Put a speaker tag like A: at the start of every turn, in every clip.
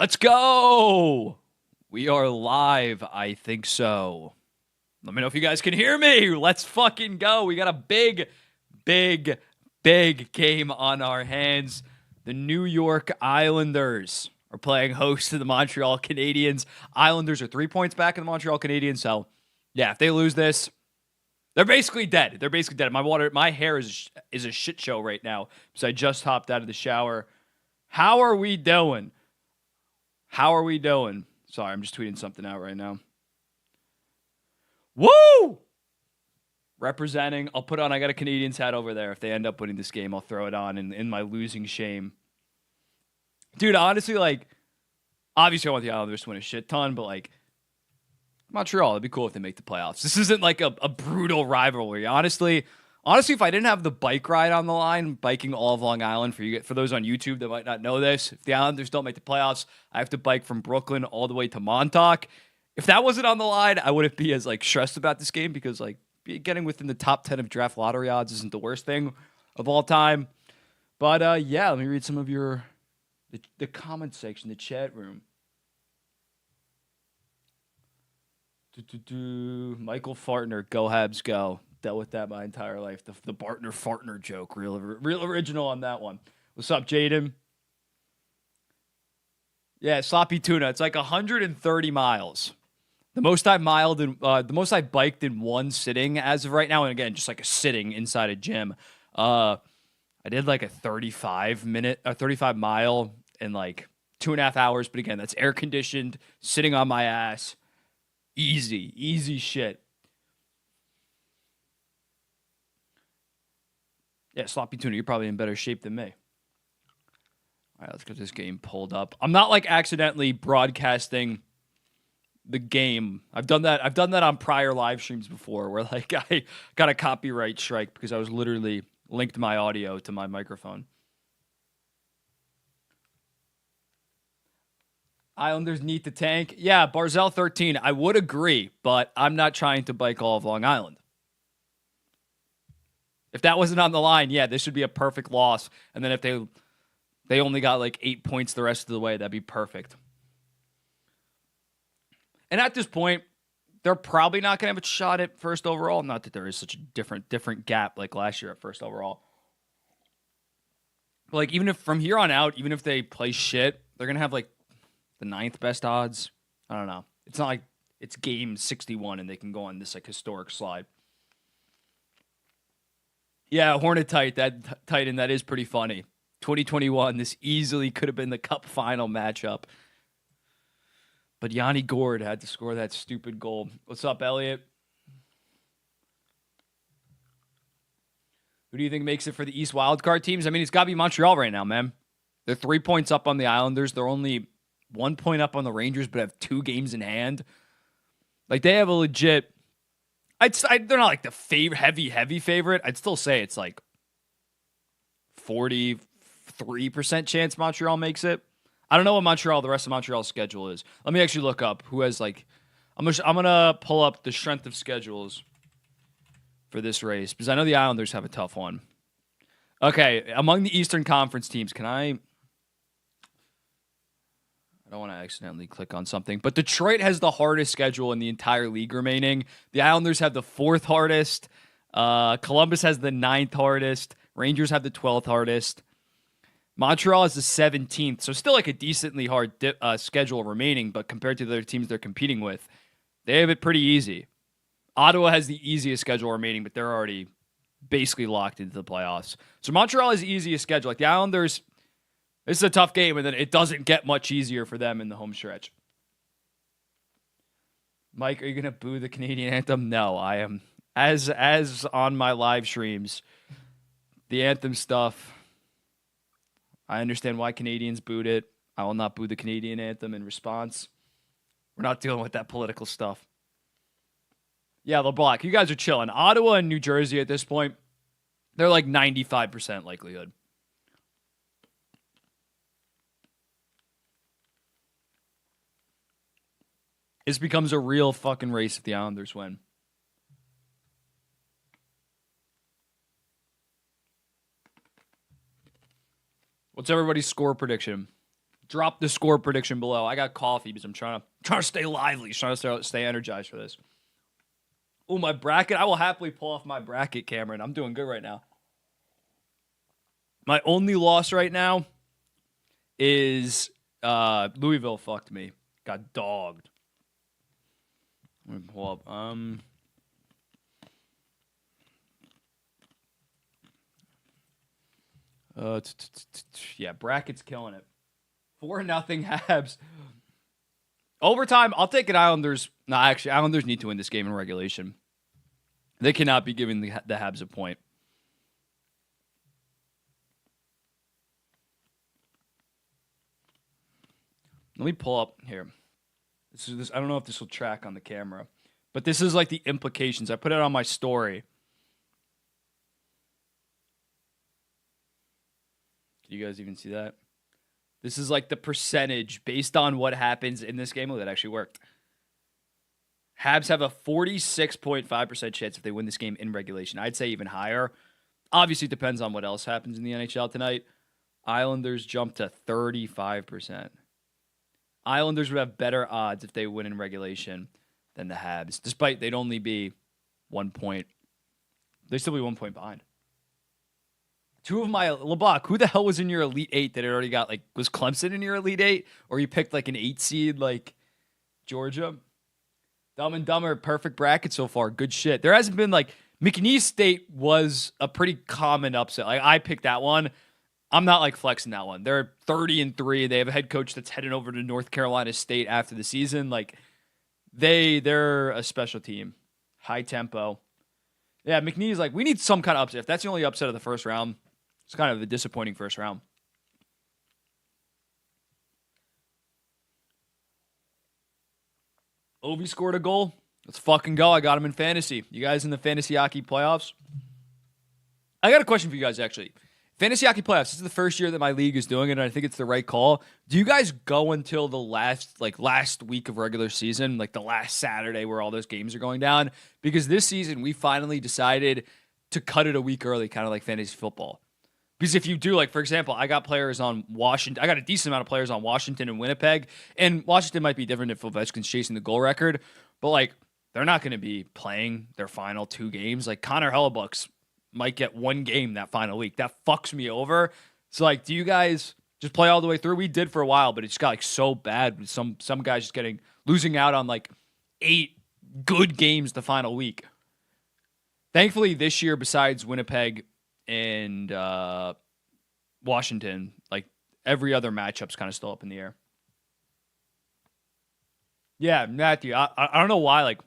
A: Let's go. We are live. I think so. Let me know if you guys can hear me. Let's fucking go. We got a big game on our hands. The New York Islanders are playing host to the Montreal Canadiens. Islanders are 3 points back in the Montreal Canadiens. So, yeah, if they lose this, they're basically dead. My hair is a shit show right now because I just hopped out of the shower. How are we doing? Sorry, I'm just tweeting something out right now. Woo! Representing. I got a Canadiens hat over there. If they end up winning this game, I'll throw it on in my losing shame. Dude, honestly, obviously I want the Islanders to win a shit ton, but Montreal, it'd be cool if they make the playoffs. This isn't a brutal rivalry. Honestly, if I didn't have the bike ride on the line, biking all of Long Island, for those on YouTube that might not know this, if the Islanders don't make the playoffs, I have to bike from Brooklyn all the way to Montauk. If that wasn't on the line, I wouldn't be as stressed about this game because getting within the top 10 of draft lottery odds isn't the worst thing of all time. But yeah, let me read some of the comment section, the chat room. Michael Fartner, go Habs, go. Dealt with that my entire life. The Bartner Fartner joke, real original on that one. What's up, Jaden? Yeah, sloppy tuna. It's 130 miles. The most I biked in one sitting as of right now, and again, just a sitting inside a gym. I did a 35 mile in 2.5 hours. But again, that's air conditioned, sitting on my ass. Easy shit. Yeah, sloppy tuna, you're probably in better shape than me. All right, let's get this game pulled up. I'm not accidentally broadcasting the game. I've done that on prior live streams before where I got a copyright strike because I was literally linked my audio to my microphone. Islanders need to tank. Yeah, Barzell 13. I would agree, but I'm not trying to bike all of Long Island. If that wasn't on the line, yeah, this would be a perfect loss. And then if they only got 8 points the rest of the way, that'd be perfect. And at this point, they're probably not going to have a shot at first overall. Not that there is such a different gap like last year at first overall. But even if from here on out, even if they play shit, they're going to have the 9th best odds. I don't know. It's not it's game 61 and they can go on this historic slide. Yeah, Hornet Titan, that is pretty funny. 2021, this easily could have been the Cup final matchup. But Yanni Gourde had to score that stupid goal. What's up, Elliot? Who do you think makes it for the East wildcard teams? I mean, it's got to be Montreal right now, man. They're 3 points up on the Islanders. They're only 1 point up on the Rangers, but have 2 games in hand. They have a legit... they're not the heavy favorite. I'd still say it's 43% chance Montreal makes it. I don't know what the rest of Montreal's schedule is. Let me actually look up who has I'm gonna pull up the strength of schedules for this race because I know the Islanders have a tough one. Okay, among the Eastern Conference teams, I don't want to accidentally click on something, but Detroit has the hardest schedule in the entire league remaining. The Islanders have the 4th hardest. Columbus has the 9th hardest. Rangers have the 12th hardest. Montreal is the 17th, so still a decently hard schedule remaining, but compared to the other teams they're competing with, they have it pretty easy. Ottawa has the easiest schedule remaining, but they're already basically locked into the playoffs. So Montreal has the easiest schedule. The Islanders, this is a tough game, and then it doesn't get much easier for them in the home stretch. Mike, are you going to boo the Canadian anthem? No, I am. As on my live streams, the anthem stuff... I understand why Canadians booed it. I will not boo the Canadian anthem in response. We're not dealing with that political stuff. Yeah, LeBlanc, you guys are chilling. Ottawa and New Jersey at this point, they're 95% likelihood. This becomes a real fucking race if the Islanders win. What's everybody's score prediction? Drop the score prediction below. I got coffee because I'm trying to stay lively, trying to stay energized for this. Oh, my bracket. I will happily pull off my bracket, Cameron. I'm doing good right now. My only loss right now is Louisville fucked me. Got dogged. Let me pull up. Yeah, bracket's killing it. 4-0 Habs. Overtime, I'll take it Islanders. No, actually, Islanders need to win this game in regulation. They cannot be giving the Habs a point. Let me pull up here. This. I don't know if this will track on the camera, but this is like the implications. I put it on my story. Do you guys even see that? This is like the percentage based on what happens in this game. Oh, that actually worked. Habs have a 46.5% chance if they win this game in regulation. I'd say even higher. Obviously, it depends on what else happens in the NHL tonight. Islanders jump to 35%. Islanders would have better odds if they win in regulation than the Habs, despite they'd only be 1 point. They'd still be 1 point behind. Two of my LeBlanc, who the hell was in your Elite Eight that had already got, like, was Clemson in your Elite Eight? Or you picked like an 8 seed like Georgia? Dumb and Dumber, perfect bracket so far. Good shit. There hasn't been like McNeese State was a pretty common upset. Like I picked that one. I'm not like flexing that one. They're 30-3. They have a head coach that's heading over to North Carolina State after the season. Like they're a special team. High tempo. Yeah, McNeese like we need some kind of upset. If that's the only upset of the first round, it's kind of a disappointing first round. Ovi scored a goal. Let's fucking go. I got him in fantasy. You guys in the fantasy hockey playoffs? I got a question for you guys, actually. Fantasy hockey playoffs. This is the first year that my league is doing it, and I think it's the right call. Do you guys go until the last week of regular season, like the last Saturday where all those games are going down? Because this season, we finally decided to cut it a week early, kind of like fantasy football. Because if you do, like, for example, I got players on Washington. I got a decent amount of players on Washington and Winnipeg. And Washington might be different if Ovechkin's chasing the goal record. But, like, they're not going to be playing their final 2 games. Like, Connor Hellebuck's might get 1 game that final week. That fucks me over. So, like, do you guys just play all the way through? We did for a while, but it just got, like, so bad with some guys just losing out on, like, 8 good games the final week. Thankfully, this year, besides Winnipeg and Washington, like every other matchup's kind of still up in the air. Yeah, Matthew, I don't know why, like,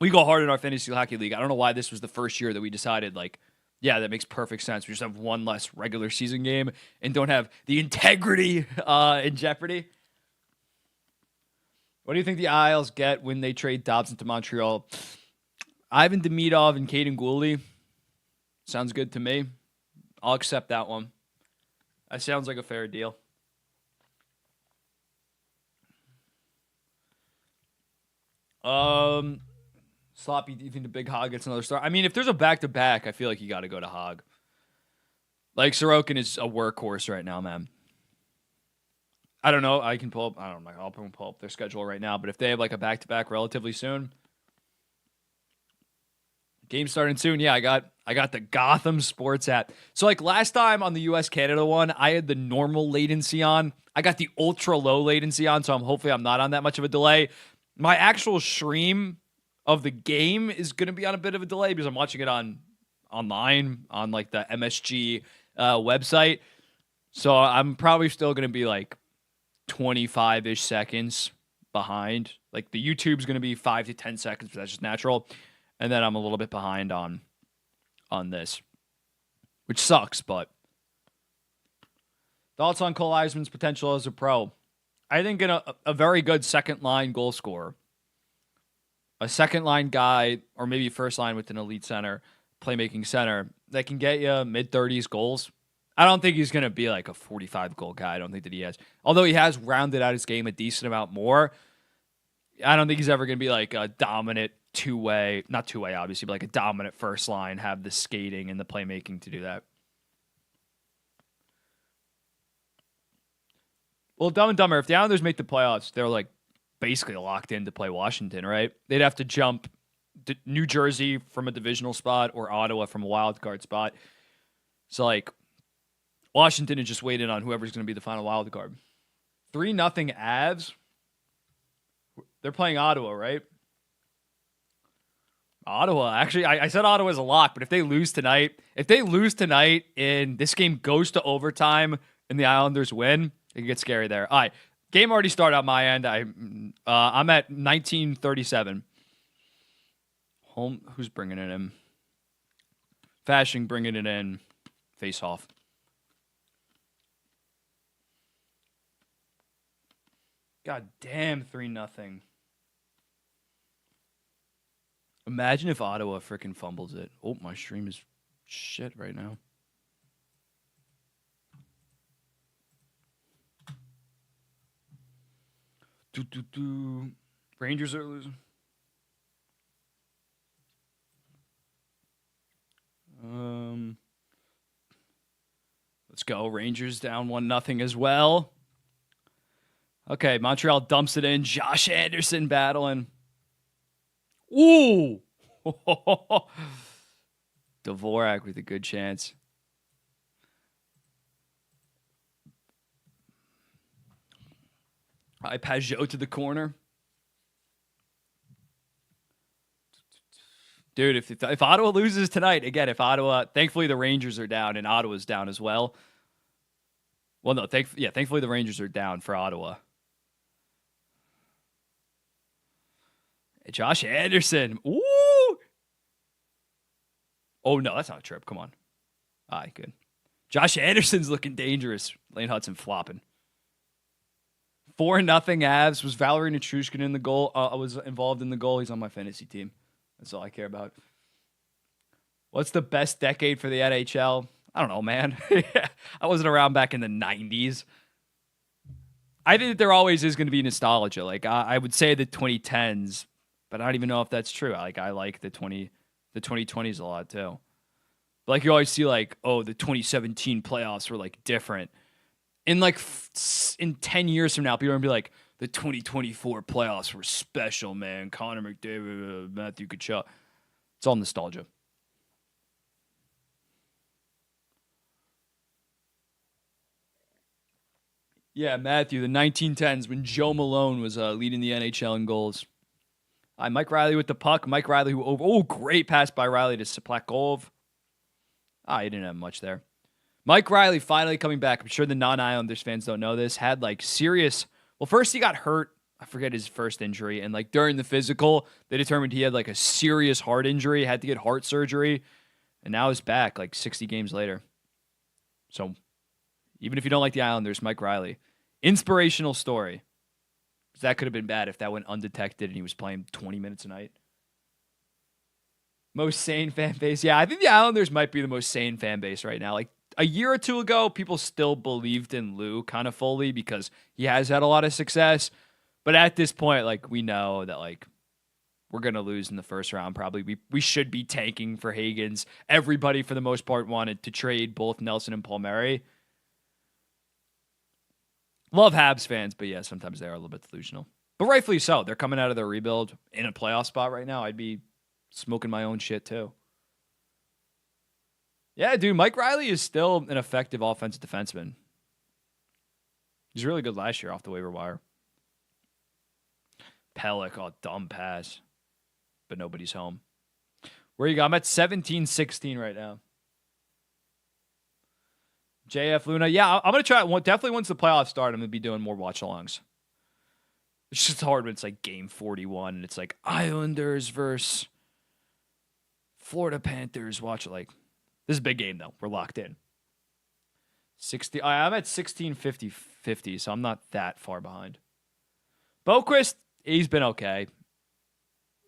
A: we go hard in our fantasy hockey league. I don't know why this was the first year that we decided, like, yeah, that makes perfect sense. We just have 1 less regular season game and don't have the integrity in jeopardy. What do you think the Isles get when they trade Dobson to Montreal? Ivan Demidov and Caden Gooley. Sounds good to me. I'll accept that one. That sounds like a fair deal. Sloppy, do you think the Big Hog gets another start? I mean, if there's a back-to-back, I feel like you got to go to Hog. Like, Sorokin is a workhorse right now, man. I don't know. I can pull up. I don't know. I'll pull up their schedule right now. But if they have like a back-to-back relatively soon, game starting soon. Yeah, I got the Gotham Sports app. So like last time on the US Canada one, I had the normal latency on. I got the ultra low latency on, so hopefully I'm not on that much of a delay. My actual stream of the game is going to be on a bit of a delay because I'm watching it online on like the MSG website. So I'm probably still going to be like 25-ish seconds behind. Like the YouTube's going to be 5 to 10 seconds, but that's just natural. And then I'm a little bit behind on this, which sucks, but thoughts on Cole Eisman's potential as a pro? I think in a very good second-line goal scorer, a second-line guy, or maybe first line with an elite center, playmaking center, that can get you mid-30s goals. I don't think he's going to be like a 45-goal guy. I don't think that he has. Although he has rounded out his game a decent amount more, I don't think he's ever going to be like a dominant two-way, not two-way obviously, but like a dominant first line, have the skating and the playmaking to do that. Well, Dumb and Dumber, if the Islanders make the playoffs, they're like basically locked in to play Washington, right? They'd have to jump New Jersey from a divisional spot or Ottawa from a wild card spot. So, like, Washington is just waiting on whoever's going to be the final wild card. 3-0 Avs. They're playing Ottawa, right? Ottawa. Actually, I said Ottawa's a lock, but if they lose tonight and this game goes to overtime and the Islanders win, it can get scary there. All right. Game already started on my end. I'm at 1937. Home. Who's bringing it in? Fashing bringing it in. Face off. God damn, 3-0. Imagine if Ottawa freaking fumbles it. Oh, my stream is shit right now. Rangers are losing. Let's go. Rangers down 1-0 as well. Okay, Montreal dumps it in. Josh Anderson battling. Ooh! Dvorak with a good chance. All right, Pajot to the corner. Dude, if Ottawa loses tonight, again, thankfully the Rangers are down and Ottawa's down as well. Well, no, thankfully the Rangers are down for Ottawa. Josh Anderson. Ooh. Oh, no, that's not a trip. Come on. All right, good. Josh Anderson's looking dangerous. Lane Hudson flopping. 4-0 Avs. Was Valerie Nichushkin in the goal? I was involved in the goal. He's on my fantasy team. That's all I care about. What's the best decade for the NHL? I don't know, man. I wasn't around back in the 90s. I think that there always is going to be nostalgia. Like, I would say the 2010s, but I don't even know if that's true. I like the 2020s a lot too. But like you always see like, oh, the 2017 playoffs were like different. In like in 10 years from now, people are gonna be like, the 2024 playoffs were special, man. Connor McDavid, Matthew Tkachuk. It's all nostalgia. Yeah, Matthew, the 1910s when Joe Malone was leading the NHL in goals. Mike Riley with the puck. Mike Riley great pass by Riley to Saplakov. He didn't have much there. Mike Riley finally coming back. I'm sure the non-Islanders fans don't know this. Had like serious. Well, first he got hurt. I forget his first injury. And like during the physical, they determined he had like a serious heart injury. Had to get heart surgery. And now he's back like 60 games later. So even if you don't like the Islanders, Mike Riley. Inspirational story. That could have been bad if that went undetected and he was playing 20 minutes a night. Most sane fan base. Yeah, I think the Islanders might be the most sane fan base right now. Like a year or two ago, people still believed in Lou kind of fully because he has had a lot of success. But at this point, like we know that like we're going to lose in the first round probably. We should be tanking for Hagens. Everybody for the most part wanted to trade both Nelson and Palmieri. Love Habs fans, but yeah, sometimes they are a little bit delusional. But rightfully so. They're coming out of their rebuild in a playoff spot right now. I'd be smoking my own shit too. Yeah, dude, Mike Riley is still an effective offensive defenseman. He's really good last year off the waiver wire. Pellick, dumb pass. But nobody's home. Where you go? I'm at 17-16 right now. JF Luna. Yeah, I'm going to try it. Definitely once the playoffs start, I'm going to be doing more watch-alongs. It's just hard when it's like game 41 and it's like Islanders versus Florida Panthers. Watch it like. This is a big game, though. We're locked in. 60. I'm at 16-50, so I'm not that far behind. Boquist, he's been okay.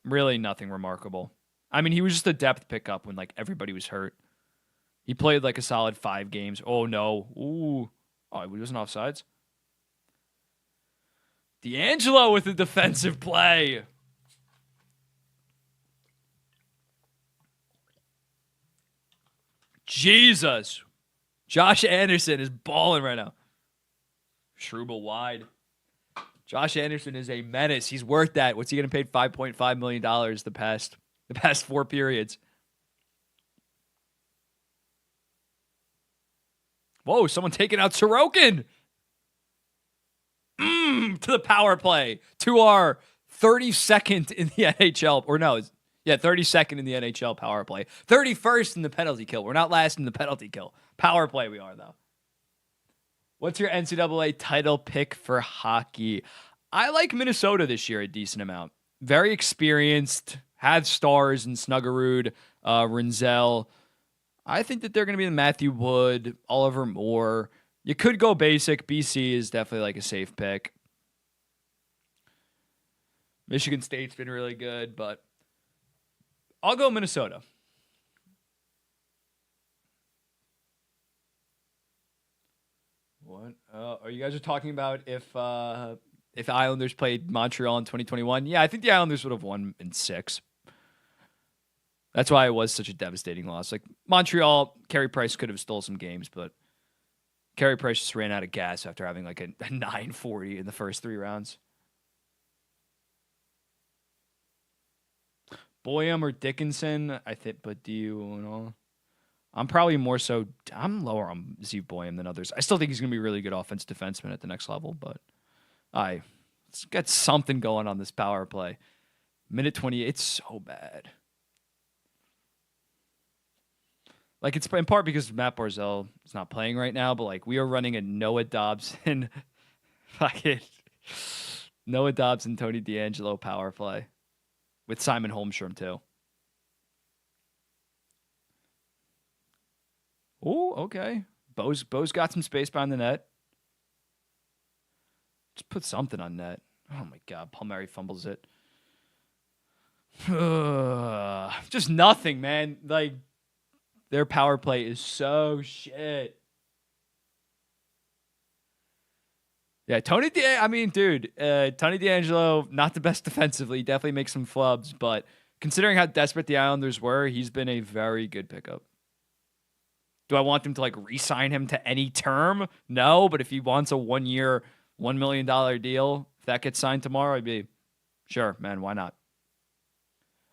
A: Really nothing remarkable. I mean, he was just a depth pickup when like everybody was hurt. He played like a solid 5 games. Oh, no. Ooh. Oh, he wasn't offsides. D'Angelo with a defensive play. Jesus. Josh Anderson is balling right now. Trouba wide. Josh Anderson is a menace. He's worth that. What's he getting paid? $5.5 million the past 4 periods. Whoa, someone taking out Sorokin. To the power play. To our 32nd in the NHL. Or no, 32nd in the NHL power play. 31st in the penalty kill. We're not last in the penalty kill. Power play we are, though. What's your NCAA title pick for hockey? I like Minnesota this year a decent amount. Very experienced. Have stars in Snuggerud, Rinzel. I think that they're going to be the Matthew Wood, Oliver Moore. You could go basic. BC is definitely like a safe pick. Michigan State's been really good, but I'll go Minnesota. What? Are you guys talking about if Islanders played Montreal in 2021? Yeah, I think the Islanders would have won in 6. That's why it was such a devastating loss. Like Montreal, Carey Price could have stole some games, but Carey Price just ran out of gas after having like a 940 in the first 3 rounds. Boyum or Dickinson, I think, but do you know? I'm probably more so. I'm lower on Zeev Boyum than others. I still think he's going to be a really good offense defenseman at the next level, but let's get something going on this power play. Minute 28, it's so bad. Like, it's in part because Matt Barzal is not playing right now, but, like, we are running a Noah Dobson, Noah Dobson, Tony DeAngelo power play with Simon Holmstrom, too. Oh, okay. Bo's got some space behind the net. Just put something on net. Oh, my God. Palmieri fumbles it. Just nothing, man. Like, their power play is so shit. Yeah, Tony DeAngelo, not the best defensively. Definitely makes some flubs, but considering how desperate the Islanders were, he's been a very good pickup. Do I want them to like re-sign him to any term? No, but if he wants a 1-year, $1 million deal, if that gets signed tomorrow, I'd be sure, man, why not?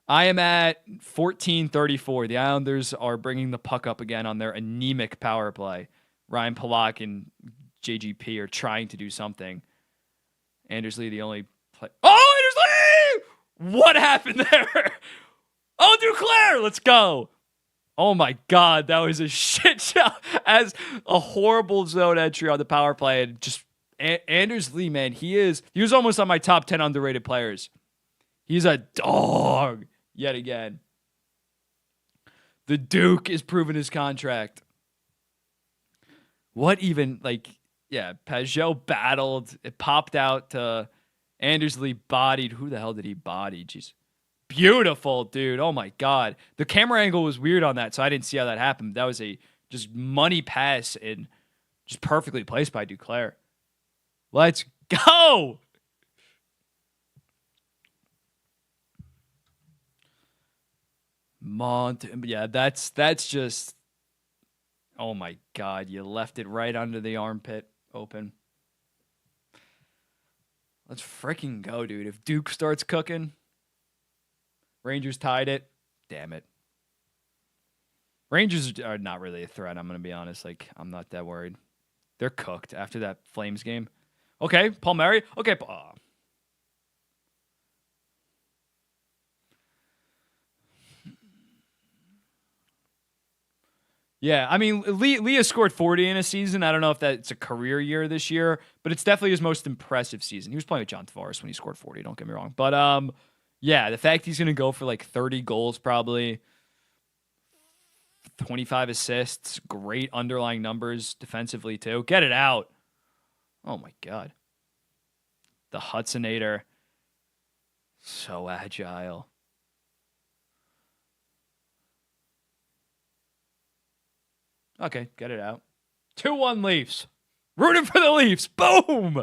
A: I am at 14:34. The Islanders are bringing the puck up again on their anemic power play. Ryan Palak and JGP are trying to do something. Anders Lee, the only play. Oh, Anders Lee! What happened there? Oh, Duclair, let's go. Oh my God, that was a shit show. As a horrible zone entry on the power play, and just Anders Lee, man, he was almost on my top 10 underrated players. He's a dog yet again. The Duke is proving his contract. What even, like, yeah, Pajot battled. It popped out to Anders Lee bodied. Who the hell did he body? Jeez. Beautiful, dude. Oh, my God. The camera angle was weird on that, so I didn't see how that happened. That was a just money pass and just perfectly placed by Duclair. Let's go. Yeah, that's just, oh my God, you left it right under the armpit open. Let's freaking go, dude. If Duke starts cooking, Rangers tied it. Damn it. Rangers are not really a threat, I'm going to be honest. Like, I'm not that worried. They're cooked after that Flames game. Okay, Palmieri. Okay, yeah, I mean, Leah scored 40 in a season. I don't know if that's a career year this year, but it's definitely his most impressive season. He was playing with John Tavares when he scored 40, don't get me wrong. But, yeah, the fact he's going to go for like 30 goals probably, 25 assists, great underlying numbers defensively too. Get it out. Oh, my God. The Hudsonator. So agile. Okay, get it out. 2-1 Leafs. Rooting for the Leafs. Boom!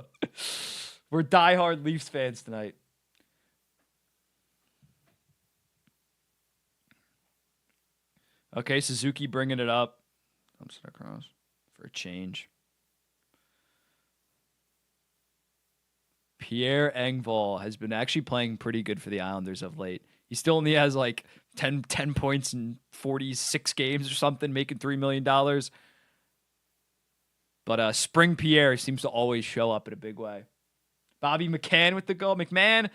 A: We're diehard Leafs fans tonight. Okay, Suzuki bringing it up. Dumpster across for a change. Pierre Engvall has been actually playing pretty good for the Islanders of late. He still only has like 10 points in 46 games or something, making $3 million. But Spring Pierre seems to always show up in a big way. Bobby McMann with the goal. Bobby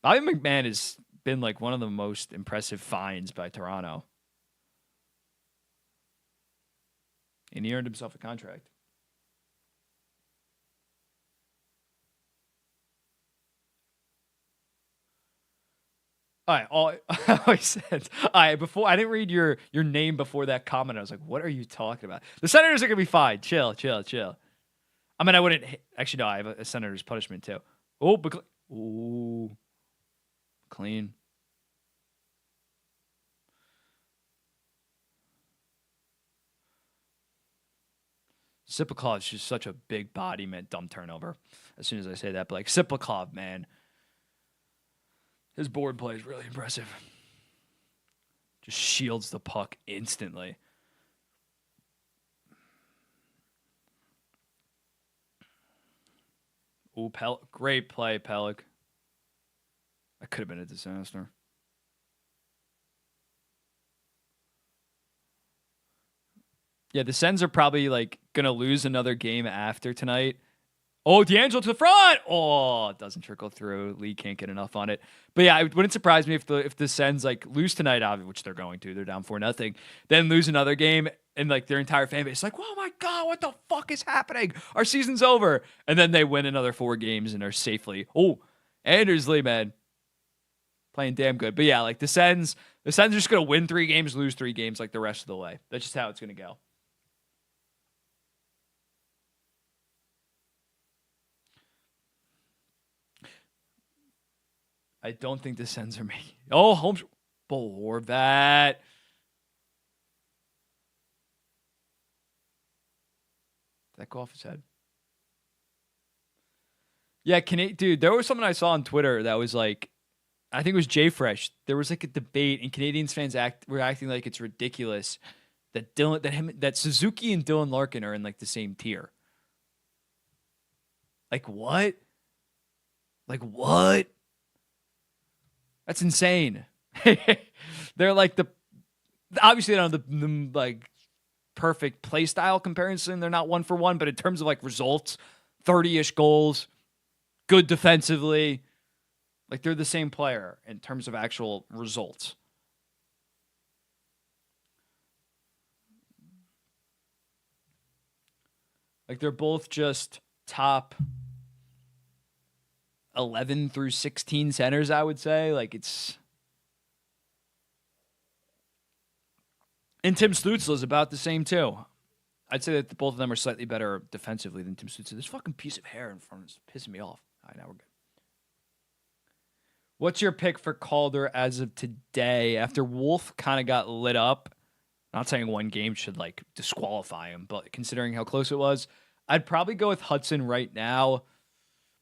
A: McMann has been like one of the most impressive finds by Toronto. And he earned himself a contract. All right, before I didn't read your name before that comment. I was like, what are you talking about? The Senators are going to be fine. Chill. I mean, I wouldn't actually no, I have a Senators punishment too. Oh, but ooh. Clean. Sipakov is just such a big body, man. Dumb turnover. As soon as I say that, but like Sipakov, man. His board play is really impressive. Just shields the puck instantly. Ooh, great play, Pellick. That could have been a disaster. Yeah, the Sens are probably like gonna lose another game after tonight. Oh, D'Angelo to the front. Oh, it doesn't trickle through. Lee can't get enough on it. But yeah, it wouldn't surprise me if the Sens like lose tonight, which they're going to. They're down 4-0. Then lose another game, and like their entire fan base is like, oh my god, what the fuck is happening? Our season's over. And then they win another 4 games and are safely. Oh, Anders Lee, man, playing damn good. But yeah, like the Sens are just gonna win 3 games, lose 3 games, like the rest of the way. That's just how it's gonna go. I don't think the Sens are making. Oh, home Horvat. That go off his head. Yeah, dude, there was something I saw on Twitter that was like, I think it was Jay Fresh. There was like a debate, and Canadiens fans were acting like it's ridiculous that Suzuki and Dylan Larkin are in like the same tier. Like what? That's insane. They're like obviously they don't have the like perfect play style comparison. They're not 1 for 1, but in terms of like results, 30-ish goals, good defensively, like they're the same player in terms of actual results. Like they're both just top 11 through 16 centers, I would say. Like it's. And Tim Stützle is about the same too. I'd say that both of them are slightly better defensively than Tim Stützle. This fucking piece of hair in front is pissing me off. All right, now we're good. What's your pick for Calder as of today? After Wolf kind of got lit up, not saying one game should like disqualify him, but considering how close it was, I'd probably go with Hudson right now.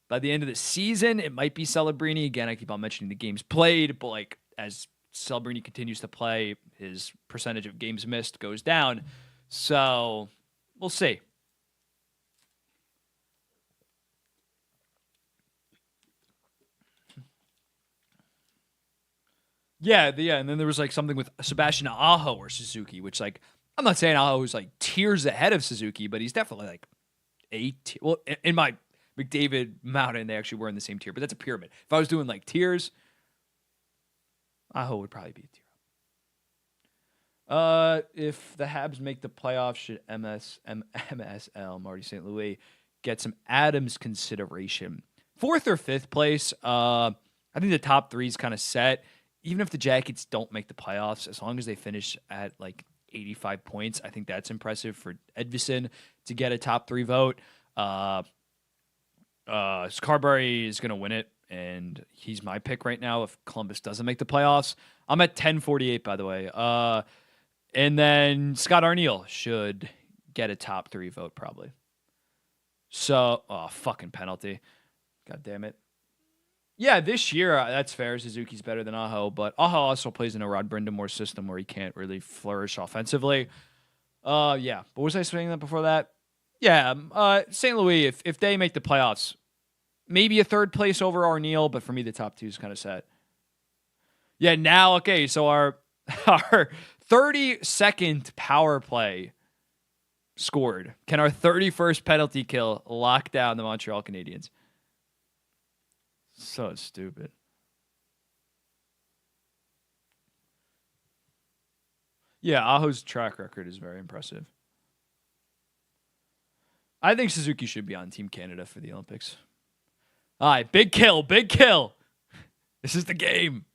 A: By the end of the season, it might be Celebrini. Again, I keep on mentioning the games played, but like as Celebrini continues to play, his percentage of games missed goes down. So we'll see. Yeah, and then there was like something with Sebastian Aho or Suzuki, which like I'm not saying Aho is like tiers ahead of Suzuki, but he's definitely like 8. Well, in my McDavid Mountain, they actually were in the same tier, but that's a pyramid. If I was doing like tiers, Aho would probably be a tier. If the Habs make the playoffs, should MSL Marty St. Louis get some Adams consideration? 4th or 5th place. I think the top 3 is kind of set. Even if the Jackets don't make the playoffs, as long as they finish at like 85 points, I think that's impressive for Edvison to get a top 3 vote. Scarberry is going to win it, and he's my pick right now if Columbus doesn't make the playoffs. I'm at 1048, by the way. And then Scott Arniel should get a top 3 vote probably. So, fucking penalty. God damn it. Yeah, this year, that's fair. Suzuki's better than Aho, but Aho also plays in a Rod Brindamore system where he can't really flourish offensively. Yeah. But was I saying that before that? Yeah, St. Louis, if they make the playoffs, maybe a third place over Arneal, but for me, the top 2 is kind of set. Yeah, now, okay, so our 32nd power play scored. Can our 31st penalty kill lock down the Montreal Canadiens? So stupid. Yeah, Aho's track record is very impressive. I think Suzuki should be on Team Canada for the Olympics. All right, big kill, big kill. This is the game.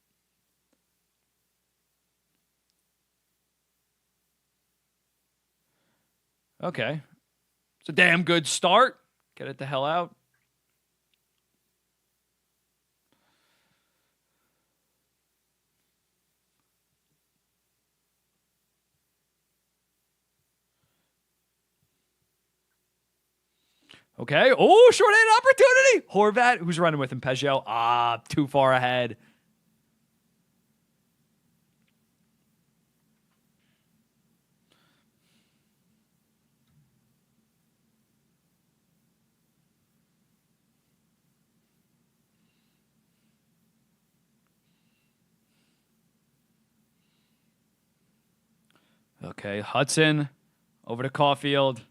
A: Okay. It's a damn good start. Get it the hell out. Okay. Oh, short-handed opportunity. Horvat, who's running with him? Peugeot. Ah, too far ahead. Okay, Hudson over to Caulfield.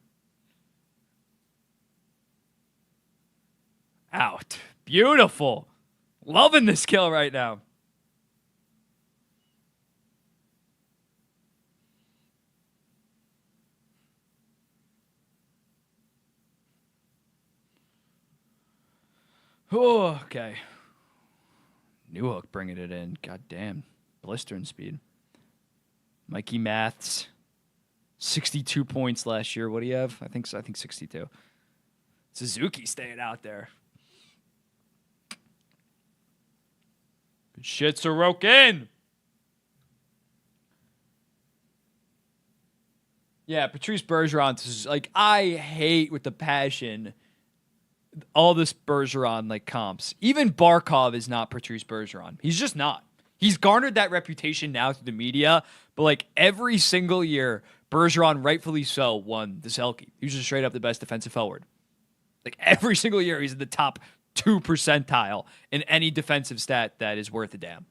A: Out. Beautiful. Loving this kill right now. Oh, okay. Newhook bringing it in. God damn. Blistering speed. Mikey Maths. 62 points last year. What do you have? I think 62. Suzuki staying out there. Good shit, Sorokin. Yeah, Patrice Bergeron is like, I hate with the passion all this Bergeron like comps. Even Barkov is not Patrice Bergeron. He's just not. He's garnered that reputation now through the media, but like every single year, Bergeron, rightfully so, won the Selke. He was just straight up the best defensive forward. Like every single year, he's in the top 2 percentile in any defensive stat that is worth a damn.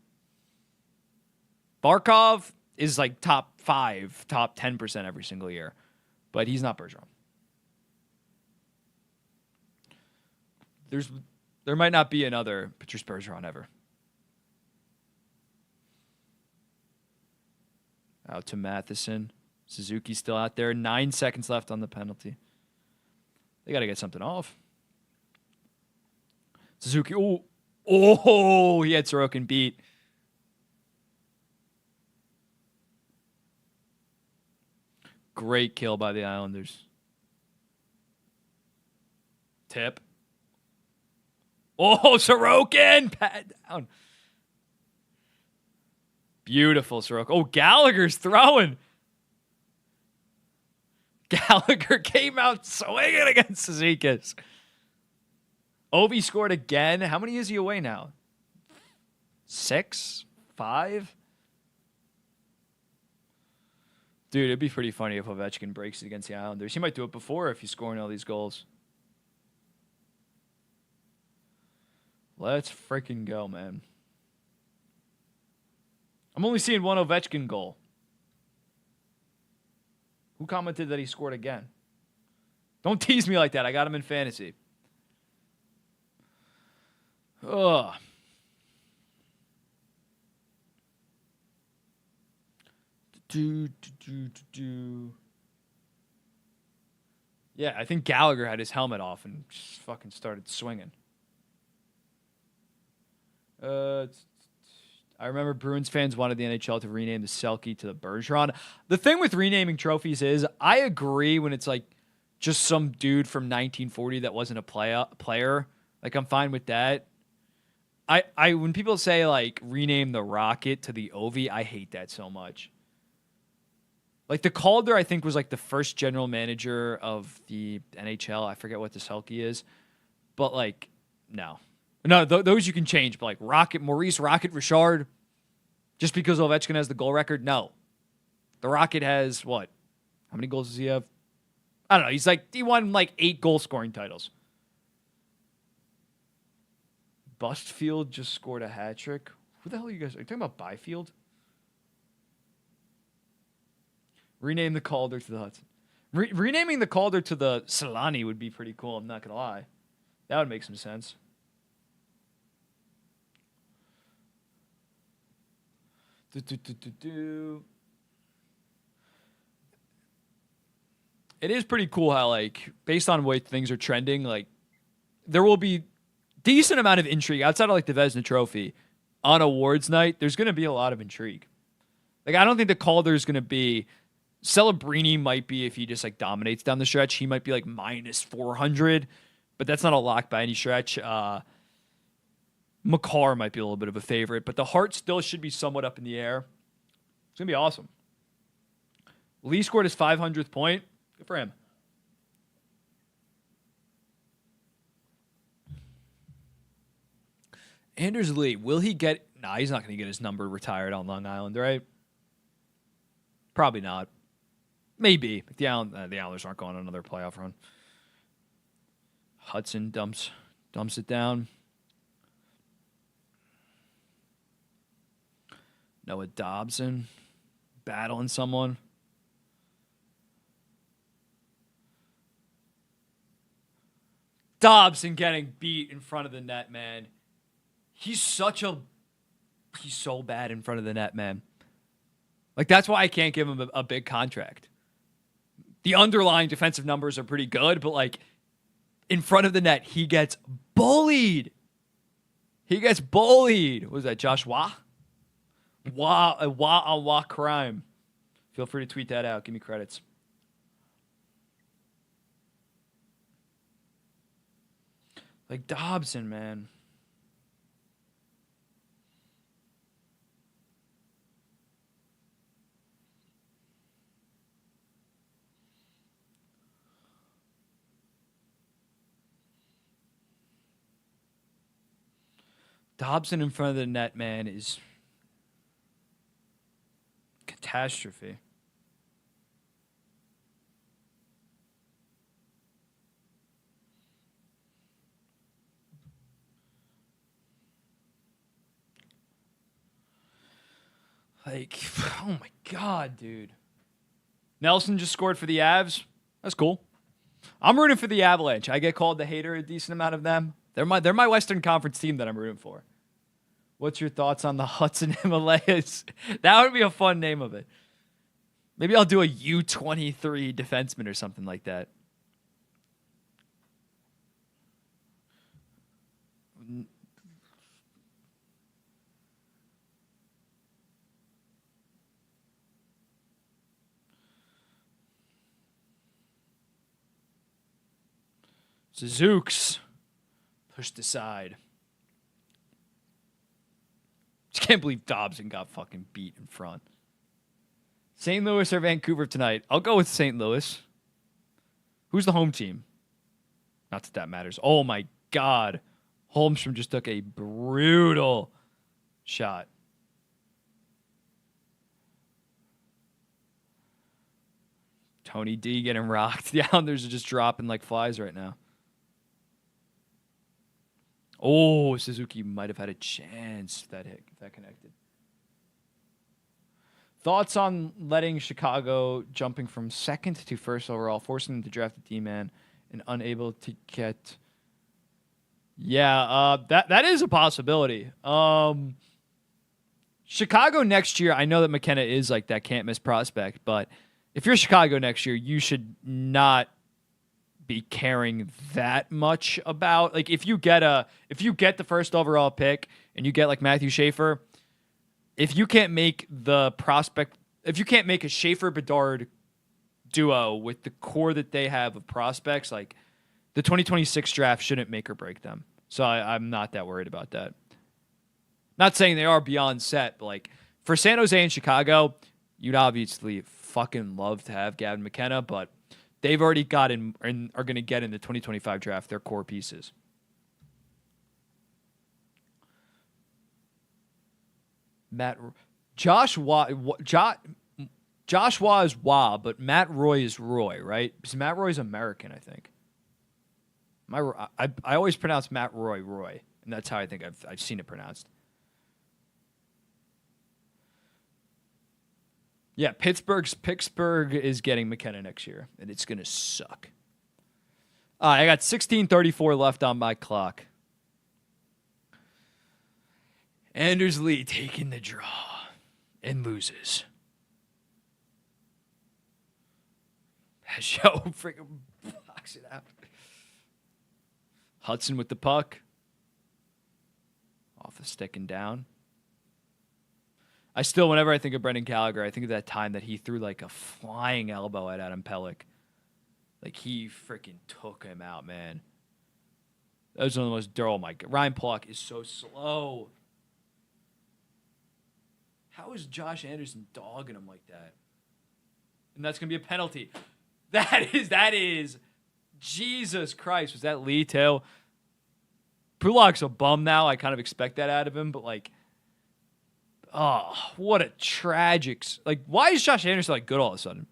A: Barkov is like top 5, top 10% every single year, but he's not Bergeron. There might not be another Patrice Bergeron ever. Out to Matheson. Suzuki's still out there. 9 seconds left on the penalty. They got to get something off. Suzuki. Oh, he had Sorokin beat. Great kill by the Islanders. Tip. Oh, Sorokin! Pat down. Beautiful, Sorokin. Oh, Gallagher's throwing. Gallagher came out swinging against Cizikas. Ovi scored again. How many is he away now? 6? 5? Dude, it'd be pretty funny if Ovechkin breaks it against the Islanders. He might do it before if he's scoring all these goals. Let's freaking go, man. I'm only seeing one Ovechkin goal. Who commented that he scored again? Don't tease me like that. I got him in fantasy. Ugh. Yeah, I think Gallagher had his helmet off and just fucking started swinging. I remember Bruins fans wanted the NHL to rename the Selke to the Bergeron. The thing with renaming trophies is I agree when it's like just some dude from 1940 that wasn't a player. Like I'm fine with that. I when people say like rename the Rocket to the Ovi, I hate that so much. Like the Calder, I think was like the first general manager of the NHL. I forget what the Selke is, but like no. No, those you can change, but like Rocket, Maurice Rocket Richard, just because Ovechkin has the goal record, no. The Rocket has what? How many goals does he have? I don't know. He won like 8 goal scoring titles. Bustfield just scored a hat trick. Who the hell are you guys? Are you talking about Byfield? Rename the Calder to the Hudson. Renaming the Calder to the Solani would be pretty cool. I'm not gonna lie. That would make some sense. It is pretty cool how, like, based on the way things are trending, like, there will be decent amount of intrigue outside of, like, the Vezina Trophy on awards night. There's going to be a lot of intrigue. Like, I don't think the Calder is going to be. Celebrini might be if he just, like, dominates down the stretch. He might be, like, minus 400, but that's not a lock by any stretch. Makar might be a little bit of a favorite, but the Hart still should be somewhat up in the air. It's going to be awesome. Lee scored his 500th point. Good for him. Anders Lee, will he get... Nah, he's not going to get his number retired on Long Island, right? Probably not. Maybe. If the Islanders aren't going on another playoff run. Hudson dumps it down. Noah Dobson battling someone. Dobson getting beat in front of the net, man. He's so bad in front of the net, man. Like, that's why I can't give him a big contract. The underlying defensive numbers are pretty good, but, like, in front of the net, he gets bullied. What was that, Josh Wah? Wah crime. Feel free to tweet that out. Give me credits. Like, Dobson, man. Dobson in front of the net, man, is catastrophe. Like, oh my God, dude. Nelson just scored for the Avs. That's cool. I'm rooting for the Avalanche. I get called the hater a decent amount of them. They're my Western Conference team that I'm rooting for. What's your thoughts on the Hudson Himalayas? That would be a fun name of it. Maybe I'll do a U23 defenseman or something like that. Zooks pushed aside. Just can't believe Dobson got fucking beat in front. St. Louis or Vancouver tonight? I'll go with St. Louis. Who's the home team? Not that that matters. Oh my God. Holmstrom just took a brutal shot. Tony D getting rocked. The Islanders are just dropping like flies right now. Oh, Suzuki might have had a chance that connected. Thoughts on letting Chicago jumping from second to first overall, forcing them to draft a D-man and unable to get... Yeah, that is a possibility. Chicago next year, I know that McKenna is like that can't-miss prospect, but if you're Chicago next year, you should not be caring that much about... Like, if you get the first overall pick and you get, like, Matthew Schaefer... If you can't make the prospect, if you can't make a Schaefer-Bedard duo with the core that they have of prospects, like the 2026 draft shouldn't make or break them. So I'm not that worried about that. Not saying they are beyond set, but like for San Jose and Chicago, you'd obviously fucking love to have Gavin McKenna, but they've already got in and are going to get in the 2025 draft their core pieces. Josh Waugh is Waugh, but Matt Roy is Roy, right? Because Matt Roy is American, I think. I always pronounce Matt Roy, And that's how I think I've seen it pronounced. Yeah, Pittsburgh is getting McKenna next year, and it's going to suck. I got 16:34 left on my clock. Anders Lee taking the draw and loses. Show freaking blocks it out. Hudson with the puck. Off the stick and down. I still, whenever I think of Brendan Gallagher, I think of that time that he threw like a flying elbow at Adam Pelech. Like he freaking took him out, man. That was one of the most dull. My God. Ryan Pulock is so slow. How is Josh Anderson dogging him like that? And that's going to be a penalty. That is. Jesus Christ. Was that Lee too? Pulock's a bum now. I kind of expect that out of him, but like, oh, what a tragic. Like, why is Josh Anderson like good all of a sudden?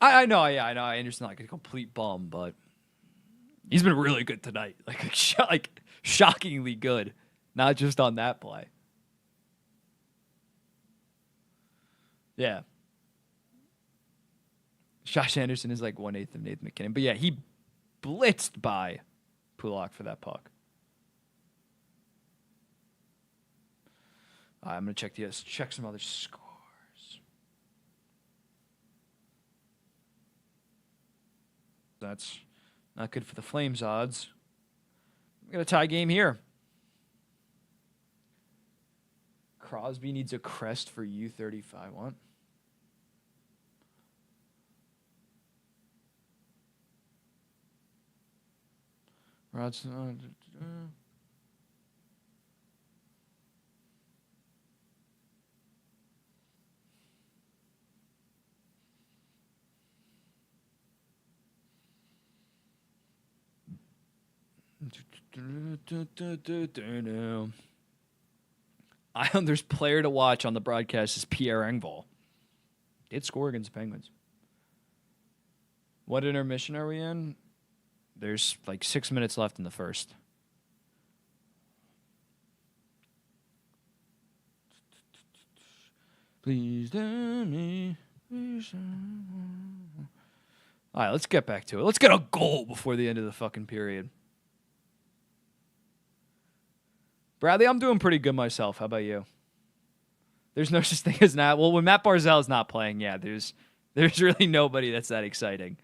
A: I know. Anderson's like a complete bum, but he's been really good tonight. Like shockingly good, not just on that play. Yeah. Josh Anderson is like 1/8 of Nathan McKinnon, but yeah, he blitzed by Pulock for that puck. I'm gonna check some other scores. That's not good for the Flames odds. We got a tie game here. Crosby needs a crest for U35. What? Rodson. Islanders player to watch on the broadcast is Pierre Engvall. Did score against the Penguins. What intermission are we in? There's like 6 minutes left in the first. Please tell me. All right, let's get back to it. Let's get a goal before the end of the fucking period. Bradley, I'm doing pretty good myself. How about you? There's no such thing as not. Well, when Matt Barzal is not playing, yeah, there's really nobody that's that exciting.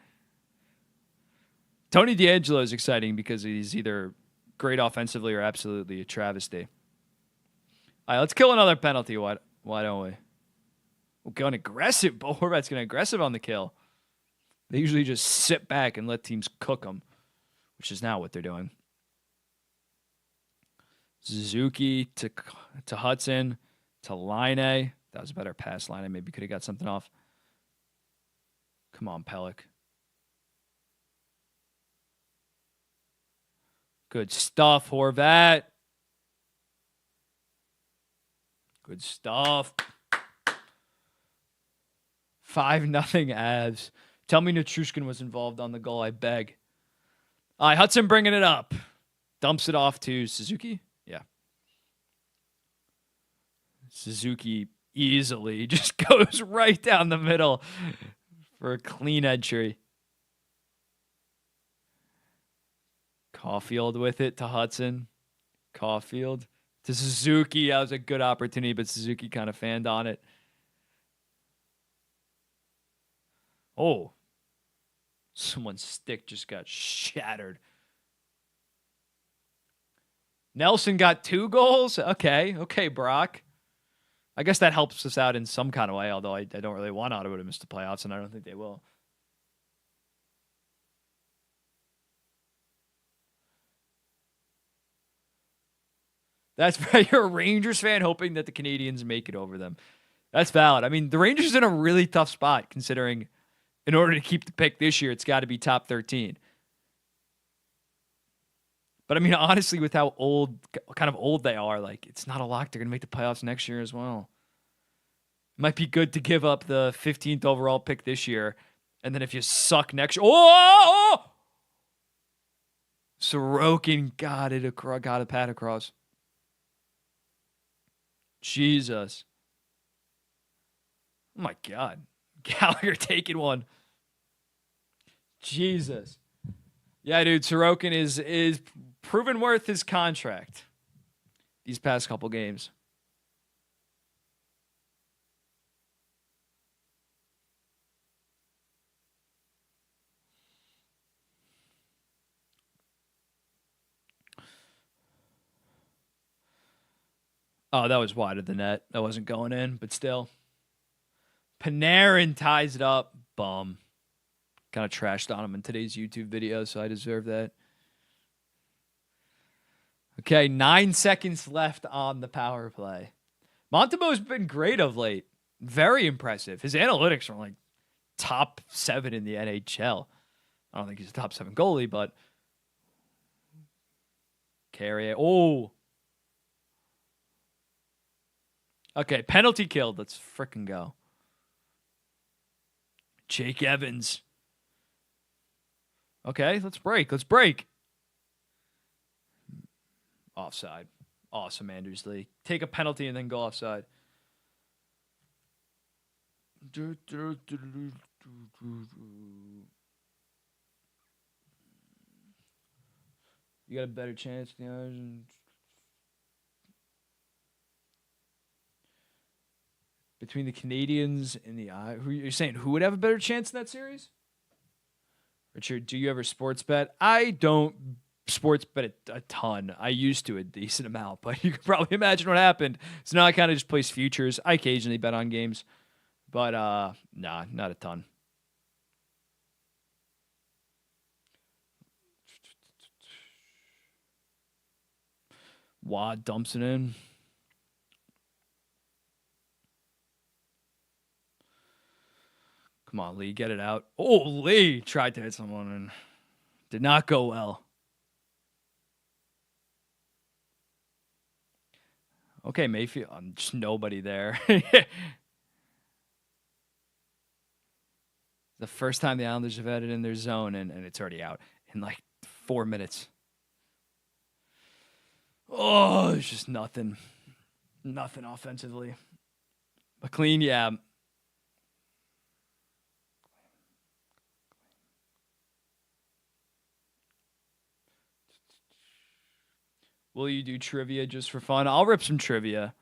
A: Tony DeAngelo is exciting because he's either great offensively or absolutely a travesty. All right, let's kill another penalty. Why don't we? We're going aggressive. Bo Horvat's going aggressive on the kill. They usually just sit back and let teams cook them, which is now what they're doing. Suzuki to Hudson to Line. That was a better pass. Line maybe could have got something off. Come on, Pelech. Good stuff, Horvat. Good stuff. 5-0 Avs. Tell me Natrushkin was involved on the goal, I beg. All right, Hudson bringing it up. Dumps it off to Suzuki. Yeah. Suzuki easily just goes right down the middle for a clean entry. Caulfield with it to Hudson. Caulfield to Suzuki. That was a good opportunity, but Suzuki kind of fanned on it. Oh. Someone's stick just got shattered. Nelson got 2 goals? Okay, Brock. I guess that helps us out in some kind of way, although I don't really want Ottawa to miss the playoffs, and I don't think they will. That's right. You're a Rangers fan hoping that the Canadiens make it over them. That's valid. I mean, the Rangers are in a really tough spot considering in order to keep the pick this year, it's got to be top 13. But I mean, honestly, with how kind of old they are, like it's not a lock. They're gonna make the playoffs next year as well. Might be good to give up the 15th overall pick this year, and then if you suck next year, Sorokin got a pat across. Jesus. Oh my God. Gallagher taking one. Jesus. Yeah, dude, Sorokin is proven worth his contract these past couple games. Oh, that was wide of the net. That wasn't going in, but still. Panarin ties it up. Bum. Kind of trashed on him in today's YouTube video, so I deserve that. Okay, 9 seconds left on the power play. Montembeau's been great of late. Very impressive. His analytics are like top 7 in the NHL. I don't think he's a top 7 goalie, but Carrier. Oh. Okay, penalty killed. Let's frickin' go. Jake Evans. Okay, let's break. Let's break. Offside. Awesome, Anders Lee. Take a penalty and then go offside. You got a better chance. Between the Canadiens and the who you're saying who would have a better chance in that series? Richard, do you ever sports bet? I don't sports bet a ton. I used to a decent amount, but you can probably imagine what happened. So now I kind of just place futures. I occasionally bet on games, but nah, not a ton. Wad dumps it in. Come on, Lee, get it out. Oh, Lee tried to hit someone and did not go well. Okay, Mayfield. Just nobody there. The first time the Islanders have had it in their zone, and it's already out in like 4 minutes. Oh, there's just nothing. Nothing offensively. McLean, yeah. Will you do trivia just for fun? I'll rip some trivia.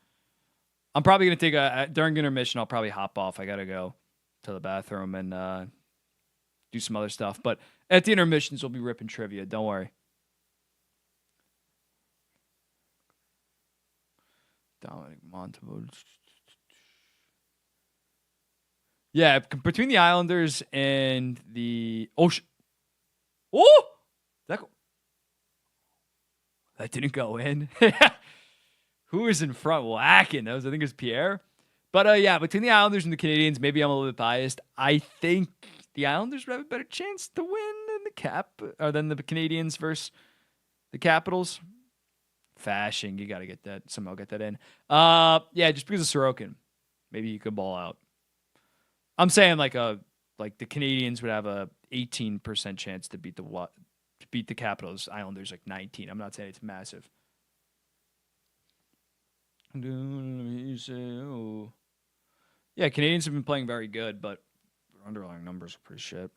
A: I'm probably going to take during intermission, I'll probably hop off. I got to go to the bathroom and do some other stuff. But at the intermissions, we'll be ripping trivia. Don't worry. Dominic Montembeau. Yeah, between the Islanders and the... Oh! That didn't go in. Who is in front? Whacking. I think it was Pierre. But yeah, between the Islanders and the Canadiens, maybe I'm a little bit biased. I think the Islanders would have a better chance to win than the Canadiens versus the Capitals. Fashing, you got to get that. Somehow get that in. Yeah, just because of Sorokin, maybe you could ball out. I'm saying like the Canadiens would have a 18% chance to beat the Capitals. Islanders like 19. I'm not saying it's massive. Yeah, Canadiens have been playing very good, but their underlying numbers are pretty shit.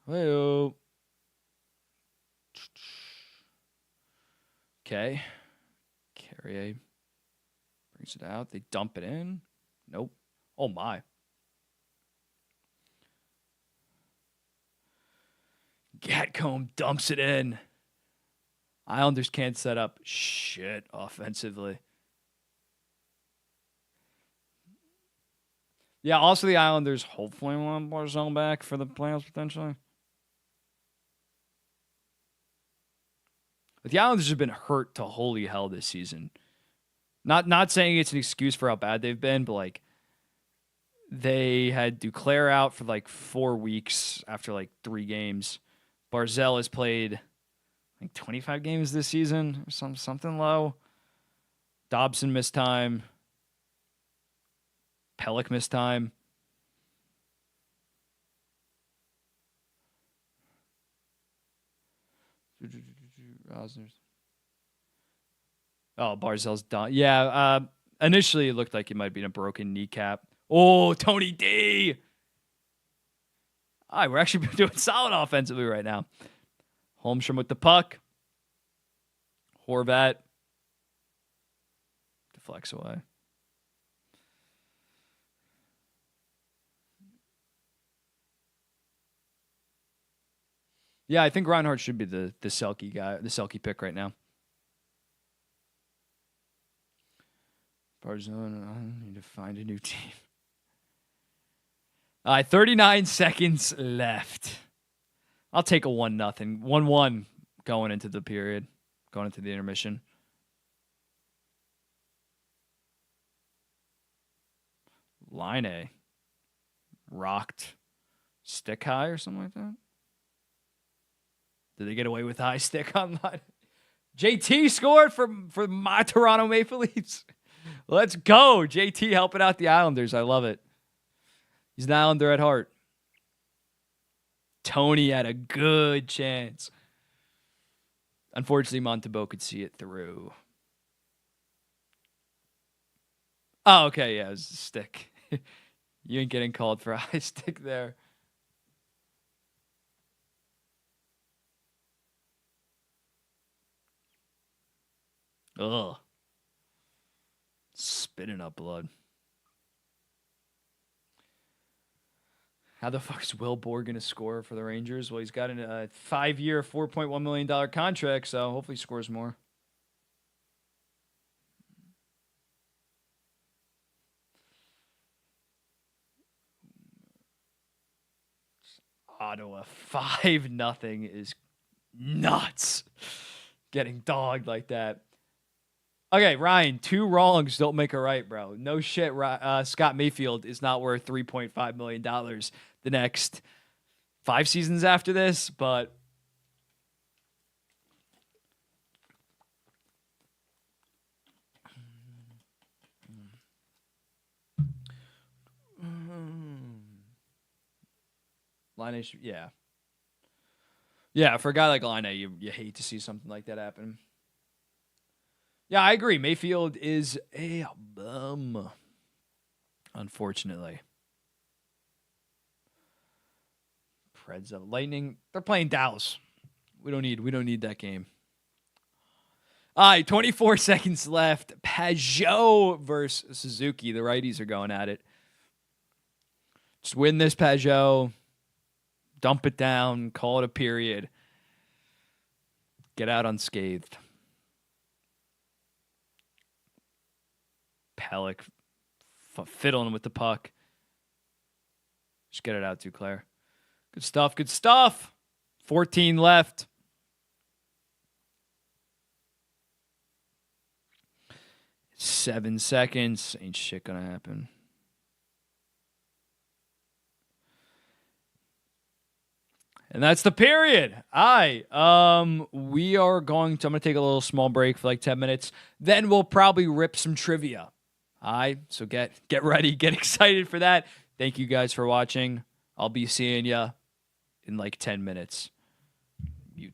A: Hey-o. Okay. Carrier brings it out. They dump it in. Nope. Oh, my. Gatcomb dumps it in. Islanders can't set up shit offensively. Yeah, also the Islanders hopefully want Barzal back for the playoffs potentially. But the Islanders have been hurt to holy hell this season. Not saying it's an excuse for how bad they've been, but like they had Duclair out for like 4 weeks after like 3 games. Barzell has played like 25 games this season or something low. Dobson missed time. Pellick missed time. Oh, Barzell's done. Yeah, initially it looked like he might be in a broken kneecap. Oh, Tony D. All right, we're actually doing solid offensively right now. Holmstrom with the puck. Horvat deflects away. Yeah, I think Reinhardt should be the Selke guy, the Selke pick right now. Barzone, I need to find a new team. All right, 39 seconds left. I'll take a 1-0. 1-1 going into the period, going into the intermission. Line A. Rocked stick high or something like that. Did they get away with high stick on line? JT scored for my Toronto Maple Leafs. Let's go. JT helping out the Islanders. I love it. He's an Islander at heart. Tony had a good chance. Unfortunately, Montembeault could see it through. Oh, okay. Yeah, it was a stick. You ain't getting called for a high stick there. Ugh. Spitting up blood. How the fuck is Will Borg going to score for the Rangers? Well, he's got a 5-year, $4.1 million contract, so hopefully he scores more. Ottawa 5-0 is nuts. Getting dogged like that. Okay, Ryan, 2 wrongs don't make a right, bro. No shit, Scott Mayfield is not worth $3.5 million the next 5 seasons after this, but Line A, yeah. Yeah, for a guy like Line A, you hate to see something like that happen. Yeah, I agree. Mayfield is a bum, unfortunately. Preds of Lightning. They're playing Dallas. We don't need that game. All right, 24 seconds left. Pajot versus Suzuki. The righties are going at it. Just win this, Pajot. Dump it down. Call it a period. Get out unscathed. Pellick fiddling with the puck. Just get it out, Duclair. Good stuff. Good stuff. 14 left. Seven seconds. Ain't shit gonna happen. And that's the period. All right. We are going to, I'm going to take a little small break for like 10 minutes. Then we'll probably rip some trivia. All right. So get ready. Get excited for that. Thank you guys for watching. I'll be seeing you in like 10 minutes. Mute.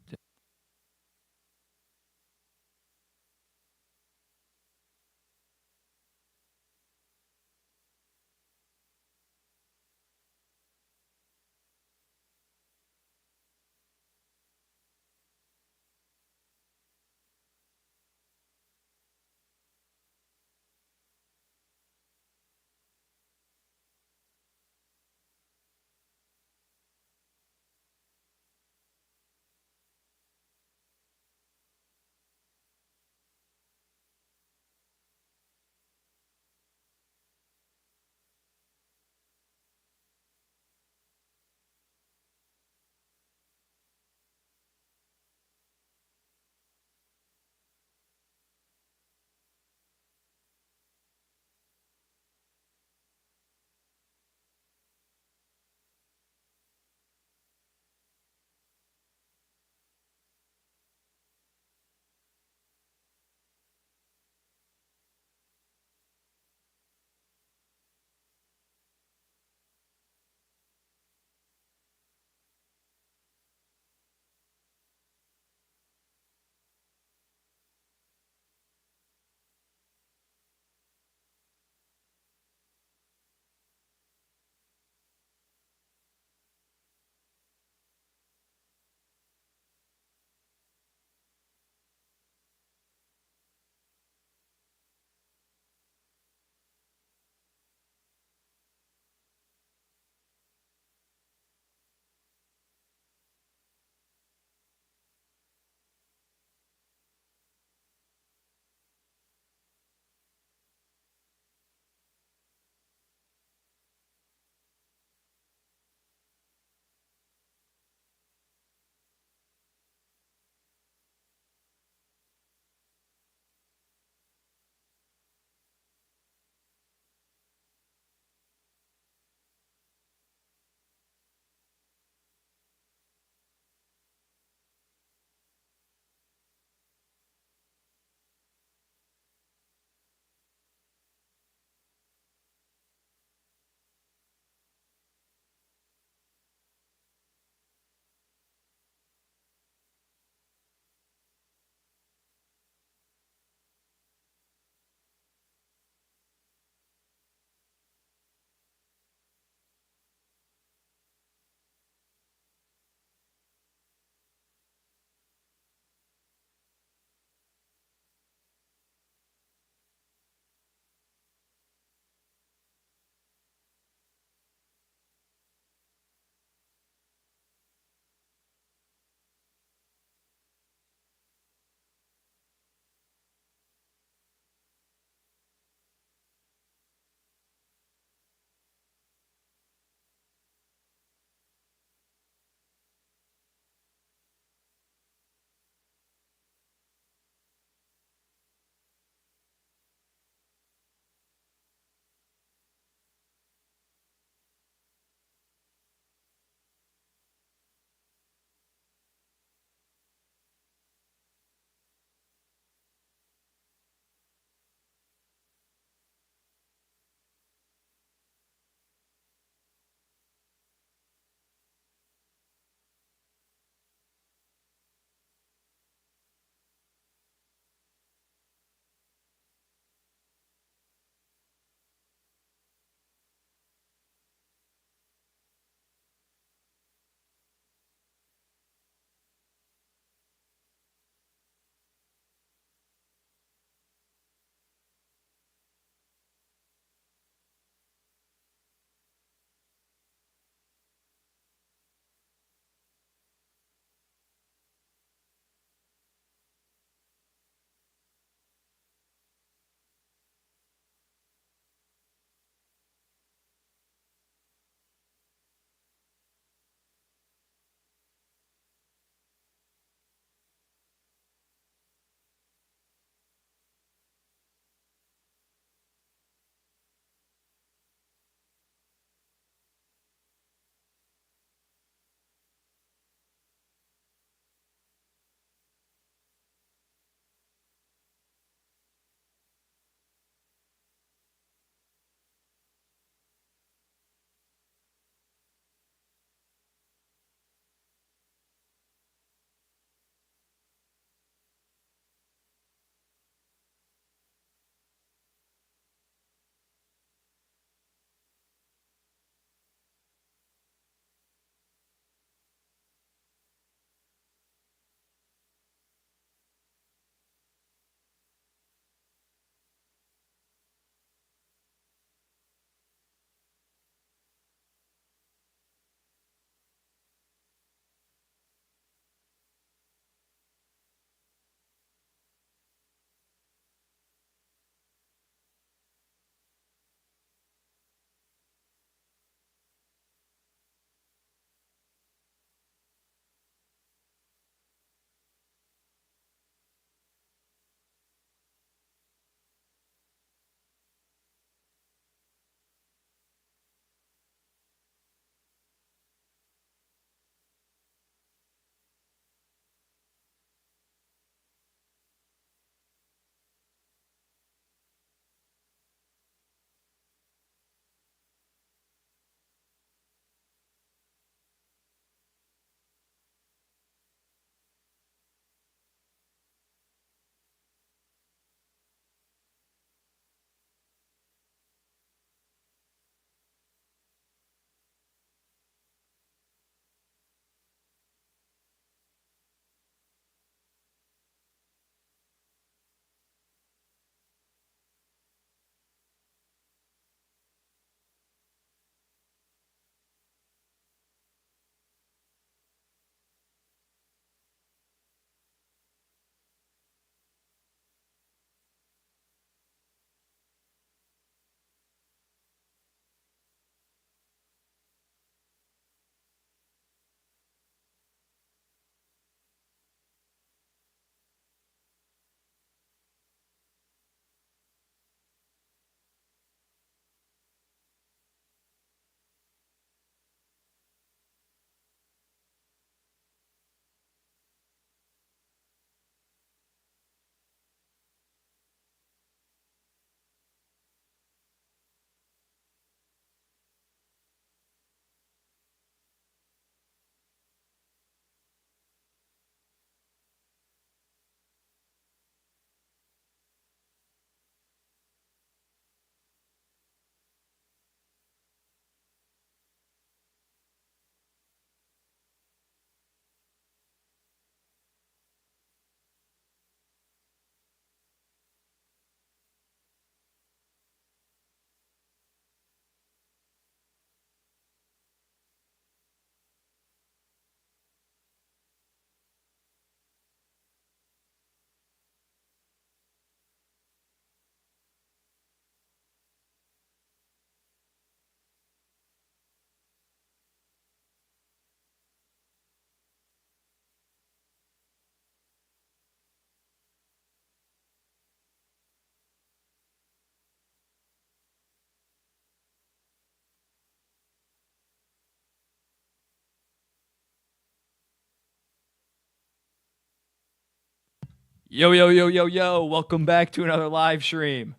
A: Yo, yo, yo, yo, yo. Welcome back to another live stream.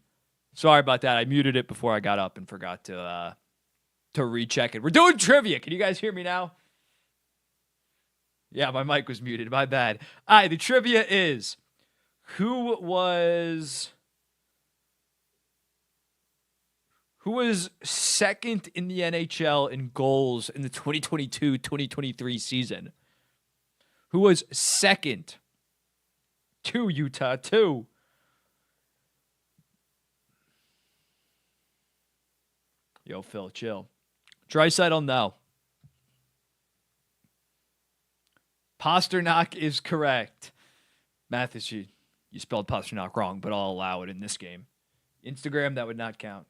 A: Sorry about that. I muted it before I got up and forgot to recheck it. We're doing trivia. Can you guys hear me now? Yeah, my mic was muted. My bad. All right, the trivia is who was second in the NHL in goals in the 2022-2023 season? Who was second to Utah? Two. Yo, Phil, chill. Draisaitl, no. Pasternak is correct. Mathis, you spelled Pasternak wrong, but I'll allow it in this game. Instagram, that would not count.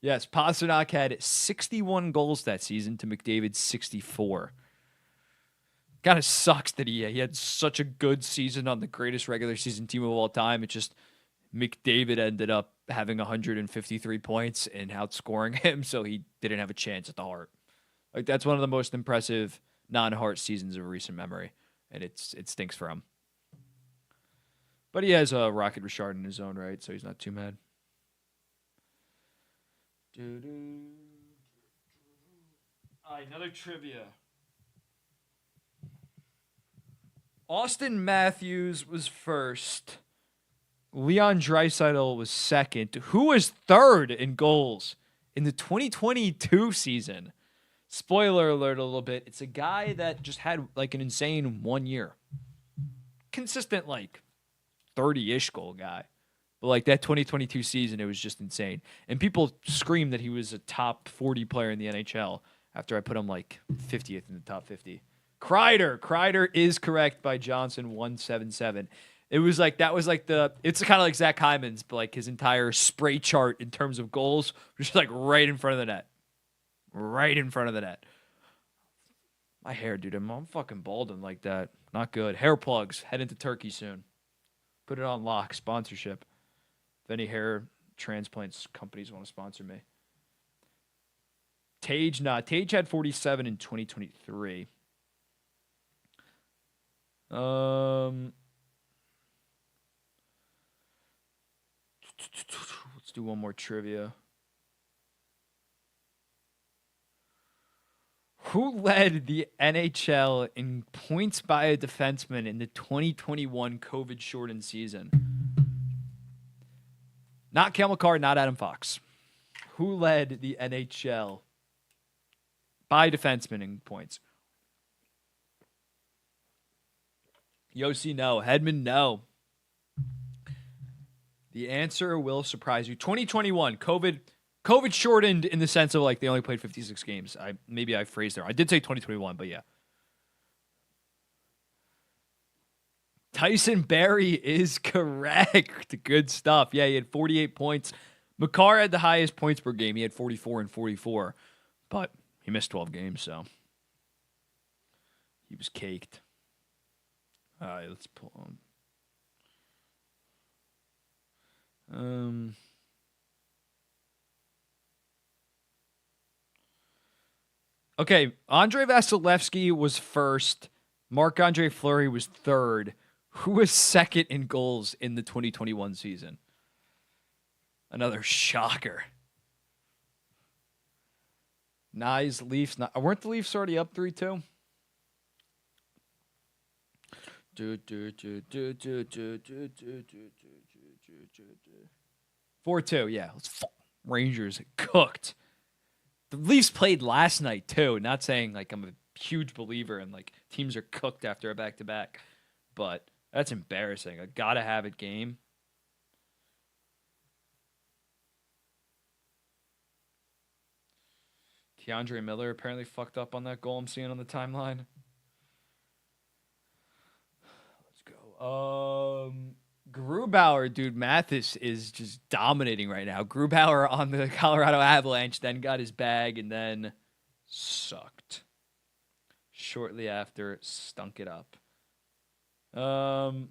A: Yes, Pasternak had 61 goals that season to McDavid's 64. Kind of sucks that he had such a good season on the greatest regular season team of all time. It just McDavid ended up having 153 points and outscoring him, so he didn't have a chance at the Hart. Like, that's one of the most impressive non-Hart seasons of recent memory, and it stinks for him. But he has a Rocket Richard in his own right, so he's not too mad. All right, another trivia. Austin Matthews was first. Leon Draisaitl was second. Who was third in goals in the 2022 season? Spoiler alert a little bit. It's a guy that just had like an insane 1 year. Consistent like 30-ish goal guy. But like that 2022 season, it was just insane. And people screamed that he was a top 40 player in the NHL after I put him like 50th in the top 50. Kreider is correct by Johnson 177. It was like it's kind of like Zach Hyman's, but like his entire spray chart in terms of goals was just like right in front of the net. Right in front of the net. My hair, dude, I'm fucking balding like that. Not good. Hair plugs. Heading to Turkey soon. Put it on lock. Sponsorship. If any hair transplants companies want to sponsor me. Tage had 47 in 2023. Let's do one more trivia. Who led the NHL in points by a defenseman in the 2021 COVID-shortened season? Not Cale Makar, not Adam Fox. Who led the NHL by defenseman in points? Yossi, no. Hedman, no. The answer will surprise you. 2021, COVID shortened in the sense of like they only played 56 games. Maybe I phrased there. I did say 2021, but yeah. Tyson Barrie is correct. Good stuff. Yeah, he had 48 points. Makar had the highest points per game. He had 44 and 44, but he missed 12 games, so he was caked. All right, let's pull on. Okay, Andre Vasilevsky was first. Marc-Andre Fleury was third. Who was second in goals in the 2021 season? Another shocker. Nice Leafs. Weren't the Leafs already up 3-2? 4-2, yeah. Rangers cooked. The Leafs played last night too. Not saying like I'm a huge believer in like teams are cooked after a back-to-back, but that's embarrassing. A gotta have it game. Keandre Miller apparently fucked up on that goal I'm seeing on the timeline. Let's go. Grubauer, dude, Mathis is just dominating right now. Grubauer on the Colorado Avalanche, then got his bag and then sucked. Shortly after, stunk it up. Pulling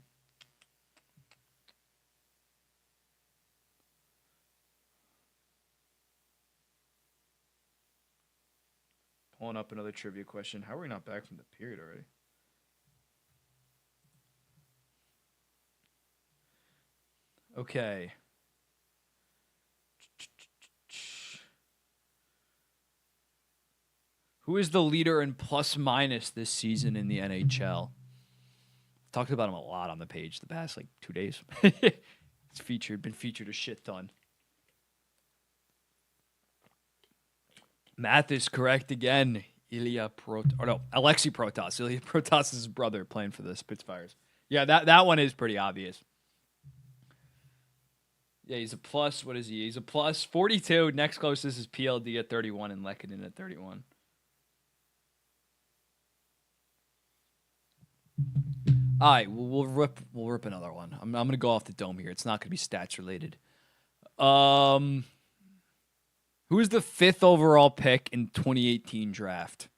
A: up another trivia question. How are we not back from the period already? Okay. Who is the leader in plus minus this season in the NHL? Talked about him a lot on the page the past like 2 days. It's been featured a shit ton. Math is correct again. Alexei Protas. Ilya Protas' brother playing for the Spitfires. Yeah, that one is pretty obvious. Yeah, he's a plus. What is he? He's a plus 42. Next closest is PLD at 31 and Lehkonen at 31. All right, we'll rip another one. I'm gonna go off the dome here. It's not gonna be stats related. Who is the 5th overall pick in 2018 draft?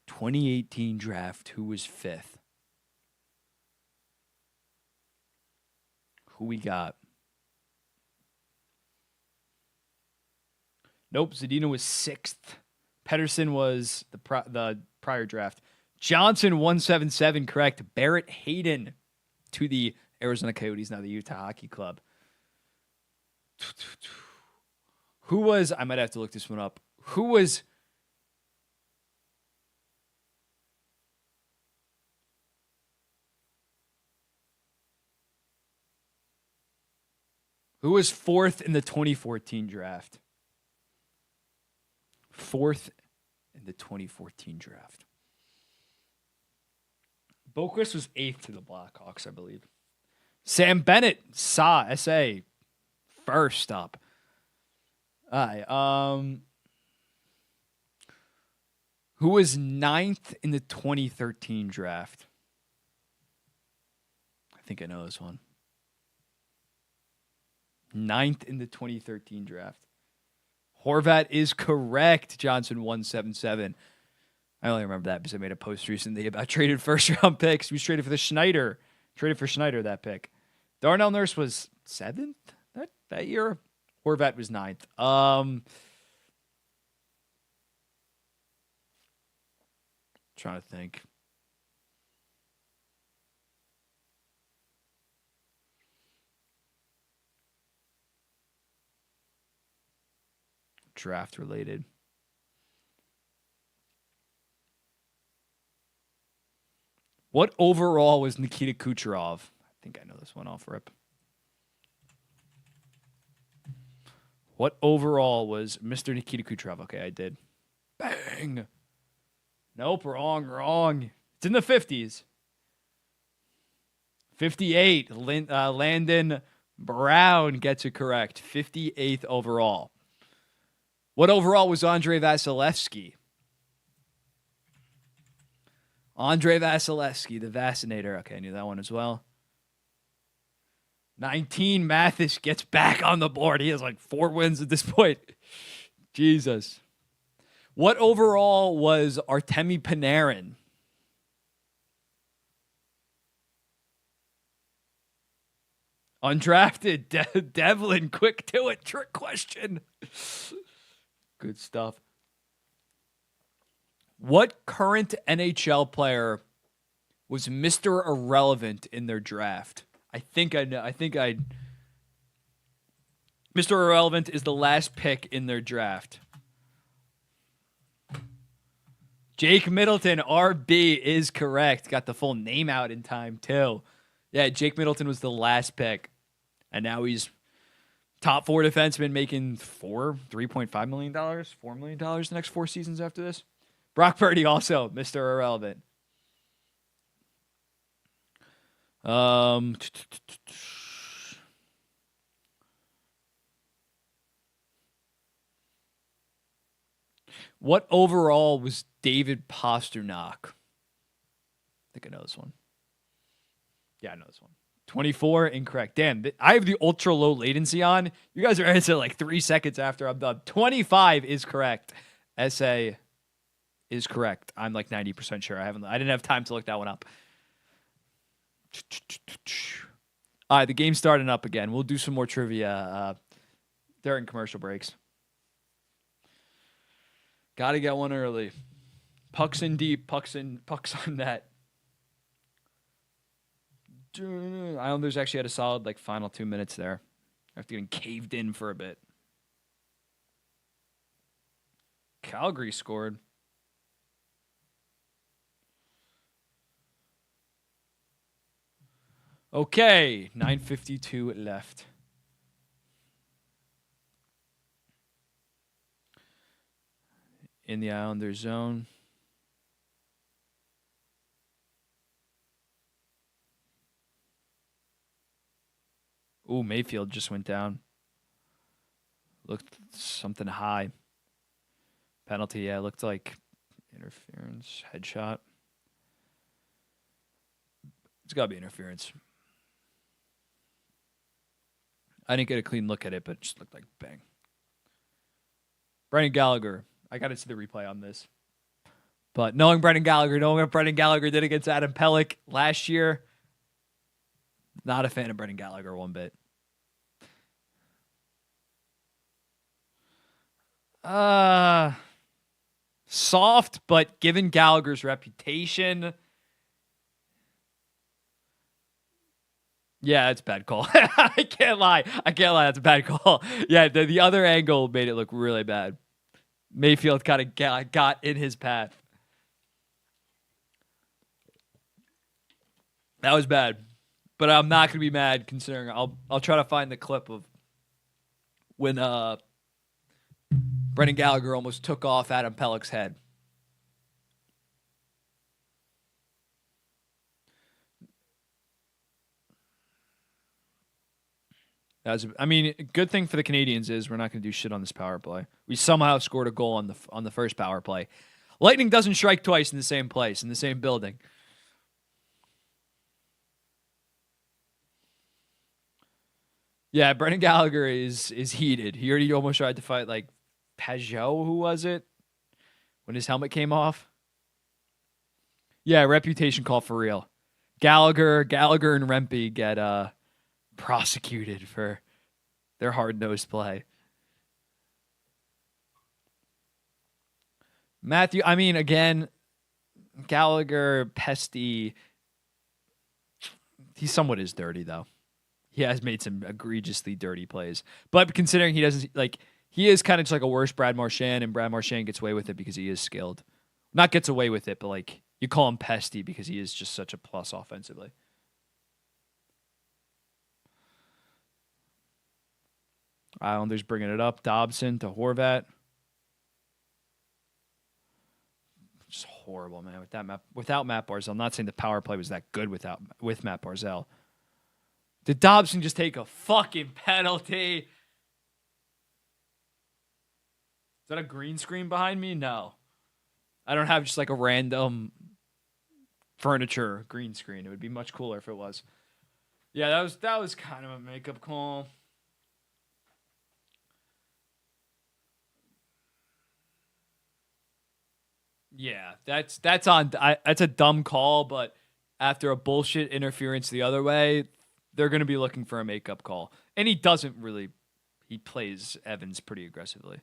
A: 2018 draft. Who was 5th? Who we got? Nope. Zadina was 6th. Pedersen was the prior draft. Johnson 177, correct. Barrett Hayden to the Arizona Coyotes, now the Utah Hockey Club. Who was, I might have to look this one up. Who was Who was 4th in the 2014 draft? 4th in the 2014 draft. Boquist was 8th to the Blackhawks, I believe. Sam Bennett, SA, first up. All right. Who was 9th in the 2013 draft? I think I know this one. 9th in the 2013 draft. Horvat is correct. Johnson 177. I only remember that because I made a post recently about traded first-round picks. He was traded for the Schneider. Traded for Schneider, that pick. Darnell Nurse was 7th that year. Horvat was 9th. Trying to think. Draft related. What overall was Nikita Kucherov? I think I know this one off rip. What overall was Mr. Nikita Kucherov? Okay, I did. Bang. Nope, wrong. It's in the 50s. 58. Landon Brown gets it correct. 58th overall. What overall was Andrei Vasilevsky? Andrei Vasilevsky, the Vaccinator. Okay, I knew that one as well. 19, Mathis gets back on the board. He has like 4 wins at this point. Jesus. What overall was Artemi Panarin? Undrafted. Devlin, quick to it. Trick question. Good stuff. What current NHL player was Mr. Irrelevant in their draft? I think I know. Mr. Irrelevant is the last pick in their draft. Jake Middleton, RB, is correct. Got the full name out in time, too. Yeah, Jake Middleton was the last pick. And now he's top 4 defenseman making $3.5 million, $4 million the next 4 seasons after this. Brock Purdy also, Mr. Irrelevant. What overall was David Pasternak? I think I know this one. Yeah, I know this one. 24, incorrect. Damn, I have the ultra low latency on. You guys are answering like 3 seconds after I'm done. 25 is correct. SA is correct. I'm like 90% sure. I didn't have time to look that one up. All right, the game's starting up again. We'll do some more trivia during commercial breaks. Got to get one early. Pucks in deep, pucks on net. Islanders actually had a solid like final 2 minutes there after getting caved in for a bit. Calgary scored. Okay, 9:52 left. In the Islanders zone. Ooh, Mayfield just went down. Looked something high. Penalty, yeah, looked like interference, headshot. It's got to be interference. I didn't get a clean look at it, but it just looked like bang. Brendan Gallagher. I got to see the replay on this. But knowing Brendan Gallagher, knowing what Brendan Gallagher did against Adam Pelech last year, not a fan of Brendan Gallagher one bit. Soft, but given Gallagher's reputation, yeah, it's a bad call. I can't lie. That's a bad call. Yeah, the other angle made it look really bad. Mayfield kind of got in his path. That was bad. But I'm not going to be mad considering I'll try to find the clip of when Brendan Gallagher almost took off Adam Pelech's head. Good thing for the Canadiens is we're not going to do shit on this power play. We somehow scored a goal on the first power play. Lightning doesn't strike twice in the same place, in the same building. Yeah, Brendan Gallagher is heated. He already almost tried to fight like Pajot, who was it? When his helmet came off? Yeah, reputation call for real. Gallagher and Rempe get prosecuted for their hard-nosed play. Matthew, again, Gallagher, pesty. He somewhat is dirty, though. He has made some egregiously dirty plays. But considering he doesn't, he is kind of just like a worse Brad Marchand, and Brad Marchand gets away with it because he is skilled. Not gets away with it, but, you call him pesty because he is just such a plus offensively. Islanders bringing it up. Dobson to Horvat. Just horrible, man. Without Matt Barzal. I'm not saying the power play was that good with Matt Barzal. Did Dobson just take a fucking penalty? Is that a green screen behind me? No. I don't have just a random furniture green screen. It would be much cooler if it was. Yeah, that was kind of a makeup call. Yeah, that's a dumb call, but after a bullshit interference the other way, they're going to be looking for a makeup call. And he doesn't really. He plays Evans pretty aggressively.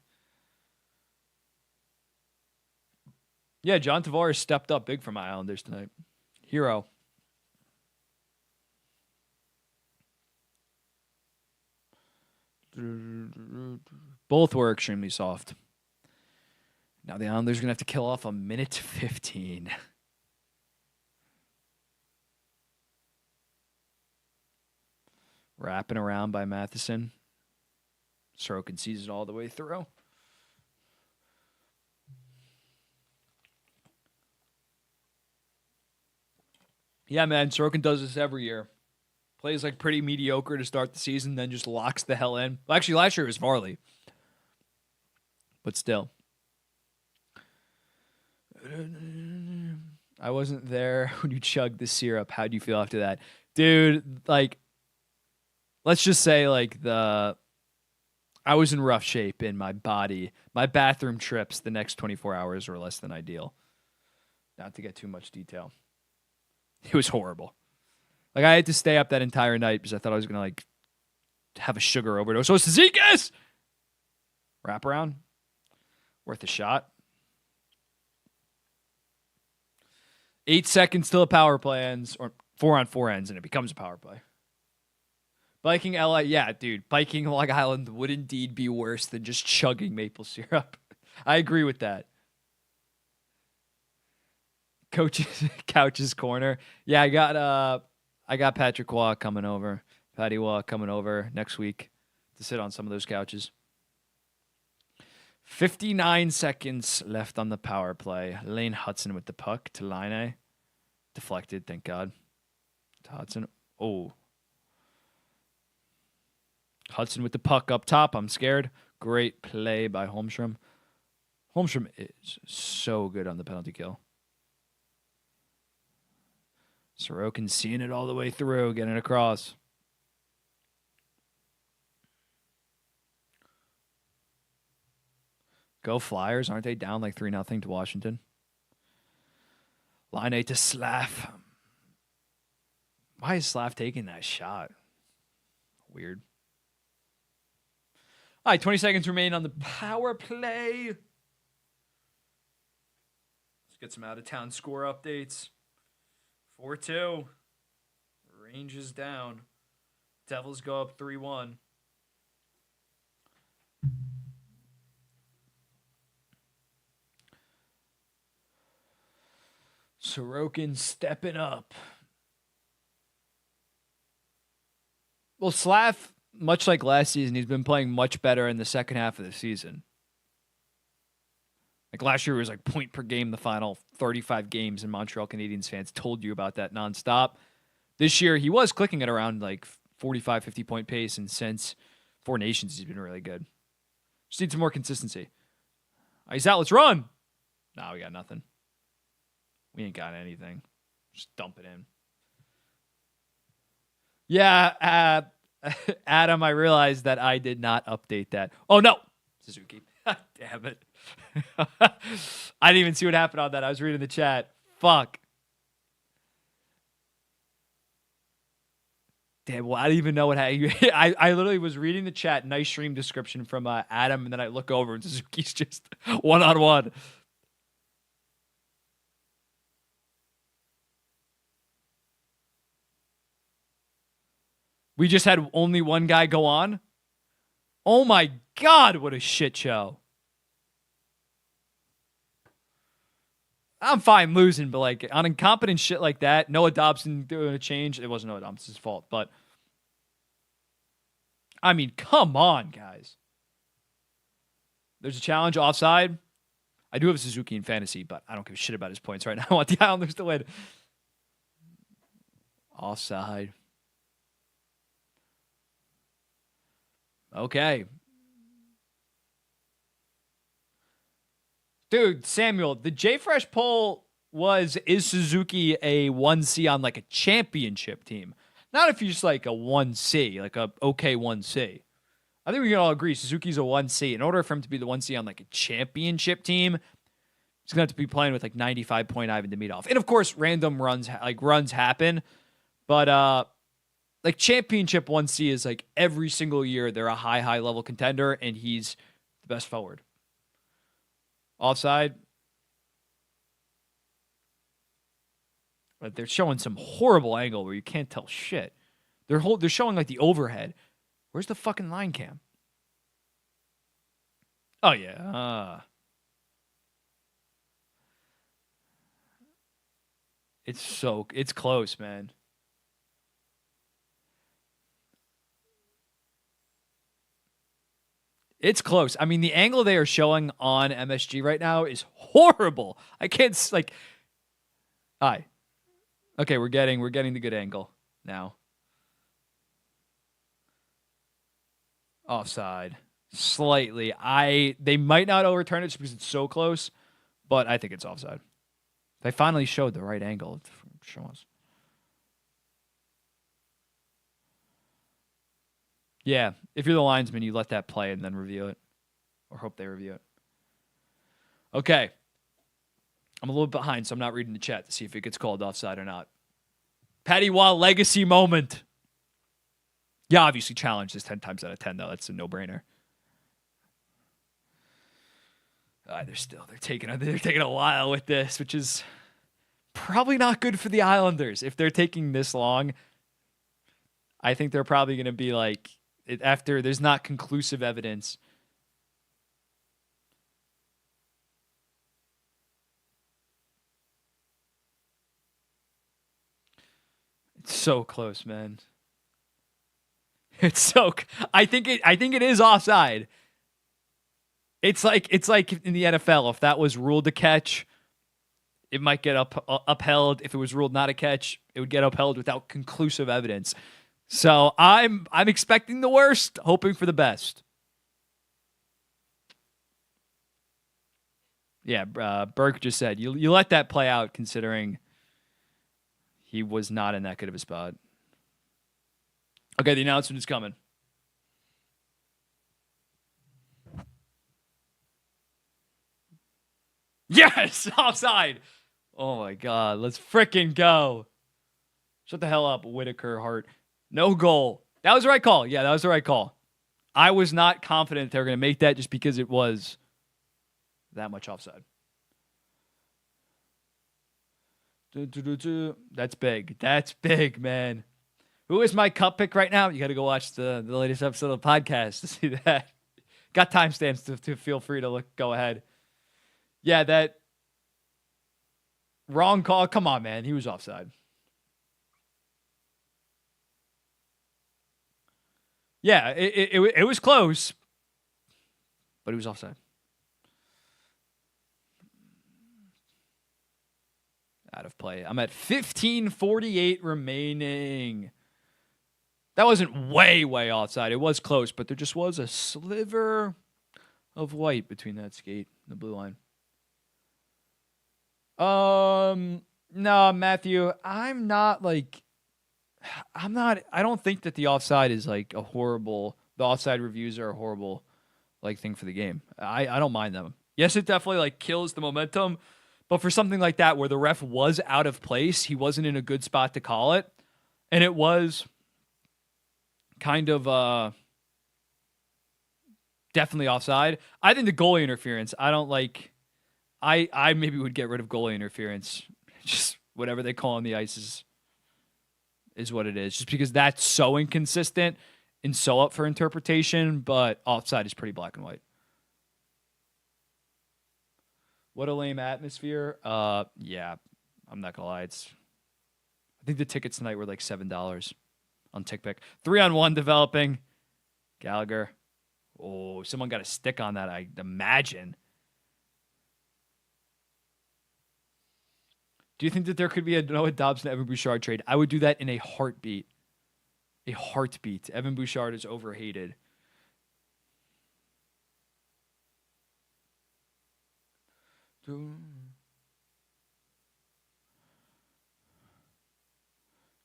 A: Yeah, John Tavares stepped up big for my Islanders tonight. Hero. Both were extremely soft. Now the Islanders are going to have to kill off a minute 15. Wrapping around by Matheson. Sorokin sees it all the way through. Yeah, man, Sorokin does this every year. Plays pretty mediocre to start the season, then just locks the hell in. Well, actually, last year it was Varley. But still. I wasn't there when you chugged the syrup. How do you feel after that? Dude, let's just say I was in rough shape in my body. My bathroom trips the next 24 hours were less than ideal. Not to get too much detail. It was horrible. I had to stay up that entire night because I thought I was going to have a sugar overdose. So it's Zikas! Wraparound? Worth a shot. 8 seconds till the power play ends. Or 4-on-4 ends and it becomes a power play. Viking LA, yeah, dude. Viking Long Island would indeed be worse than just chugging maple syrup. I agree with that. Couch's corner. Yeah, I got Patrick Waugh coming over. Patty Waugh coming over next week to sit on some of those couches. 59 seconds left on the power play. Lane Hudson with the puck to Laine. Deflected, thank God. To Hudson. Oh. Hudson with the puck up top. I'm scared. Great play by Holmstrom. Holmstrom is so good on the penalty kill. Sorokin seeing it all the way through, getting it across. Go Flyers. Aren't they down like 3-0 to Washington? Line 8 to Slav. Why is Slav taking that shot? Weird. All right, 20 seconds remain on the power play. Let's get some out-of-town score updates. 4-2. Rangers down. Devils go up 3-1. Sorokin stepping up. Well, Slav, much like last season, he's been playing much better in the second half of the season. Like last year, it was like point per game, the final 35 games, and Montreal Canadiens fans told you about that nonstop. This year, he was clicking at around like 45, 50-point pace, and since Four Nations, he's been really good. Just need some more consistency. He's out. Let's run. Nah, we got nothing. We ain't got anything. Just dump it in. Yeah, Adam, I realized that I did not update that. Oh, no. Suzuki. Damn it. I didn't even see what happened on that. I was reading the chat. Fuck. Damn, well, I didn't even know what happened. I literally was reading the chat, nice stream description from Adam, and then I look over and Suzuki's just one-on-one. We just had only one guy go on? Oh my God, what a shit show. I'm fine losing, but like on incompetent shit like that, Noah Dobson doing a change. It wasn't Noah Dobson's fault, but I mean, come on, guys. There's a challenge offside. I do have Suzuki in fantasy, but I don't give a shit about his points right now. I want the Islanders to win. Offside. Okay. Dude, Samuel, the JFresh poll is Suzuki a 1C on like a championship team? Not if you're just like a 1C, like a okay 1C. I think we can all agree Suzuki's a 1C. In order for him to be the 1C on like a championship team, he's going to have to be playing with like 95.9 Ivan Demidov. And of course, random runs happen, but like championship 1C is like every single year they're a high level contender and he's the best forward. Offside. But they're showing some horrible angle where you can't tell shit. They're showing like the overhead. Where's the fucking line cam? Oh yeah. It's close, man. It's close. I mean, the angle they are showing on MSG right now is horrible. I can't like. Hi. Okay, we're getting the good angle now. Offside. Slightly. They might not overturn it just because it's so close, but I think it's offside. They finally showed the right angle. Show us. Yeah, if you're the linesman, you let that play and then review it. Or hope they review it. Okay. I'm a little behind, so I'm not reading the chat to see if it gets called offside or not. Patty Waugh legacy moment. Yeah, obviously challenge is 10 times out of 10, though. That's a no-brainer. They're taking a while with this, which is probably not good for the Islanders if they're taking this long. I think they're probably going to be like, after there's not conclusive evidence. It's so close, man. It's so. I think it is offside. It's like in the NFL. If that was ruled a catch, it might get upheld. If it was ruled not a catch, it would get upheld without conclusive evidence. So I'm expecting the worst, hoping for the best. Yeah, Burke just said you let that play out, considering he was not in that good of a spot. Okay, the announcement is coming. Yes, offside. Oh my God, let's fricking go. Shut the hell up, Whitaker Hart. No goal. That was the right call. Yeah, that was the right call. I was not confident they were going to make that just because it was that much offside. That's big. That's big, man. Who is my cup pick right now? You got to go watch the latest episode of the podcast to see that. Got timestamps to feel free to go ahead. Yeah, that wrong call. Come on, man. He was offside. Yeah, it was close, but he was offside. Out of play. I'm at 15:48 remaining. That wasn't way offside. It was close, but there just was a sliver of white between that skate and the blue line. No, Matthew, I don't think that the offside is like the offside reviews are a horrible thing for the game. I don't mind them. Yes, it definitely kills the momentum, but for something like that where the ref was out of place, he wasn't in a good spot to call it, and it was kind of definitely offside. I think the goalie interference, I don't like. I maybe would get rid of goalie interference. Just whatever they call on the ice is what it is. Just because that's so inconsistent and so up for interpretation, but offside is pretty black and white. What a lame atmosphere. Yeah, I'm not gonna lie. I think the tickets tonight were like $7 on TickPick. 3-on-1 developing. Gallagher. Oh, someone got a stick on that, I imagine. Do you think that there could be a Noah Dobson, Evan Bouchard trade? I would do that in a heartbeat. A heartbeat. Evan Bouchard is overhated.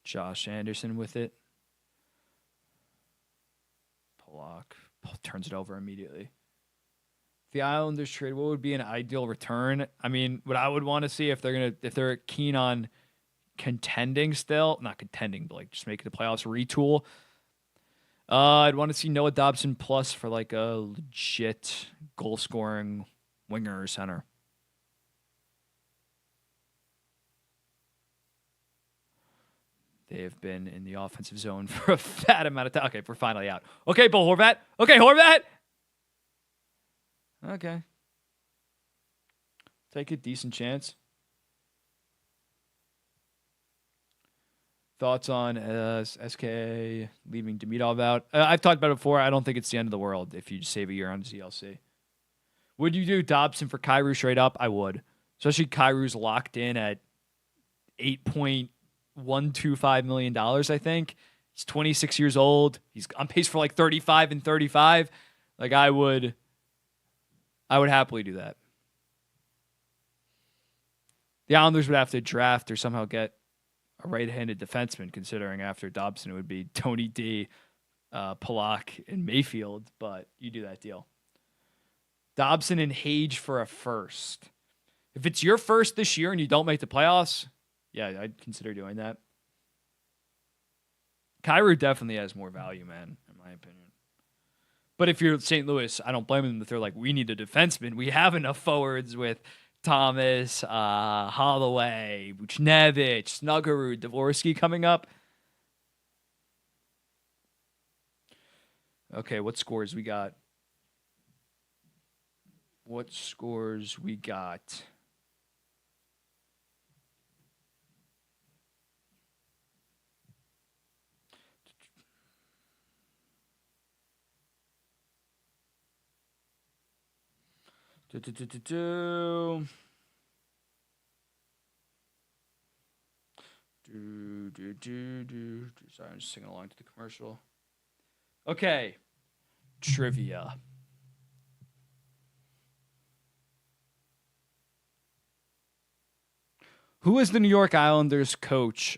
A: Josh Anderson with it. Pollock turns it over immediately. The Islanders trade, what would be an ideal return? I mean, what I would want to see if they're keen on contending still, not contending, but just making the playoffs, retool. I'd want to see Noah Dobson plus for a legit goal scoring winger or center. They have been in the offensive zone for a fat amount of time. Okay, we're finally out. Okay, Bo Horvat. Okay, Horvat. Okay. Take a decent chance. Thoughts on SK leaving Demidov out? I've talked about it before. I don't think it's the end of the world if you just save a year on ZLC. Would you do Dobson for Kyrou straight up? I would. Especially Kyrou's locked in at $8.125 million, I think. He's 26 years old. He's on pace for 35 and 35. I would happily do that. The Islanders would have to draft or somehow get a right-handed defenseman, considering after Dobson it would be Tony D, Pollock, and Mayfield, but you do that deal. Dobson and Hage for a first. If it's your first this year and you don't make the playoffs, yeah, I'd consider doing that. Kyrou definitely has more value, man, in my opinion. But if you're St. Louis, I don't blame them if they're we need a defenseman. We have enough forwards with Thomas, Holloway, Buchnevich, Snuggerud, Dvorsky coming up. Okay, what scores we got? What scores we got? Sorry, I'm just singing along to the commercial. Okay. Trivia. Who was the New York Islanders coach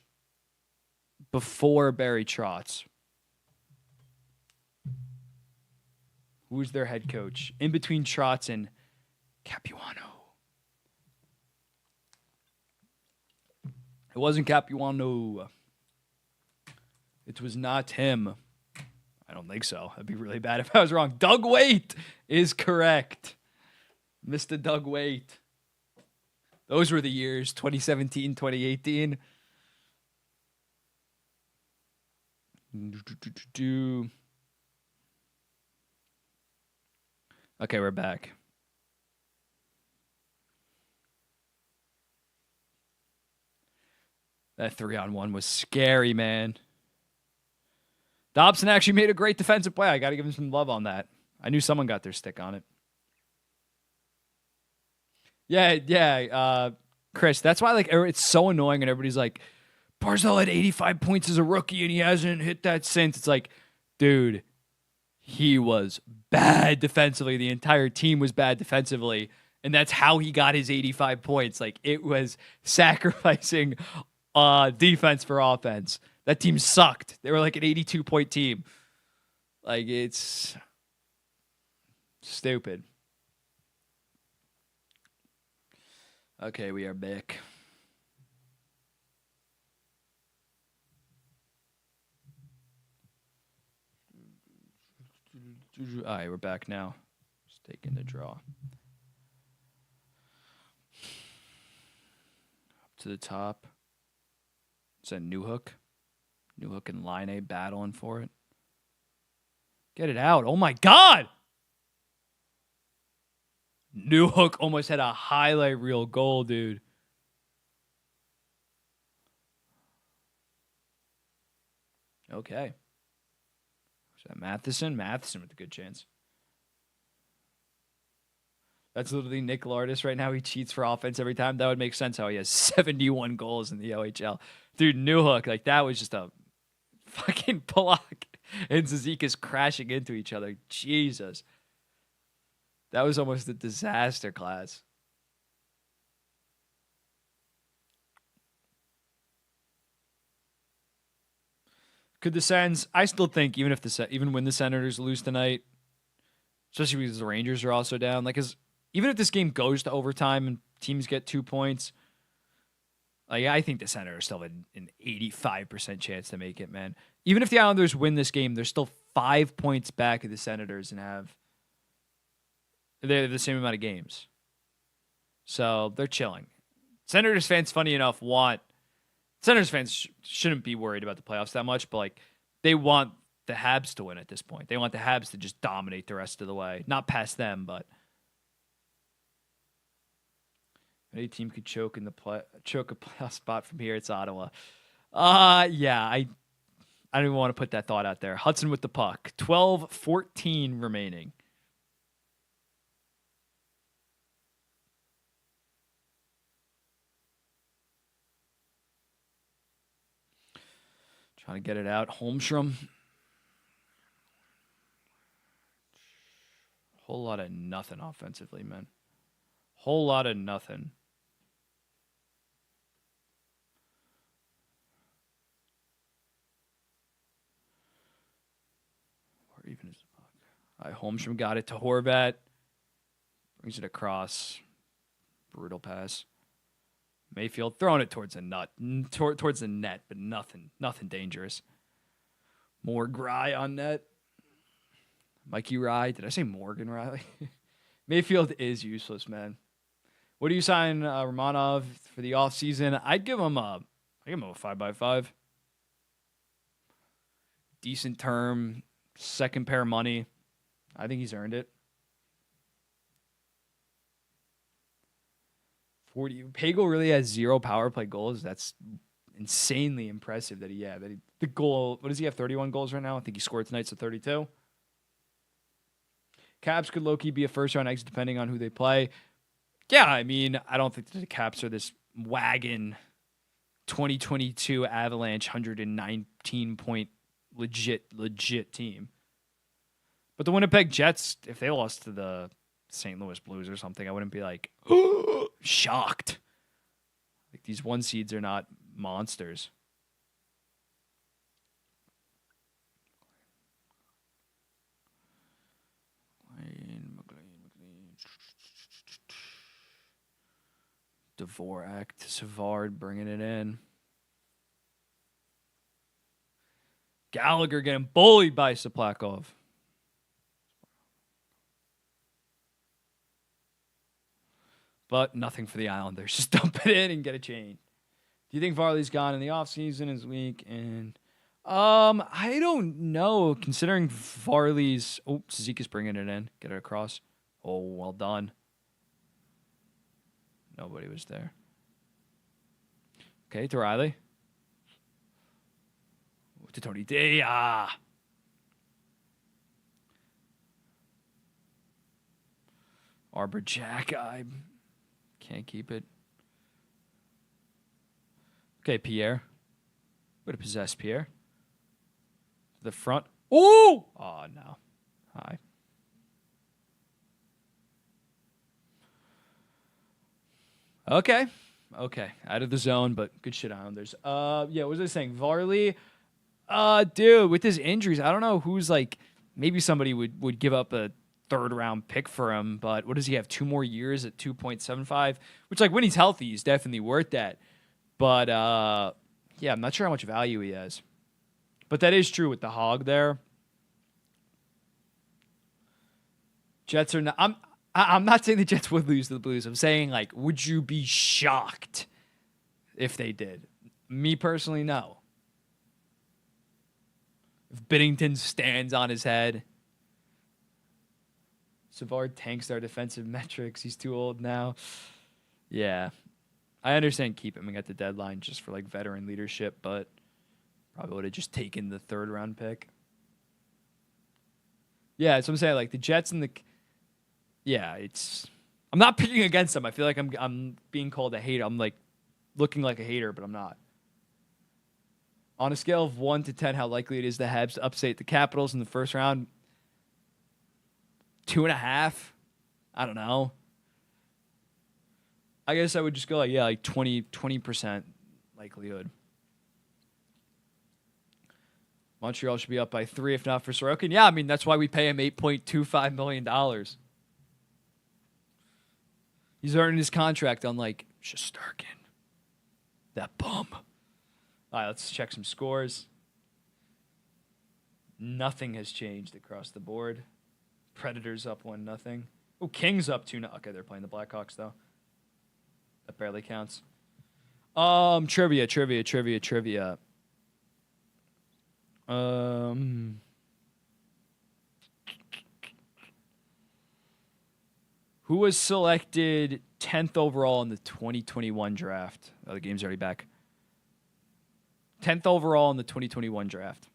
A: before Barry Trotz? Who was their head coach in between Trotz and Capuano? It wasn't Capuano. It was not him. I don't think so. That'd be really bad if I was wrong. Doug Waite is correct. Mr. Doug Waite. Those were the years, 2017, 2018. Okay, we're back. That 3-on-1 was scary, man. Dobson actually made a great defensive play. I got to give him some love on that. I knew someone got their stick on it. Yeah. Chris, that's why it's so annoying and everybody's like, Barzal had 85 points as a rookie and he hasn't hit that since. It's like, dude, he was bad defensively. The entire team was bad defensively. And that's how he got his 85 points. Like, it was sacrificing defense for offense. That team sucked. They were like an 82-point team. Like, it's stupid. Okay, we are back. All right, we're back now. Just taking the draw. Up to the top. It's a Newhook. Newhook and Line battling for it. Get it out. Oh, my God. Newhook almost had a highlight reel goal, dude. Okay. Is that Matheson? Matheson with a good chance. That's literally Nick Lardis right now. He cheats for offense every time. That would make sense how he has 71 goals in the OHL. Dude, Newhook, like that was just a fucking block. And Zizekas crashing into each other. Jesus. That was almost a disaster class. Could the Sens? I still think even when the Senators lose tonight, especially because the Rangers are also down, like, even if this game goes to overtime and teams get 2 points, like I think the Senators still have an 85% chance to make it, man. Even if the Islanders win this game, they're still 5 points back of the Senators and they have the same amount of games. So they're chilling. Senators fans, funny enough, Senators fans shouldn't be worried about the playoffs that much, but like they want the Habs to win at this point. They want the Habs to just dominate the rest of the way. Not past them, but any team could choke a playoff spot from here. It's Ottawa. Yeah, I don't even want to put that thought out there. Hudson with the puck. 12-14 remaining. Trying to get it out. Holmstrom. Whole lot of nothing offensively, man. Whole lot of nothing. Where even is the puck? All right, Holmstrom got it to Horvat. Brings it across. Brutal pass. Mayfield throwing it towards the net, but nothing dangerous. More Rye on net. Mikey Rye. Did I say Morgan Riley? Mayfield is useless, man. What do you sign Romanov for the offseason? I'd give him a 5x5. Decent term, second pair money. I think he's earned it. 40. Pagel really has 0 power play goals. That's insanely impressive the goal. What does he have? 31 goals right now. I think he scored tonight, so 32. Caps could low-key be a first-round exit depending on who they play. Yeah, I mean, I don't think the Caps are this wagon 2022 Avalanche 119-point legit team. But the Winnipeg Jets, if they lost to the St. Louis Blues or something, I wouldn't be like shocked. Like, these 1 seeds are not monsters. Dvorak to Savard, bringing it in. Gallagher getting bullied by Soplakov. But nothing for the Islanders. Just dump it in and get a change. Do you think Varley's gone in the offseason is weak? And I don't know. Considering Varley's... Oh, Suzuki's bringing it in. Get it across. Oh, well done. Nobody was there. Okay, to Riley. To Tony D. Arbor Jack. I can't keep it. Okay, Pierre. Way to possess Pierre. To the front. Ooh! Oh, no. Hi. Okay. Out of the zone, but good shit, Islanders. Yeah, what was I saying? Varley. Dude, with his injuries, I don't know who's like, maybe somebody would give up a 3rd-round pick for him, but what does he have? 2 more years at 2.75, which, like, when he's healthy, he's definitely worth that. But yeah, I'm not sure how much value he has. But that is true with the hog there. Jets are not. I'm not saying the Jets would lose to the Blues. I'm saying, like, would you be shocked if they did? Me personally, no. If Binnington stands on his head, Savard tanks their defensive metrics. He's too old now. Yeah. I understand keep him at the deadline just for, like, veteran leadership, but probably would have just taken the 3rd-round pick. Yeah, that's what I'm saying. Like, the Jets and the... Yeah, it's... I'm not picking against them. I feel like I'm being called a hater. I'm, like, looking like a hater, but I'm not. On a scale of 1 to 10, how likely it is the Habs to upset the Capitals in the first round? 2.5? I don't know. I guess I would just go like, yeah, like 20% likelihood. Montreal should be up by 3 if not for Sorokin. Yeah, I mean, that's why we pay him $8.25 million. He's earning his contract on, like, Shesterkin. That bum. All right, let's check some scores. Nothing has changed across the board. Predators up 1-0. Oh, Kings up 2-0. Okay, they're playing the Blackhawks, though. That barely counts. Trivia. Who was selected 10th overall in the 2021 draft? Oh, the game's already back. 10th overall in the 2021 draft.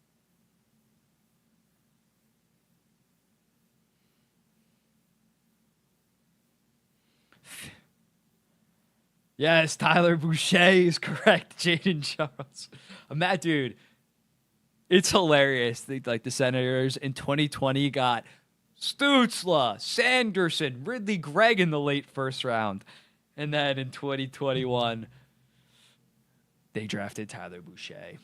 A: Yes, Tyler Boucher is correct. Jaden Charles. Matt, dude, it's hilarious. Like the Senators in 2020 got Stützle, Sanderson, Ridley Gregg in the late first round. And then in 2021, they drafted Tyler Boucher.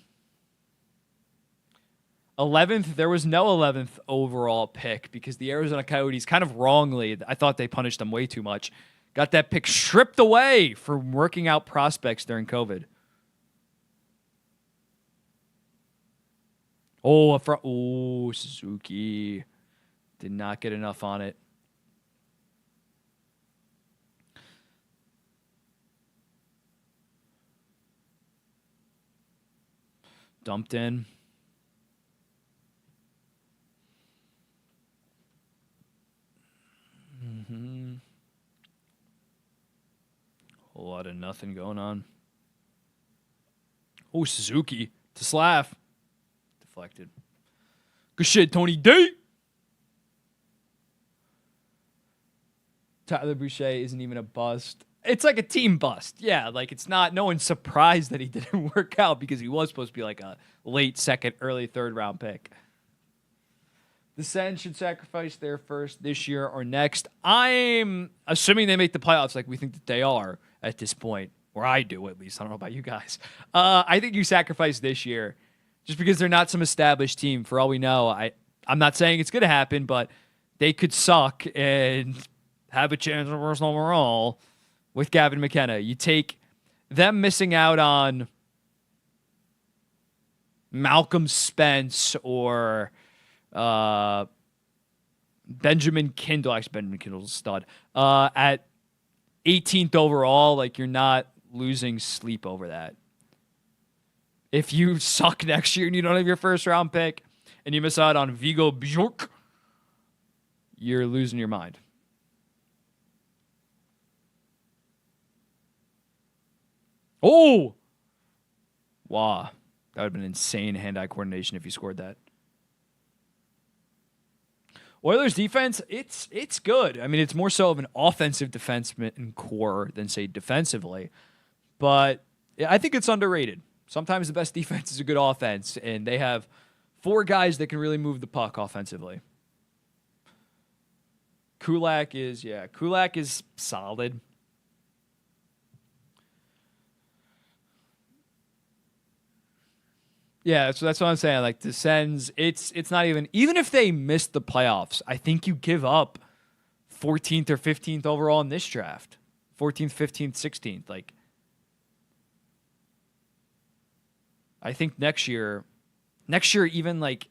A: 11th, there was no 11th overall pick because the Arizona Coyotes kind of wrongly, I thought they punished them way too much, got that pick stripped away for working out prospects during COVID. Oh, Suzuki. Did not get enough on it. dumped in. Whole lot of nothing going on. Oh, Suzuki to Slav. Deflected. Good shit, Tony D. Tyler Boucher isn't even a bust. It's like a team bust. Yeah, like it's not, no one's surprised that he didn't work out because he was supposed to be like a late second, early third round pick. The Sens should sacrifice their first this year or next. I'm assuming they make the playoffs like we think that they are at this point, or I do at least. I don't know about you guys. I think you sacrifice this year just because they're not some established team. For all we know, I'm not saying it's going to happen, but they could suck and have a chance of first overall with Gavin McKenna. You take them missing out on Malcolm Spence or Benjamin Kindle. Actually, Benjamin Kindle's a stud. At 18th overall, like you're not losing sleep over that. If you suck next year and you don't have your first round pick and you miss out on Vigo Bjork, you're losing your mind. Oh! Wow. That would have been insane hand-eye coordination if you scored that. Oilers defense, it's good. I mean, it's more so of an offensive defenseman core than, say, defensively. But I think it's underrated. Sometimes the best defense is a good offense, and they have 4 guys that can really move the puck offensively. Kulak is solid. Yeah, so that's what I'm saying. Like the Sens, it's not even if they miss the playoffs, I think you give up 14th or 15th overall in this draft. 14th, 15th, 16th. Like I think next year even like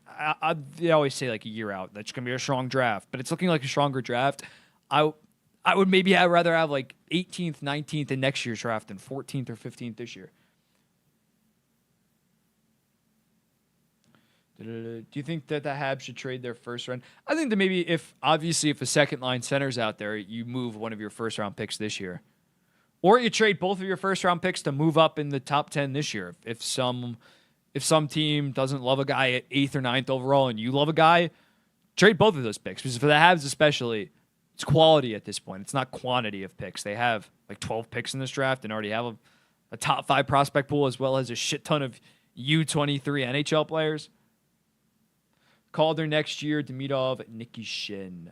A: they always say like a year out, that's going to be a strong draft, but it's looking like a stronger draft. I would maybe rather have like 18th, 19th in next year's draft than 14th or 15th this year. Do you think that the Habs should trade their first round? I think that maybe if a second line center's out there, you move one of your first round picks this year. Or you trade both of your first round picks to move up in the top 10 this year. If some team doesn't love a guy at 8th or 9th overall and you love a guy, trade both of those picks. Because for the Habs especially, it's quality at this point. It's not quantity of picks. They have like 12 picks in this draft and already have a top 5 prospect pool as well as a shit ton of U23 NHL players. Calder next year, Demidov, Nikishin.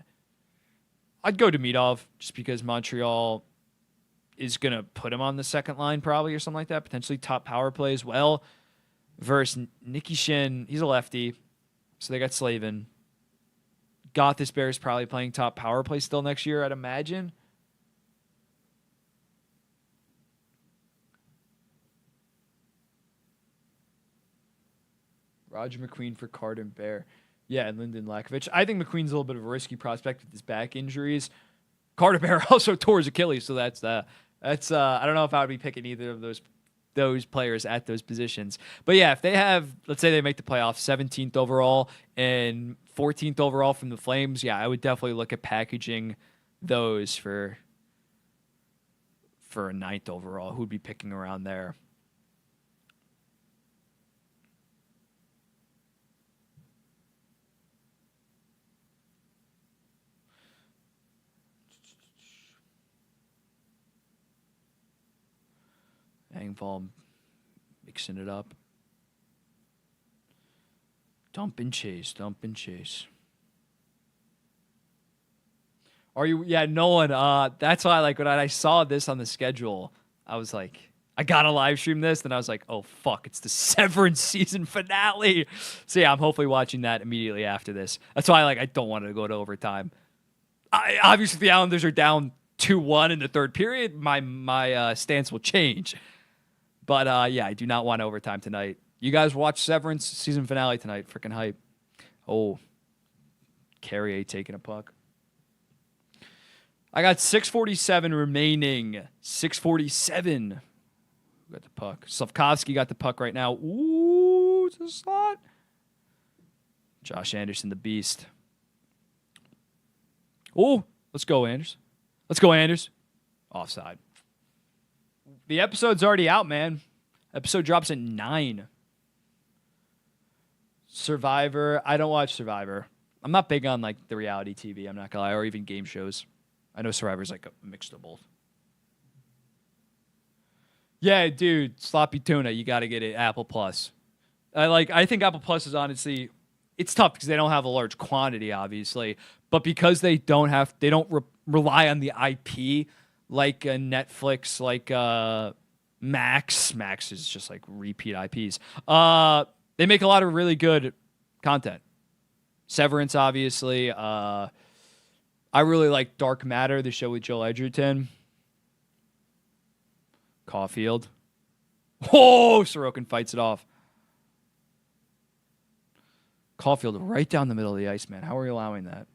A: I'd go Demidov just because Montreal is going to put him on the second line probably or something like that. Potentially top power play as well. Versus Nikishin, he's a lefty. So they got Slavin. Gothisbear is probably playing top power play still next year, I'd imagine. Roger McQueen for Carden Bear. Yeah, and Lyndon Lakovich. I think McQueen's a little bit of a risky prospect with his back injuries. Carter Bear also tore his Achilles, so that's I don't know if I would be picking either of those players at those positions. But yeah, if they have, let's say they make the playoffs, 17th overall and 14th overall from the Flames, yeah, I would definitely look at packaging those for a 9th overall. Who'd be picking around there? Engvall mixing it up. Dump and chase. Are you? Yeah, Nolan. That's why, like, when I saw this on the schedule, I was like, I gotta live stream this. Then I was like, oh fuck, it's the Severance season finale. So yeah, I'm hopefully watching that immediately after this. That's why, like, I don't want to go to overtime. Obviously, if the Islanders are down 2-1 in the third period, my stance will change. But, yeah, I do not want overtime tonight. You guys watch Severance season finale tonight. Freaking hype. Oh, Carrier taking a puck. I got 6:47 remaining. 6:47. Got the puck. Slavkovsky got the puck right now. Ooh, it's a slot. Josh Anderson, the beast. Oh, let's go, Anders. Let's go, Anders. Offside. The episode's already out, man. Episode drops at 9. Survivor. I don't watch Survivor. I'm not big on like the reality TV, I'm not gonna lie, or even game shows. I know Survivor's like a mix of both. Yeah, dude, sloppy tuna. You got to get it. Apple Plus. I think Apple Plus is honestly, it's tough because they don't have a large quantity, obviously, but because they don't rely on the IP like Netflix, like Max. Max is just like repeat IPs. They make a lot of really good content. Severance, obviously. I really like Dark Matter, the show with Joel Edgerton. Caulfield. Oh, Sorokin fights it off. Caulfield right down the middle of the ice, man. How are you allowing that?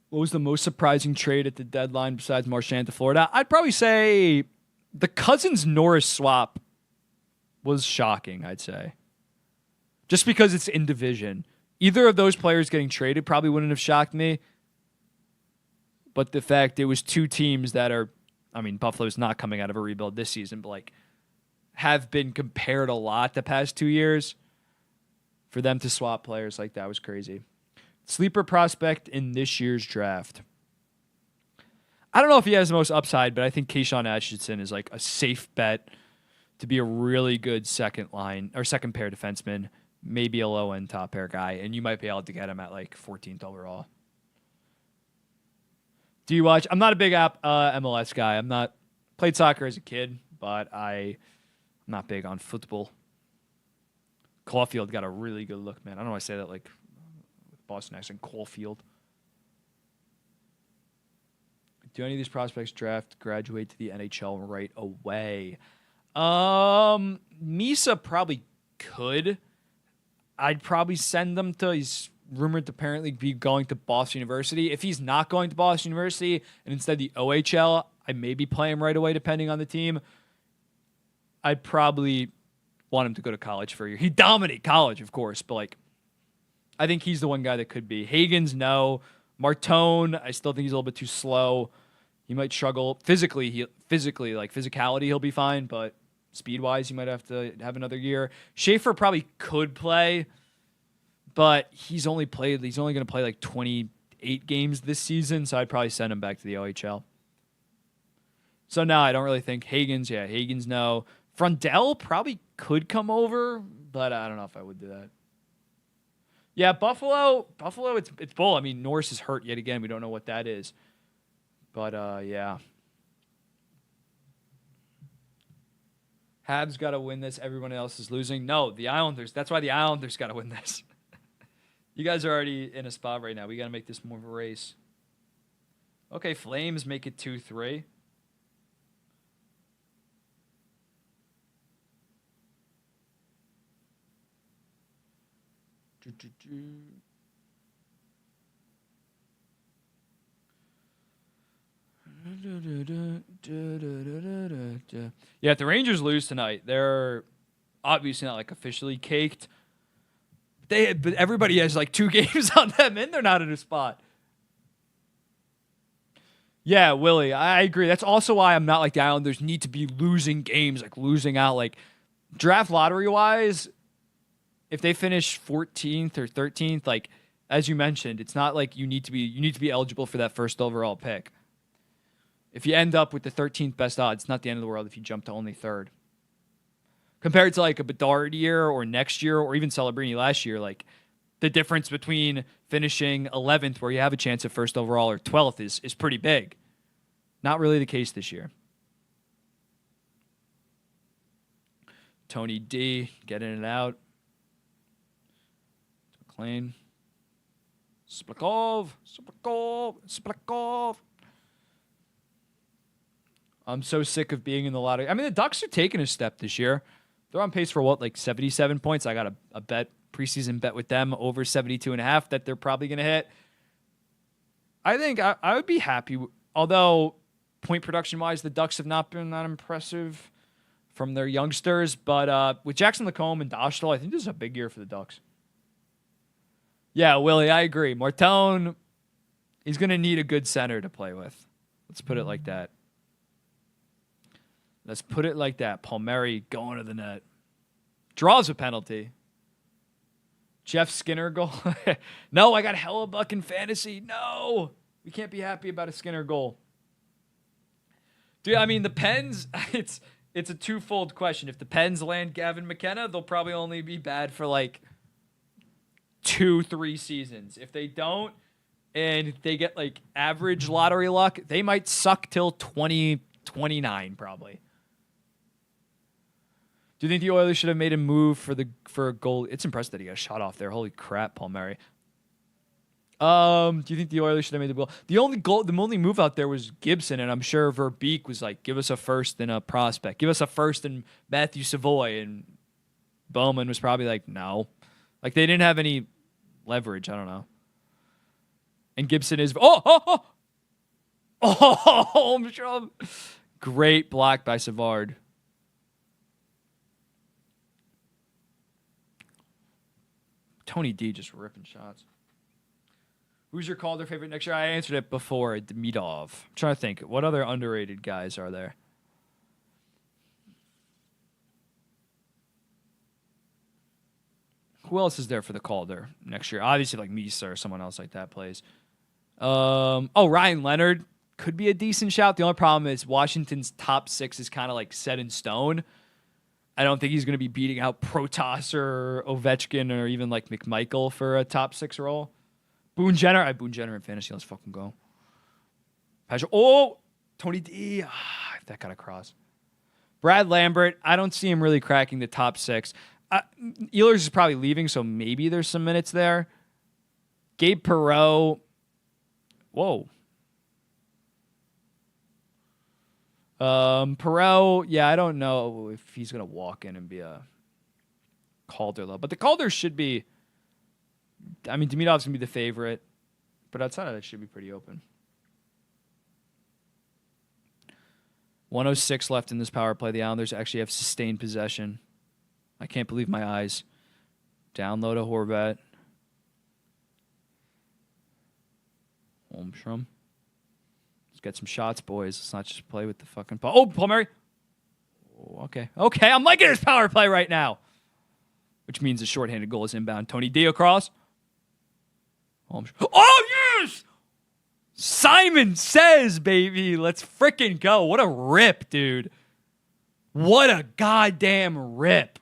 A: What was the most surprising trade at the deadline besides Marchand to Florida? I'd probably say the Cousins-Norris swap was shocking, I'd say. Just because it's in division. Either of those players getting traded probably wouldn't have shocked me. But the fact it was two teams that are, I mean, Buffalo's not coming out of a rebuild this season, but like have been compared a lot the past 2 years. For them to swap players like that was crazy. Sleeper prospect in this year's draft. I don't know if he has the most upside, but I think Keyshawn Atchison is like a safe bet to be a really good second line or second pair defenseman, maybe a low end top pair guy, and you might be able to get him at like 14th overall. Do you watch? I'm not a big MLS guy. I'm not played soccer as a kid, but I'm not big on football. Caulfield got a really good look, man. I don't know why I say that like Boston accent. Caulfield. Do any of these prospects graduate to the NHL right away? Misa probably could. I'd probably send them to. He's rumored to apparently be going to Boston University. If he's not going to Boston University and instead the OHL, I maybe play him right away depending on the team. I'd probably want him to go to college for a year. He'd dominate college, of course, but like I think he's the one guy that could be. Hagens, no. Martone, I still think he's a little bit too slow. He might struggle. Physically, physicality, he'll be fine, but speed-wise, he might have to have another year. Schaefer probably could play, but he's only going to play like 28 games this season, so I'd probably send him back to the OHL. So no, I don't really think Hagens. Yeah, Hagens, no. Frundell probably could come over, but I don't know if I would do that. Yeah, Buffalo, it's bull. I mean, Norris is hurt yet again. We don't know what that is. But, yeah. Habs got to win this. Everyone else is losing. No, the Islanders. That's why the Islanders got to win this. You guys are already in a spot right now. We got to make this more of a race. Okay, Flames make it 2-3. Yeah, if the Rangers lose tonight, they're obviously not like officially caked. But everybody has like 2 games on them, and they're not in a spot. Yeah, Willie, I agree. That's also why I'm not like the Islanders need to be losing games, like losing out. Like draft lottery wise, if they finish 14th or 13th, like as you mentioned, it's not like you need to be eligible for that first overall pick. If you end up with the 13th best odds, it's not the end of the world if you jump to only 3rd. Compared to like a Bedard year or next year or even Celebrini last year, like the difference between finishing 11th where you have a chance at first overall or 12th is pretty big. Not really the case this year. Tony D getting it out. McLean. Splikov. I'm so sick of being in the lottery. I mean, the Ducks are taking a step this year. They're on pace for what, like 77 points? I got a bet, preseason bet with them over 72.5 that they're probably going to hit. I think I would be happy, although point production-wise, the Ducks have not been that impressive from their youngsters. But with Jackson Lacombe and Dostal, I think this is a big year for the Ducks. Yeah, Willie, I agree. Martone, he's going to need a good center to play with. Let's put it like that. Let's put it like that. Palmieri going to the net. Draws a penalty. Jeff Skinner goal. No, I got Hellebuck in fantasy. No. We can't be happy about a Skinner goal. Dude, I mean, the Pens, it's a twofold question. If the Pens land Gavin McKenna, they'll probably only be bad for like 2-3 seasons. If they don't, and they get like average lottery luck, they might suck till 2029 probably. Do you think the Oilers should have made a move for a goal? It's impressive that he got a shot off there. Holy crap, Palmieri. Do you think the Oilers should have made the goal? The only move out there was Gibson, and I'm sure Verbeek was like, give us a first and a prospect. Give us a first and Matthew Savoy, and Bowman was probably like, no. Like, they didn't have any leverage. I don't know. And Gibson is... Holmstrom. Great block by Savard. Tony D just ripping shots. Who's your Calder favorite next year? I answered it before. Demidov. I'm trying to think. What other underrated guys are there? Who else is there for the Calder next year? Obviously, like Misa or someone else like that plays. Ryan Leonard could be a decent shout. The only problem is Washington's top 6 is kind of like set in stone. I don't think he's going to be beating out Protas or Ovechkin or even like McMichael for a top 6 role. Boone Jenner in fantasy. Let's fucking go. Tony D. That got across. Brad Lambert. I don't see him really cracking the top 6. Ehlers is probably leaving, so maybe there's some minutes there. Gabe Perreault. Whoa. Perreault, yeah, I don't know if he's going to walk in and be a Calder level. But the Calder should be, I mean, Demidov's going to be the favorite. But outside of that, it should be pretty open. 1:06 left in this power play. The Islanders actually have sustained possession. I can't believe my eyes. Download a Horvat. Holmstrom. Let's get some shots, boys. Let's not just play with the fucking... Palmieri. Okay. I'm liking his power play right now. Which means the shorthanded goal is inbound. Tony D across. Holmstrom. Oh, yes! Simon Says, baby. Let's freaking go. What a rip, dude. What a goddamn rip.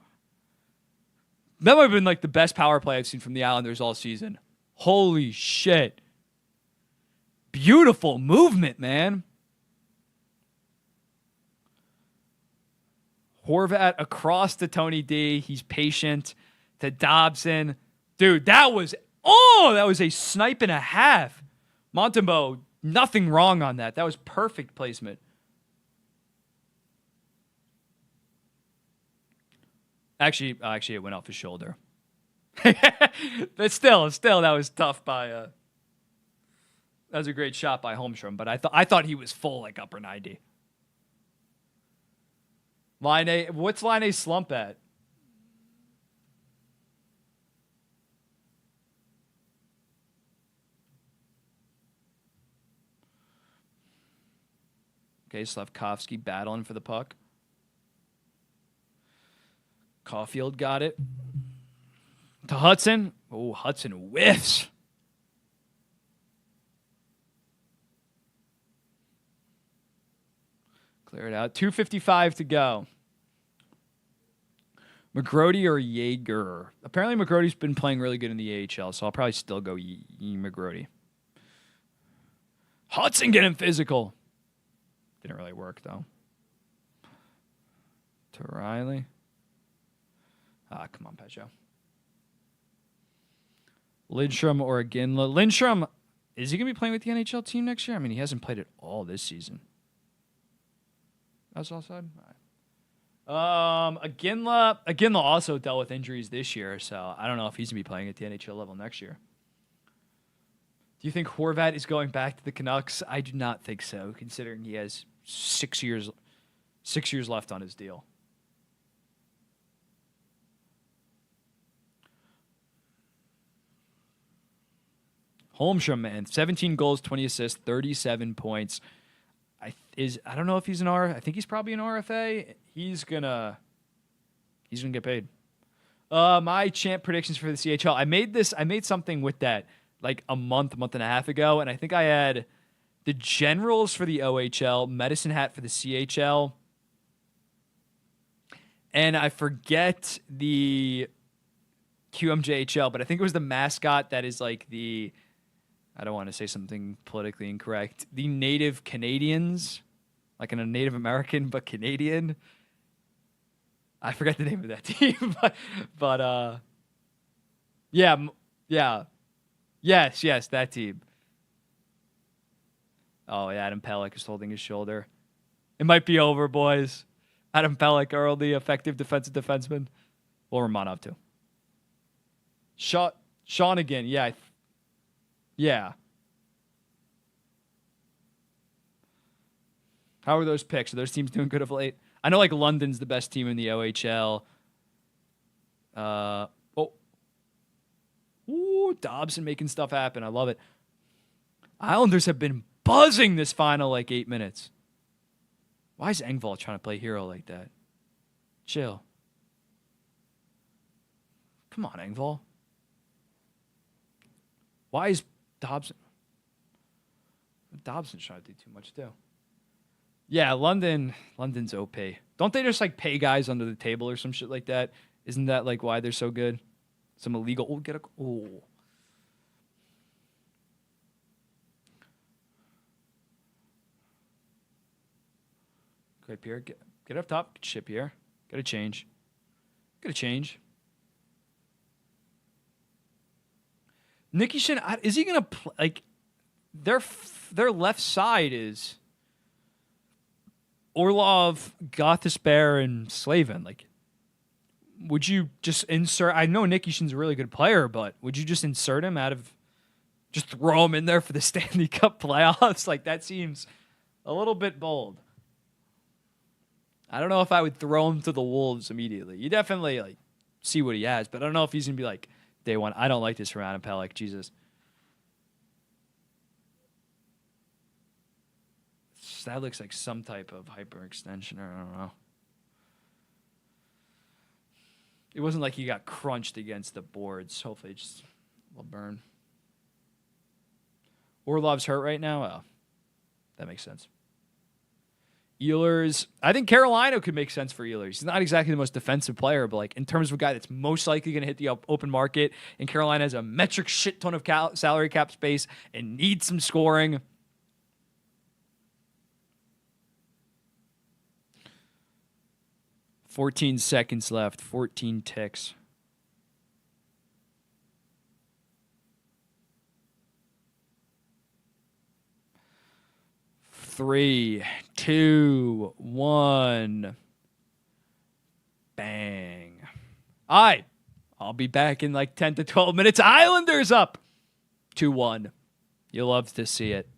A: That might have been like the best power play I've seen from the Islanders all season. Holy shit. Beautiful movement, man. Horvat across to Tony D. He's patient. To Dobson. Dude, that was a snipe and a half. Montembeault, nothing wrong on that. That was perfect placement. Actually, it went off his shoulder. But still, that was tough by... that was a great shot by Holmstrom, but I thought he was full, like upper 90. What's Line A slump at? Okay, Slavkovsky battling for the puck. Caulfield got it. To Hudson. Oh, Hudson whiffs. Clear it out. 2:55 to go. McGrody or Yeager? Apparently McGrody's been playing really good in the AHL, so I'll probably still go McGrody. Hudson getting physical. Didn't really work, though. To Riley. Come on, Pecho. Lidstrom or Iginla. Lindstrom, is he going to be playing with the NHL team next year? I mean, he hasn't played at all this season. That's all side? All right. Aginla also dealt with injuries this year, so I don't know if he's gonna be playing at the NHL level next year. Do you think Horvat is going back to the Canucks? I do not think so, considering he has 6 years left on his deal. Holmstrom, man, 17 goals, 20 assists, 37 points. I don't know if he's an I think he's probably an RFA. He's gonna get paid. My champ predictions for the CHL. I made something with that like a month and a half ago, and I think I had the Generals for the OHL, Medicine Hat for the CHL, and I forget the QMJHL, but I think it was the mascot that is like the. I don't want to say something politically incorrect. The Native Canadians, like a Native American but Canadian. I forget the name of that team, but yeah, yes, that team. Oh, yeah, Adam Pelech is holding his shoulder. It might be over, boys. Adam Pelech, our only effective defensive defenseman. Well, Romanov too. Sean again, yeah. Yeah. How are those picks? Are those teams doing good of late? I know like London's the best team in the OHL. Dobson making stuff happen. I love it. Islanders have been buzzing this final like 8 minutes. Why is Engvall trying to play hero like that? Chill. Come on, Engvall. Why is Dobson? Dobson's trying to do too much too. Yeah, London's OP. Don't they just like pay guys under the table or some shit like that? Isn't that like why they're so good? Some illegal. Great, Pierre. Get up top. Good shit, Pierre. Gotta change. Nicky Shin, is he gonna play? Like their left side is Orlov, Gothisbear, and Slavin. Like, would you just insert? I know Nicky Shin's a really good player, but would you just insert him just throw him in there for the Stanley Cup playoffs? Like that seems a little bit bold. I don't know if I would throw him to the Wolves immediately. You definitely like see what he has, but I don't know if he's gonna be like day one. I don't like this from Adam Pelech. Jesus. That looks like some type of hyperextension, or I don't know. It wasn't like he got crunched against the boards. Hopefully, just a little burn. Orlov's hurt right now. Oh, that makes sense. Ehlers. I think Carolina could make sense for Ehlers. He's not exactly the most defensive player, but like in terms of a guy that's most likely going to hit the open market, and Carolina has a metric shit ton of salary cap space and needs some scoring. $14 seconds left. 14 ticks. 3, 2, 1. Bang. All right. I'll be back in like 10 to 12 minutes. Islanders up 2-1. You'll love to see it.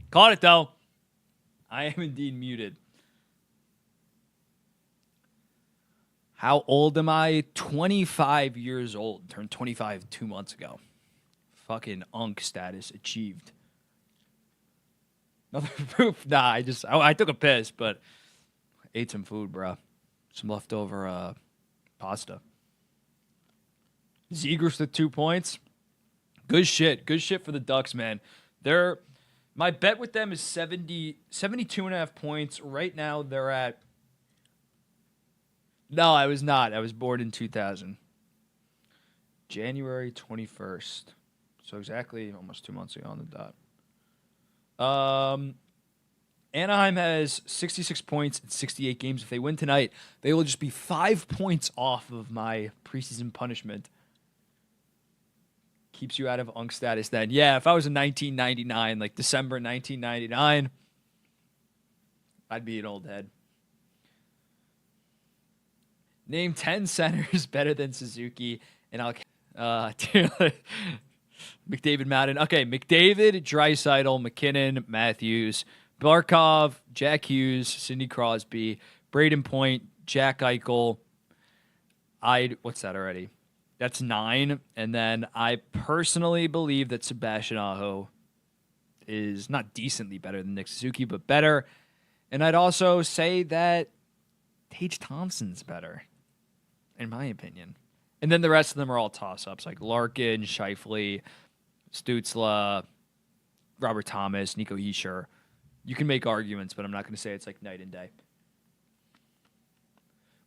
A: Caught it, though. I am indeed muted. How old am I? 25 years old. Turned 25 2 months ago. Fucking unk status achieved. Nothing proof. Nah, I took a piss, but ate some food, bro. Some leftover pasta. Zegers with 2 points. Good shit. Good shit for the Ducks, man. My bet with them is 72.5 points. Right now, they're at... No, I was not. I was born in 2000. January 21st. So exactly almost 2 months ago on the dot. Anaheim has 66 points in 68 games. If they win tonight, they will just be 5 points off of my preseason punishment. Keeps you out of unk status then. Yeah, if I was in 1999, like December 1999, I'd be an old head. Name 10 centers better than Suzuki, and I'll... McDavid, Madden. Okay, McDavid, Draisaitl, McKinnon, Matthews, Barkov, Jack Hughes, Sidney Crosby, Braden Point, Jack Eichel. What's that already? That's 9. And then I personally believe that Sebastian Aho is not decently better than Nick Suzuki, but better. And I'd also say that Tage Thompson's better, in my opinion. And then the rest of them are all toss-ups, like Larkin, Scheifele, Stützle, Robert Thomas, Nico Hischier. You can make arguments, but I'm not going to say it's like night and day.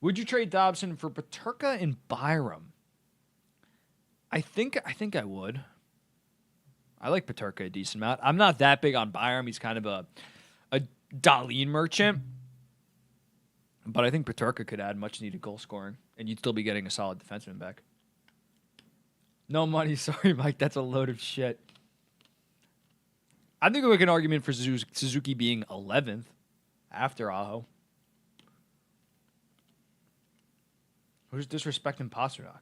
A: Would you trade Dobson for Peterka and Byram? I think I would. I like Peterka a decent amount. I'm not that big on Byram. He's kind of a Dahlin merchant. But I think Peterka could add much-needed goal scoring, and you'd still be getting a solid defenseman back. No money. Sorry, Mike. That's a load of shit. I think we make an argument for Suzuki being 11th after Aho. Who's disrespecting Pasternak?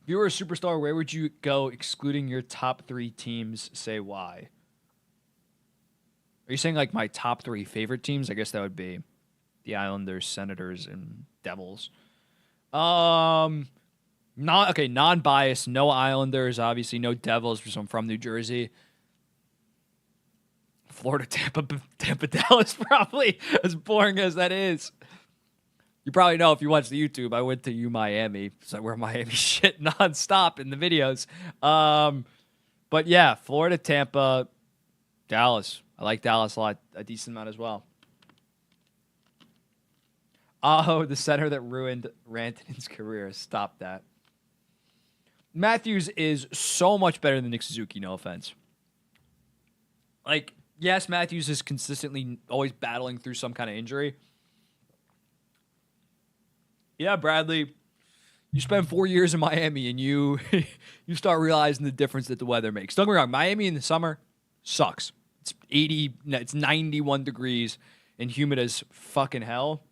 A: If you were a superstar, where would you go excluding your top 3 teams? Say why. Are you saying like my top 3 favorite teams? I guess that would be the Islanders, Senators, and Devils. Non-biased, no Islanders, obviously no Devils because I'm from New Jersey. Florida, Tampa, Dallas, probably, as boring as that is. You probably know if you watch the YouTube, I went to Miami, so I wear Miami shit nonstop in the videos. But yeah, Florida, Tampa, Dallas. I like Dallas a lot, a decent amount as well. Aho, the center that ruined Rantanen's career. Stop that. Matthews is so much better than Nick Suzuki, no offense. Like, yes, Matthews is consistently always battling through some kind of injury. Yeah, Bradley, you spend 4 years in Miami and you start realizing the difference that the weather makes. Don't get me wrong, Miami in the summer sucks. It's 91 degrees and humid as fucking hell.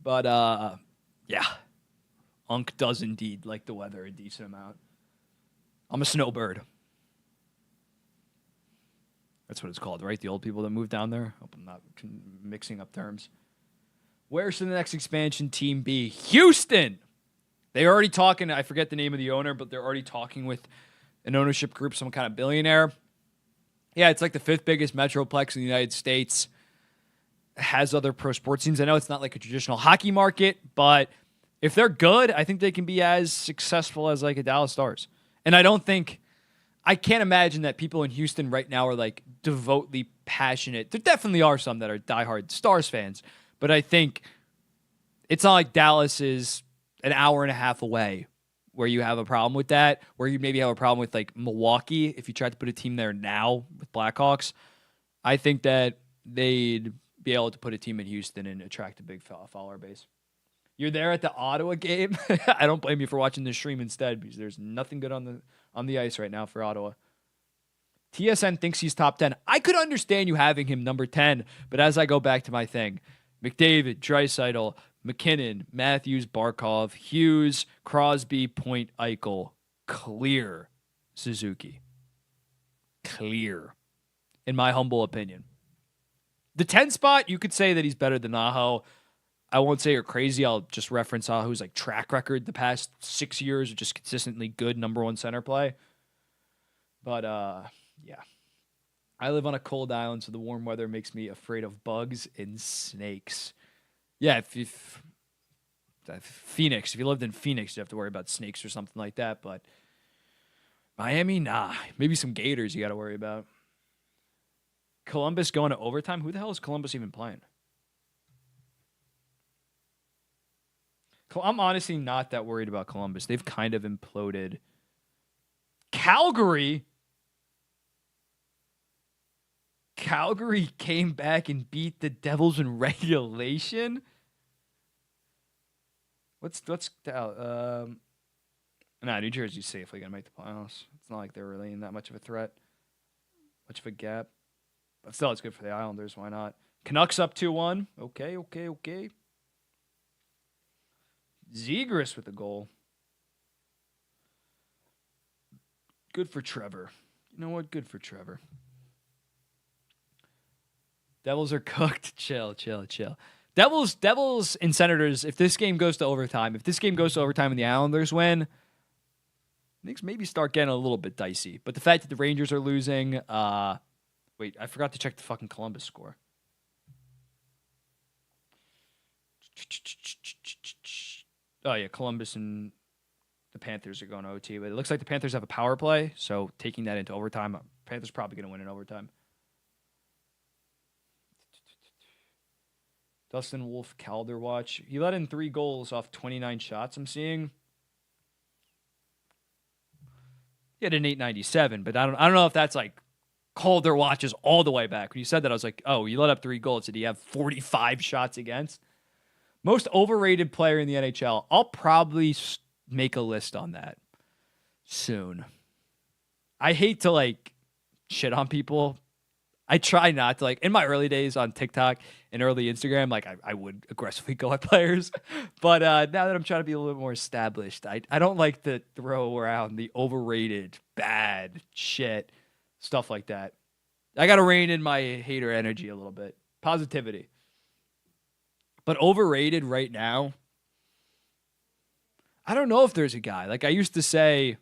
A: But yeah, Unk does indeed like the weather a decent amount. I'm a snowbird. That's what it's called, right? The old people that moved down there. Hope I'm not mixing up terms. Where should the next expansion team be? Houston! They're already talking. I forget the name of the owner, but they're already talking with an ownership group, some kind of billionaire. Yeah, it's like the 5th biggest metroplex in the United States. It has other pro sports teams. I know it's not like a traditional hockey market, but if they're good, I think they can be as successful as like a Dallas Stars. And I can't imagine that people in Houston right now are like devoutly passionate. There definitely are some that are diehard Stars fans, but I think it's not like Dallas is an hour and a half away where you have a problem with that, where you maybe have a problem with like Milwaukee if you tried to put a team there now with Blackhawks. I think that they'd be able to put a team in Houston and attract a big follower base. You're there at the Ottawa game. I don't blame you for watching the stream instead because there's nothing good on the ice right now for Ottawa. TSN thinks he's top 10. I could understand you having him number 10, but as I go back to my thing, McDavid, Draisaitl, McKinnon, Matthews, Barkov, Hughes, Crosby, Point, Eichel, clear Suzuki. Clear. In my humble opinion. The 10 spot, you could say that he's better than Aho. I won't say you're crazy. I'll just reference Aho's like track record the past 6 years of just consistently good number one center play. But yeah. I live on a cold island, so the warm weather makes me afraid of bugs and snakes. Yeah, if Phoenix, if you lived in Phoenix, you have to worry about snakes or something like that. But Miami, nah. Maybe some gators you got to worry about. Columbus going to overtime? Who the hell is Columbus even playing? I'm honestly not that worried about Columbus. They've kind of imploded. Calgary came back and beat the Devils in regulation. New Jersey's safely gonna make the playoffs. It's not like they're really in that much of a threat, much of a gap. But still, it's good for the Islanders. Why not? Canucks up 2-1. Okay. Zegras with the goal. Good for Trevor. You know what? Good for Trevor. Devils are cooked. Chill. Devils and Senators, if this game goes to overtime and the Islanders win, things maybe start getting a little bit dicey. But the fact that the Rangers are losing, wait, I forgot to check the fucking Columbus score. Oh, yeah, Columbus and the Panthers are going to OT. But it looks like the Panthers have a power play, so taking that into overtime, Panthers probably going to win in overtime. Dustin Wolf Calder watch. He let in 3 goals off 29 shots I'm seeing. He had an 897, but I don't know if that's like Calder watches all the way back. When you said that, I was like, oh, you let up 3 goals. Did he have 45 shots against? Most overrated player in the NHL. I'll probably make a list on that soon. I hate to like shit on people. I try not to, like, in my early days on TikTok and early Instagram, like I would aggressively go at players. But now that I'm trying to be a little bit more established, I don't like to throw around the overrated, bad shit, stuff like that. I got to rein in my hater energy a little bit. Positivity. But overrated right now, I don't know if there's a guy. Like I used to say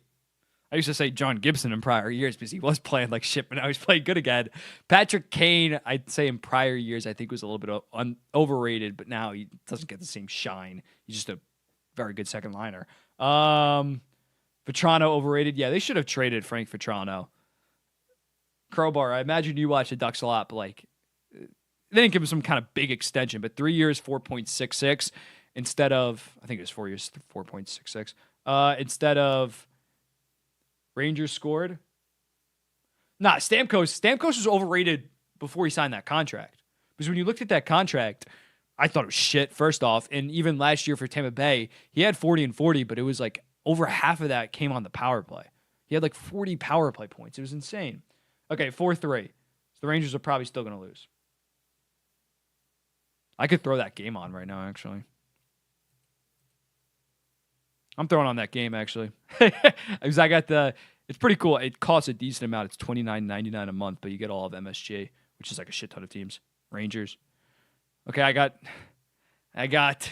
A: John Gibson in prior years because he was playing like shit, but now he's playing good again. Patrick Kane, I'd say in prior years, I think was a little bit overrated, but now he doesn't get the same shine. He's just a very good second liner. Vetrano overrated. Yeah, they should have traded Frank Vetrano. Crowbar, I imagine you watch the Ducks a lot, but like they didn't give him some kind of big extension, but 3 years, 4.66 instead of, I think it was 4 years, 4.66. Instead of Rangers scored. Nah, Stamkos was overrated before he signed that contract. Because when you looked at that contract, I thought it was shit, first off. And even last year for Tampa Bay, he had 40 and 40, but it was like over half of that came on the power play. He had like 40 power play points. It was insane. Okay, 4-3. So the Rangers are probably still going to lose. I could throw that game on right now, actually. I'm throwing on that game, actually. Because I got it's pretty cool. It costs a decent amount. It's $29.99 a month, but you get all of MSG, which is like a shit ton of teams. Rangers. Okay, I got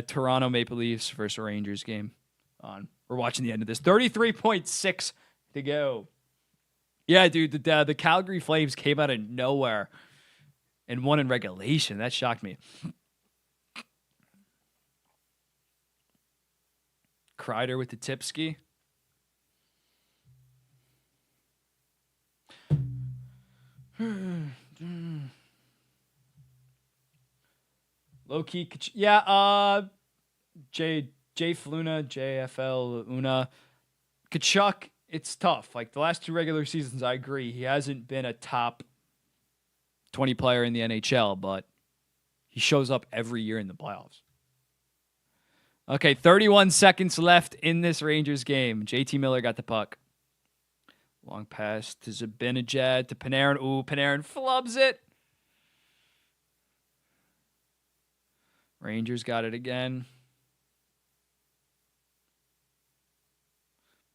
A: Toronto Maple Leafs versus Rangers game on. We're watching the end of this. 33.6 to go. Yeah, dude, the Calgary Flames came out of nowhere and won in regulation. That shocked me. Kreider with the tipski. Low key, yeah. J Fluna, JFL Una, Kachuk. It's tough. Like the last 2 regular seasons, I agree. He hasn't been a top 20 player in the NHL, but he shows up every year in the playoffs. Okay, 31 seconds left in this Rangers game. JT Miller got the puck. Long pass to Zibanejad to Panarin. Ooh, Panarin flubs it. Rangers got it again.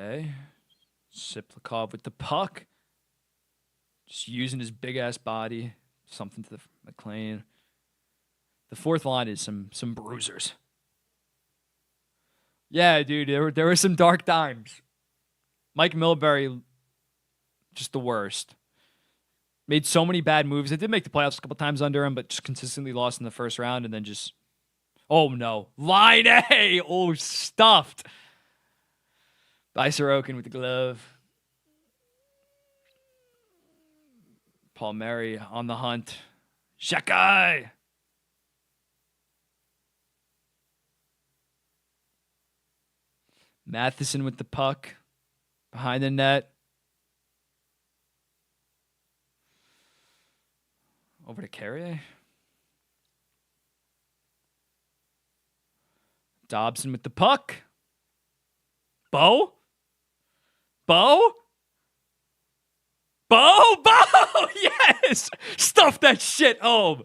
A: Okay. Siplikov with the puck. Just using his big-ass body. Something to the McLean. The fourth line is some bruisers. Yeah, dude, there were some dark times. Mike Milbury, just the worst. Made so many bad moves. They did make the playoffs a couple times under him, but just consistently lost in the first round and then just... Oh, no. Line A! Oh, stuffed. By Sorokin with the glove. Palmieri on the hunt. Shakai! Matheson with the puck. Behind the net. Over to Carrier. Dobson with the puck. Bo? Yes! Stuff that shit home.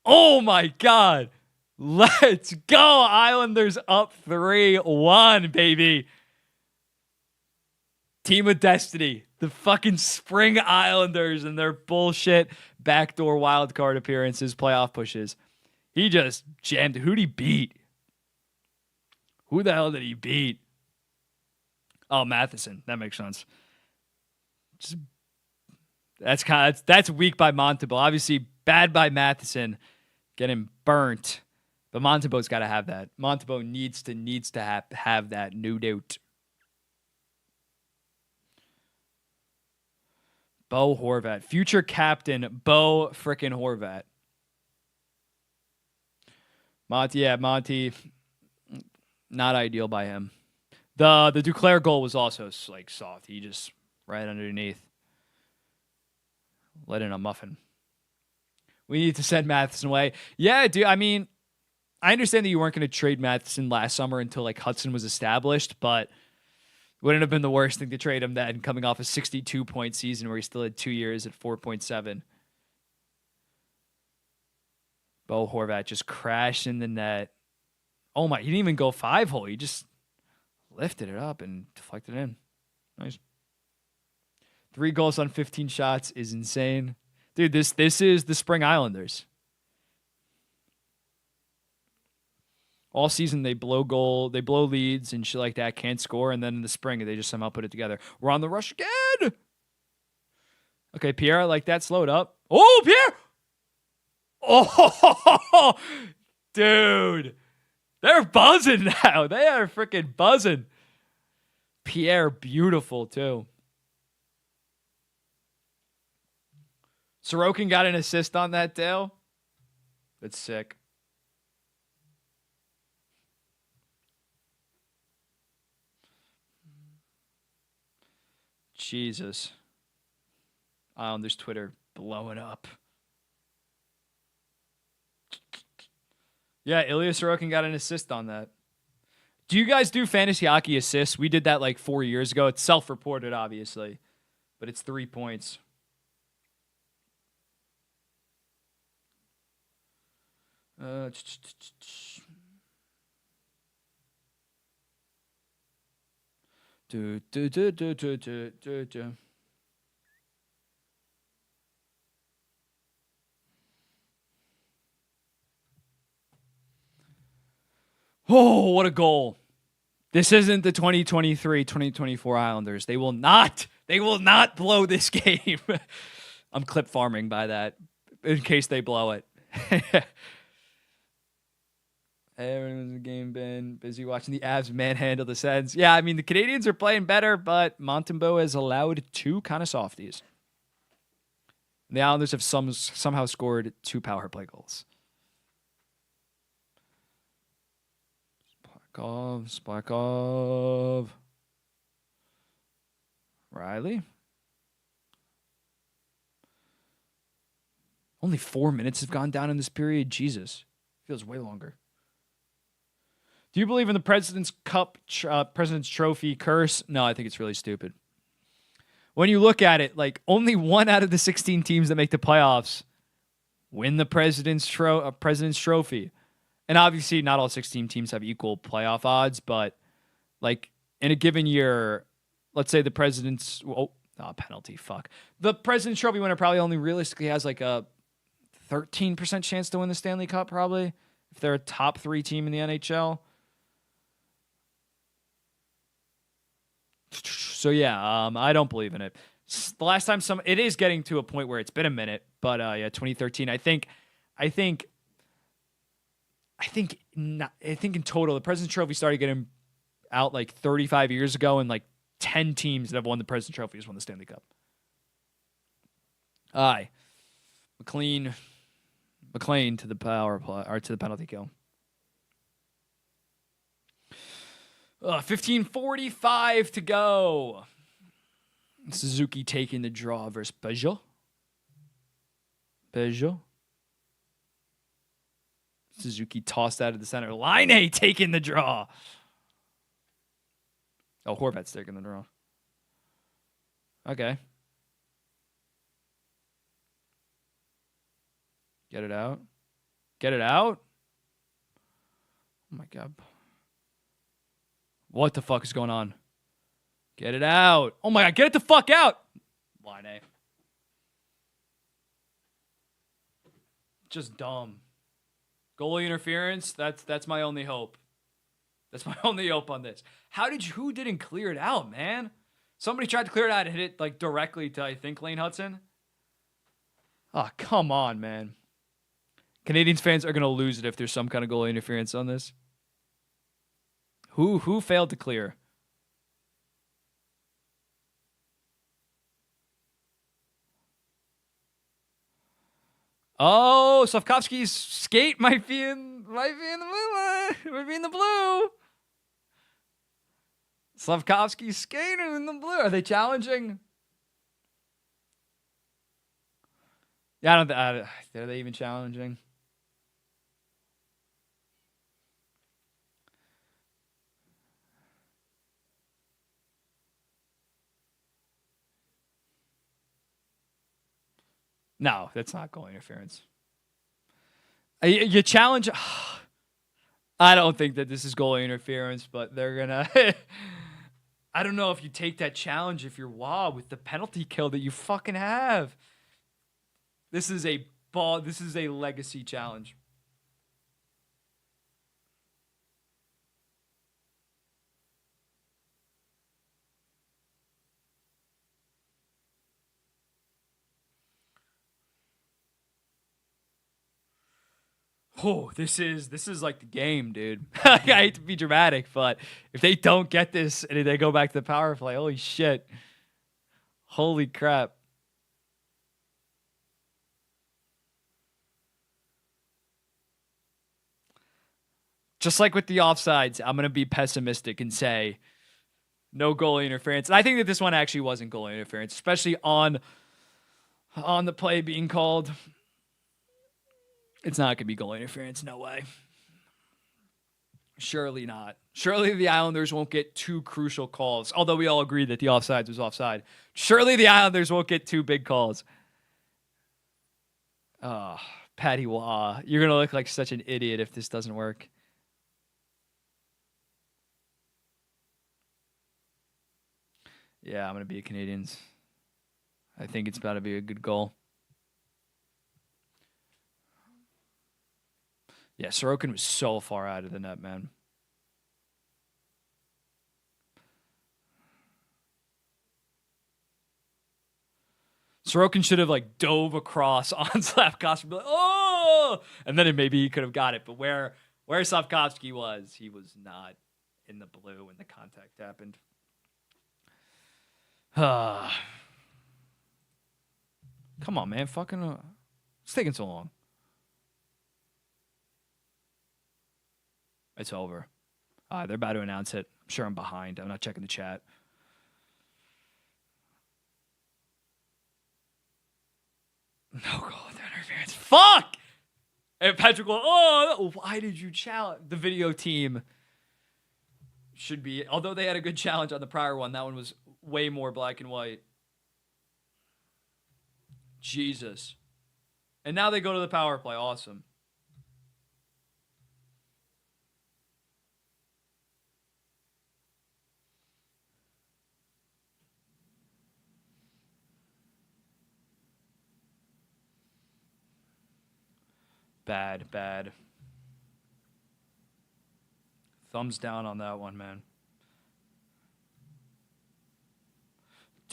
A: Oh my God. Let's go. Islanders up 3-1, baby. Team of Destiny. The fucking Spring Islanders and their bullshit backdoor wildcard appearances, playoff pushes. He just jammed. Who'd he beat? Who the hell did he beat? Oh, Matheson. That makes sense. Just, that's weak by Montembeault. Obviously, bad by Matheson. Getting burnt. But Montembeault's got to have that. Montembeault needs to have that, no doubt. Bo Horvat. Future captain, Bo frickin' Horvat. Monty, not ideal by him. The Duclair goal was also like soft. He just right underneath. Let in a muffin. We need to send Matheson away. Yeah, dude. I mean, I understand that you weren't going to trade Matheson last summer until like Hudson was established, but wouldn't have been the worst thing to trade him then, coming off a 62-point season where he still had 2 years at 4.7. Bo Horvat just crashed in the net. Oh my, he didn't even go 5-hole. He just lifted it up and deflected it in. Nice. 3 goals on 15 shots is insane. Dude, this is the Spring Islanders. All season they blow leads and shit like that, can't score, and then in the spring they just somehow put it together. We're on the rush again. Okay, Pierre, I like that. Slow it up. Oh, Pierre! Oh, dude. They're buzzing now. They are freaking buzzing. Pierre, beautiful, too. Sorokin got an assist on that, Dale. That's sick. Jesus. Islanders Twitter blowing up. Yeah, Ilya Sorokin got an assist on that. Do you guys do fantasy hockey assists? We did that like 4 years ago. It's self-reported, obviously, but it's 3 points. Oh, what a goal. This isn't the 2023-2024 Islanders. They will not blow this game. I'm clip farming by that in case they blow it. Everyone's in the game been busy watching the Avs manhandle the Sens. Yeah, I mean, the Canadiens are playing better, but Montembeault has allowed 2 kind of softies. And the Islanders have somehow scored 2 power play goals. Sparkov. Riley. Only 4 minutes have gone down in this period. Jesus. Feels way longer. Do you believe in the President's Cup, President's Trophy curse? No, I think it's really stupid. When you look at it, like only 1 out of the 16 teams that make the playoffs win the President's Trophy. And obviously not all 16 teams have equal playoff odds, but like in a given year, let's say the president's penalty. Fuck. The President's Trophy winner probably only realistically has like a 13% chance to win the Stanley Cup, probably, if they're a top 3 team in the NHL. So yeah, I don't believe in it. The last time it is getting to a point where it's been a minute, but yeah, 2013. I think in total the President's Trophy started getting out like 35 years ago, and like 10 teams that have won the President's Trophy has won the Stanley Cup. Aye, McLean to the power play or to the penalty kill. 15:45 to go. Suzuki taking the draw versus Peugeot. Suzuki tossed out of the center. Line taking the draw. Oh, Horvat's taking the draw. Okay. Get it out. Oh my God. What the fuck is going on? Get it out. Oh my God, get it the fuck out. Line A. Just dumb. Goalie interference, that's my only hope. That's my only hope on this. Who didn't clear it out, man? Somebody tried to clear it out and hit it like directly to, I think, Lane Hudson. Oh, come on, man. Canadiens fans are going to lose it if there's some kind of goalie interference on this. Who failed to clear? Oh, Slavkovsky's skate might be in the blue line. Might be in the blue. Slavkovsky's skating in the blue. Are they challenging? Yeah, are they even challenging? No, that's not goal interference. You challenge. I don't think that this is goal interference, but they're gonna. I don't know if you take that challenge if you're with the penalty kill that you fucking have. This is a legacy challenge. Oh, this is like the game, dude. I hate to be dramatic, but if they don't get this and they go back to the power play, holy shit. Holy crap. Just like with the offsides, I'm going to be pessimistic and say no goalie interference. And I think that this one actually wasn't goalie interference, especially on the play being called. It's not going to be goal interference. No way. Surely not. Surely the Islanders won't get 2 crucial calls. Although we all agree that the offsides was offside. Surely the Islanders won't get 2 big calls. Oh, Patty Waugh. You're going to look like such an idiot if this doesn't work. Yeah, I'm going to be a Canadiens. I think it's about to be a good goal. Yeah, Sorokin was so far out of the net, man. Sorokin should have like dove across on Slavkovsky, be like, oh, and then maybe he could have got it. But where Slavkovsky was, he was not in the blue when the contact happened. Come on, man, fucking, it's taking so long. It's over. They're about to announce it. I'm sure I'm behind. I'm not checking the chat. No goal interference. Fuck! And Patrick will, why did you challenge? The video team should be, although they had a good challenge on the prior one, that one was way more black and white. Jesus. And now they go to the power play. Awesome. Bad, bad. Thumbs down on that one, man.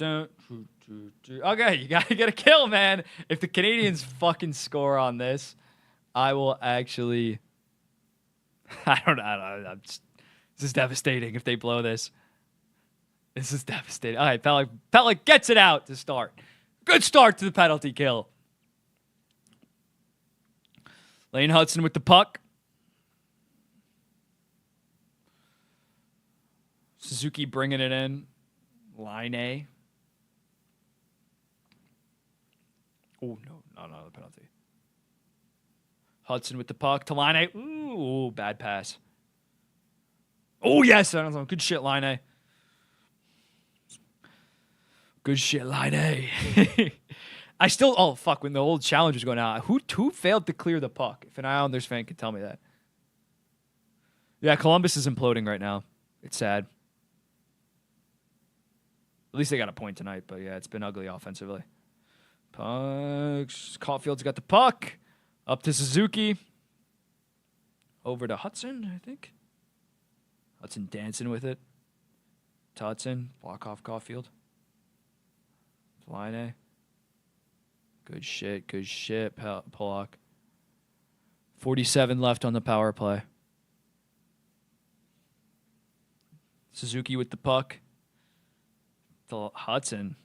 A: Okay, you gotta get a kill, man. If the Canadiens fucking score on this, I will actually. I don't know. This is devastating if they blow this. This is devastating. All right, Pellick gets it out to start. Good start to the penalty kill. Lane Hudson with the puck. Suzuki bringing it in. Line A. Oh, no, the penalty. Hudson with the puck to Line A. Ooh, bad pass. Oh, yes. Good shit, Line A. Good shit, Line A. I still... Oh, fuck. When the old challenge was going out, who failed to clear the puck? If an Islanders fan could tell me that. Yeah, Columbus is imploding right now. It's sad. At least they got a point tonight, but yeah, it's been ugly offensively. Pucks. Caulfield's got the puck. Up to Suzuki. Over to Hudson, I think. Hudson dancing with it. To Hudson. Block off Caulfield. Line A. Good shit, Pollock. 47 left on the power play. Suzuki with the puck. To Hudson.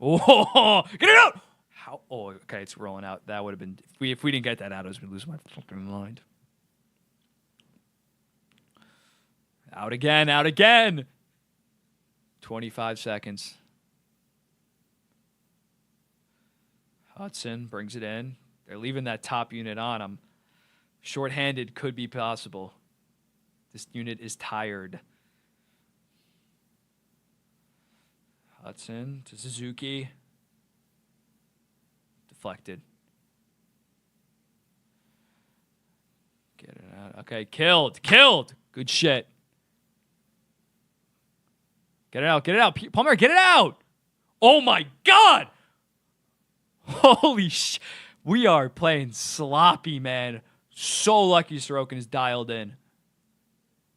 A: Oh, get it out! How? Oh, okay, it's rolling out. That would have been if we didn't get that out, I was gonna lose my fucking mind. Out again. 25 seconds. Hudson brings it in. They're leaving that top unit on him. Shorthanded could be possible. This unit is tired. Hudson to Suzuki. Deflected. Get it out. Okay, killed. Good shit. Get it out. Palmer, get it out. Oh my God. Holy sh! We are playing sloppy, man. So lucky Sorokin is dialed in.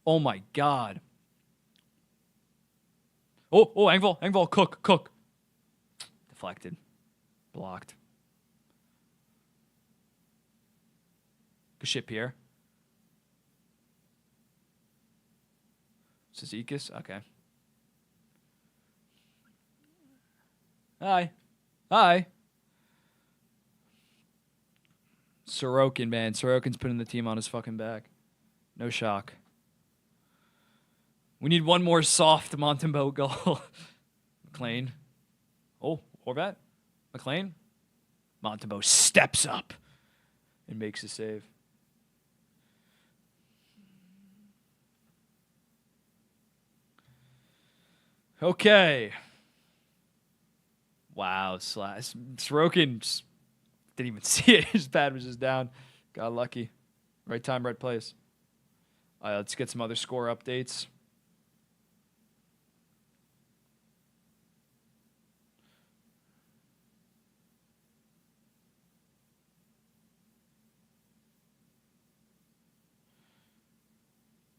A: Oh my God. Oh, Engvall, Cook. Deflected. Blocked. Good shit, Pierre. Cizikas, okay. Hi. Sorokin, man. Sorokin's putting the team on his fucking back. No shock. We need one more soft Montembeault goal. McLean. Oh, Horvat. McLean. Montembeault steps up and makes a save. Okay. Wow, Sorokin just didn't even see it. His pad was just down. Got lucky. Right time, right place. All right, let's get some other score updates.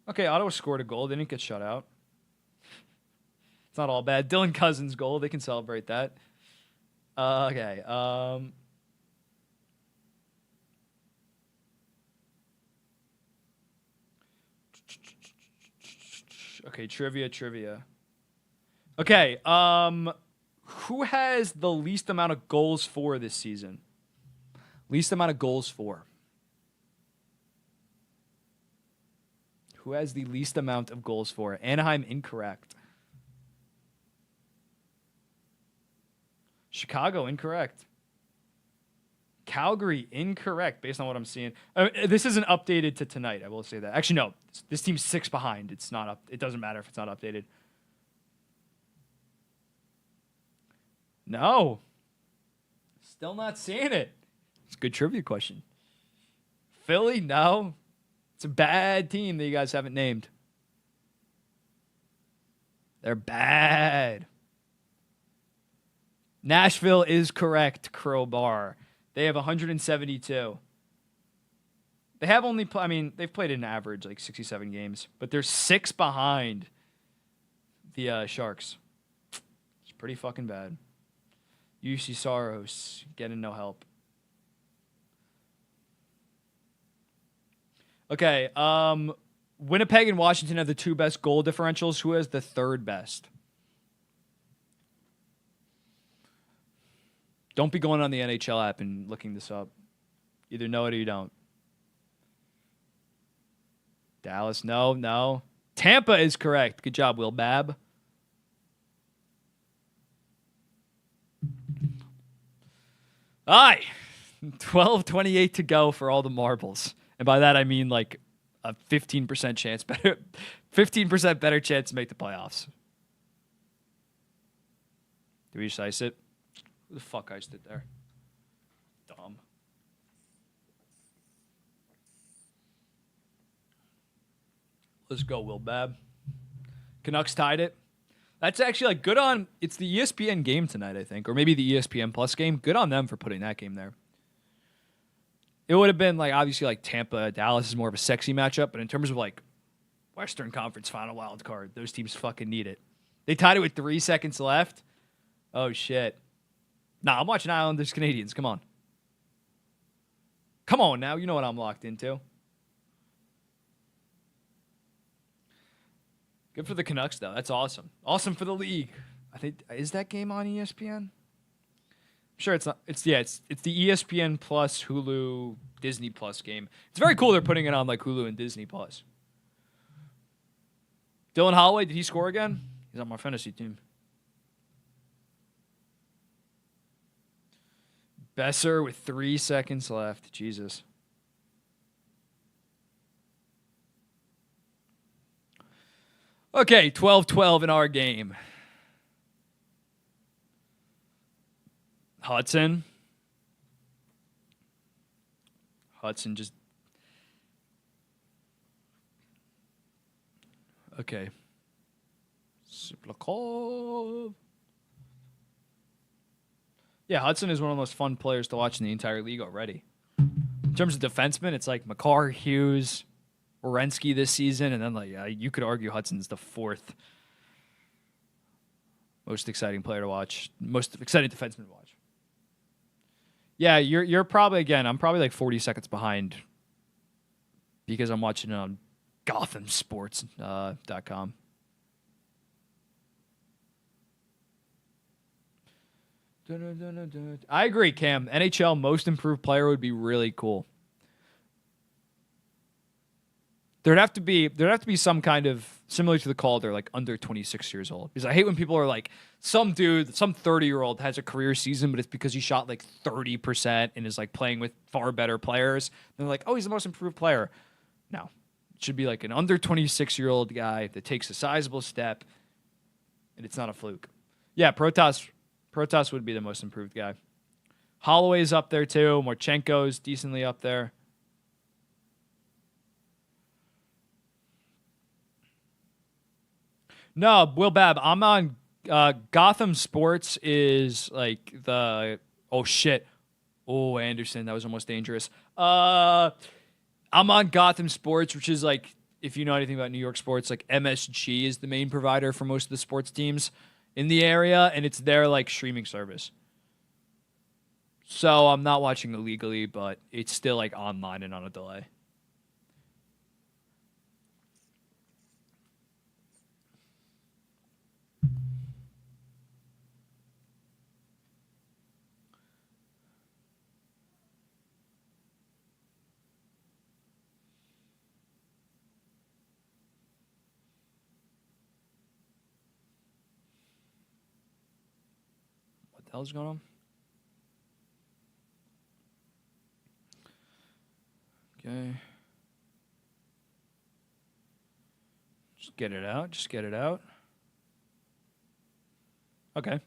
A: Okay, Ottawa scored a goal. They didn't get shut out. It's not all bad. Dylan Cousins' goal. They can celebrate that. Okay. Okay, trivia. Okay, who has the least amount of goals for this season? Least amount of goals for. Who has the least amount of goals for? Anaheim, incorrect. Chicago, incorrect. Calgary, incorrect, based on what I'm seeing. This isn't updated to tonight, I will say that. Actually, no. This team's 6 behind. It's not up. It doesn't matter if it's not updated. No. Still not seeing it. It's a good trivia question. Philly, no. It's a bad team that you guys haven't named. They're bad. Nashville is correct, Crowbar. They have 172. They have only, I mean, they've played an average like 67 games, but they're 6 behind the Sharks. It's pretty fucking bad. UC Saros getting no help. Okay, Winnipeg and Washington have the 2 best goal differentials. Who has the 3rd best? Don't be going on the NHL app and looking this up. Either know it or you don't. Dallas, no. Tampa is correct. Good job, Will Babb. Aye. 12:28 to go for all the marbles. And by that I mean like a 15% chance better 15% better chance to make the playoffs. Do we just ice it? Who the fuck iced it there? Dumb. Let's go, Will Babb. Canucks tied it. That's actually like good on. It's the ESPN game tonight, I think, or maybe the ESPN Plus game. Good on them for putting that game there. It would have been like obviously like Tampa, Dallas is more of a sexy matchup, but in terms of like Western Conference Final Wild Card, those teams fucking need it. They tied it with 3 seconds left. Oh shit. Nah, I'm watching Islanders Canadiens. Come on. Come on now. You know what I'm locked into. Good for the Canucks, though. That's awesome. Awesome for the league. I think, is that game on ESPN? I'm sure it's not. It's the ESPN Plus Hulu Disney Plus game. It's very cool they're putting it on like Hulu and Disney Plus. Dylan Holloway, did he score again? He's on my fantasy team. Besser with 3 seconds left. Jesus. Okay, 12-12 in our game. Hudson just... Okay. Siplakov. Yeah, Hudson is one of the most fun players to watch in the entire league already. In terms of defensemen, it's like Makar, Hughes, Werenski this season, and then like you could argue Hudson's the 4th most exciting player to watch, most exciting defenseman to watch. Yeah, you're probably I'm probably like 40 seconds behind because I'm watching it on GothamSports.com. I agree, Cam. NHL most improved player would be really cool. There'd have to be some kind of similar to the Calder, like under 26 years old. Because I hate when people are like, some 30-year-old has a career season, but it's because he shot like 30% and is like playing with far better players. And they're like, oh, he's the most improved player. No, it should be like an under 26-year-old guy that takes a sizable step, and it's not a fluke. Yeah, Protas would be the most improved guy. Holloway's up there too. Marchenko's decently up there. No, Will Babb, I'm on Gotham Sports is like the... Oh, shit. Oh, Anderson, that was almost dangerous. I'm on Gotham Sports, which is like, if you know anything about New York sports, like MSG is the main provider for most of the sports teams in the area, and it's their like streaming service. So I'm not watching illegally, but it's still like online and on a delay. What the hell's going on? Okay. Just get it out. Okay.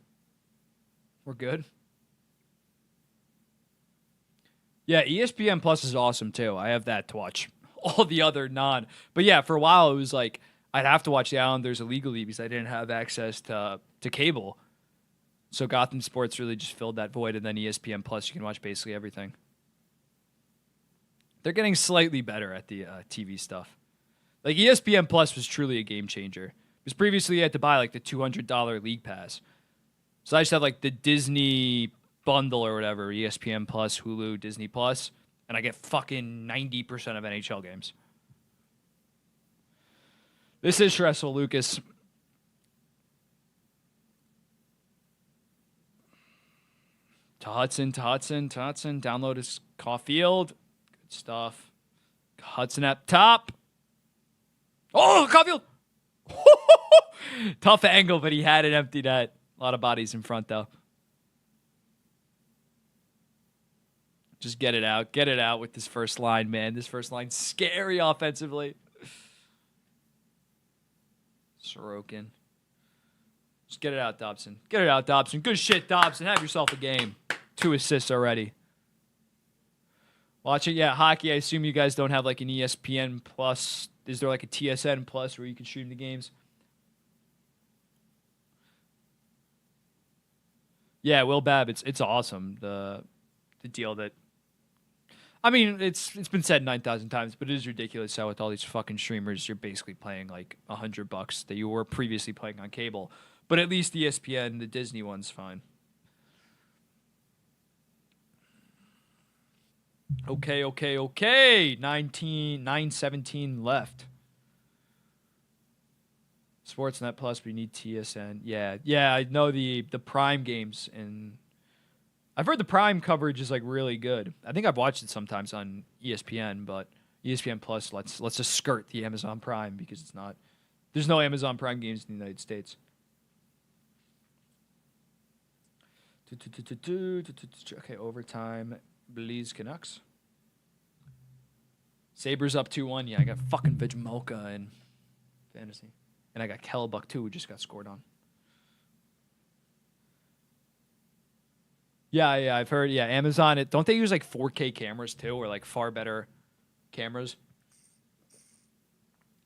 A: We're good. Yeah, ESPN Plus is awesome too. I have that to watch all the other non. But yeah, for a while it was like I'd have to watch the Islanders illegally because I didn't have access to cable. So Gotham Sports really just filled that void, and then ESPN Plus you can watch basically everything. They're getting slightly better at the TV stuff. Like ESPN Plus was truly a game changer. Because previously you had to buy like the $200 league pass. So I just had like the Disney bundle or whatever, ESPN Plus, Hulu, Disney Plus, and I get fucking 90% of NHL games. This is stressful, Lucas. To Hudson. Download his Caulfield. Good stuff. Hudson up top. Oh, Caulfield! Tough angle, but he had an empty net. A lot of bodies in front, though. Just get it out. Get it out with this first line, man. This first line's scary offensively. Sorokin. Just get it out, Dobson. Get it out, Dobson. Good shit, Dobson. Have yourself a game. 2 assists already. Watch it. Yeah, hockey. I assume you guys don't have like an ESPN Plus. Is there like a TSN Plus where you can stream the games? Yeah, Will Babb. It's awesome. The deal that. I mean, it's been said 9,000 times, but it is ridiculous how with all these fucking streamers, you're basically paying like $100 that you were previously playing on cable. But at least ESPN, the Disney one's fine. Okay. 9:17 left. Sportsnet Plus, we need TSN. Yeah, I know the Prime games, and I've heard the Prime coverage is like really good. I think I've watched it sometimes on ESPN, but ESPN Plus let's just skirt the Amazon Prime because it's not. There's no Amazon Prime games in the United States. Okay, overtime. Belize Canucks. Sabres up 2-1. Yeah, I got fucking Vijmelka in fantasy. And I got Kellebuck, too, who just got scored on. Yeah, I've heard. Yeah, Amazon. Don't they use like 4K cameras, too, or like far better cameras?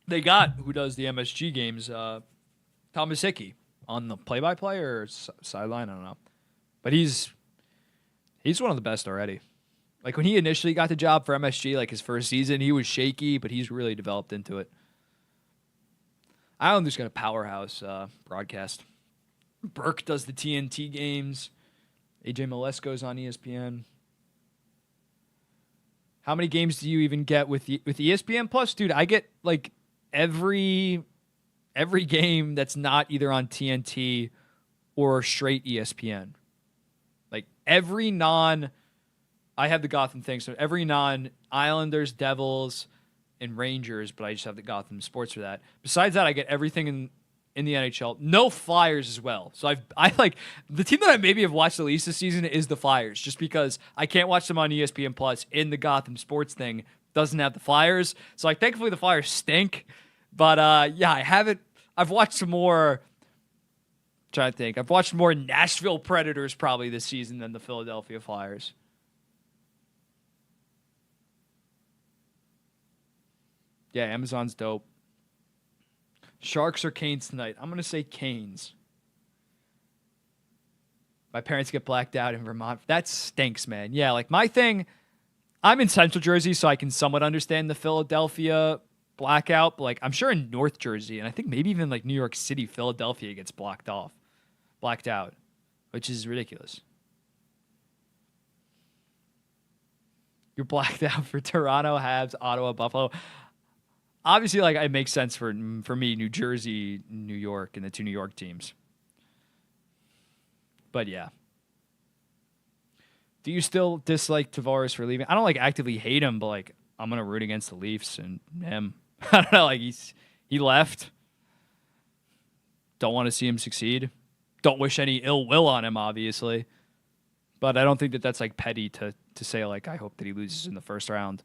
A: They got, who does the MSG games, Thomas Hickey on the play-by-play or sideline, I don't know. But he's one of the best already. Like when he initially got the job for MSG, like his first season, he was shaky, but he's really developed into it. Islanders got a powerhouse broadcast. Burke does the TNT games. AJ Malesko's on ESPN. How many games do you even get with ESPN Plus? Dude, I get like every game that's not either on TNT or straight ESPN. Like every I have the Gotham thing, so every Islanders, Devils, and Rangers, but I just have the Gotham Sports for that. Besides that, I get everything in the NHL. No Flyers as well. So I like the team that I maybe have watched the least this season is the Flyers, just because I can't watch them on ESPN Plus in the Gotham Sports thing. Doesn't have the Flyers. So like thankfully the Flyers stink. But yeah, I've watched some more. I'm trying to think. I've watched more Nashville Predators probably this season than the Philadelphia Flyers. Yeah, Amazon's dope. Sharks or Canes tonight? I'm going to say Canes. My parents get blacked out in Vermont. That stinks, man. Yeah, like my thing, I'm in Central Jersey, so I can somewhat understand the Philadelphia blackout. But like, I'm sure in North Jersey, and I think maybe even like New York City, Philadelphia gets blacked out, which is ridiculous. You're blacked out for Toronto, Habs, Ottawa, Buffalo. Obviously, like it makes sense for me, New Jersey, New York, and the 2 New York teams. But yeah. Do you still dislike Tavares for leaving? I don't like actively hate him, but like I'm gonna root against the Leafs and him. I don't know, like he left. Don't want to see him succeed. Don't wish any ill will on him, obviously. But I don't think that that's like petty to say like I hope that he loses in the first round.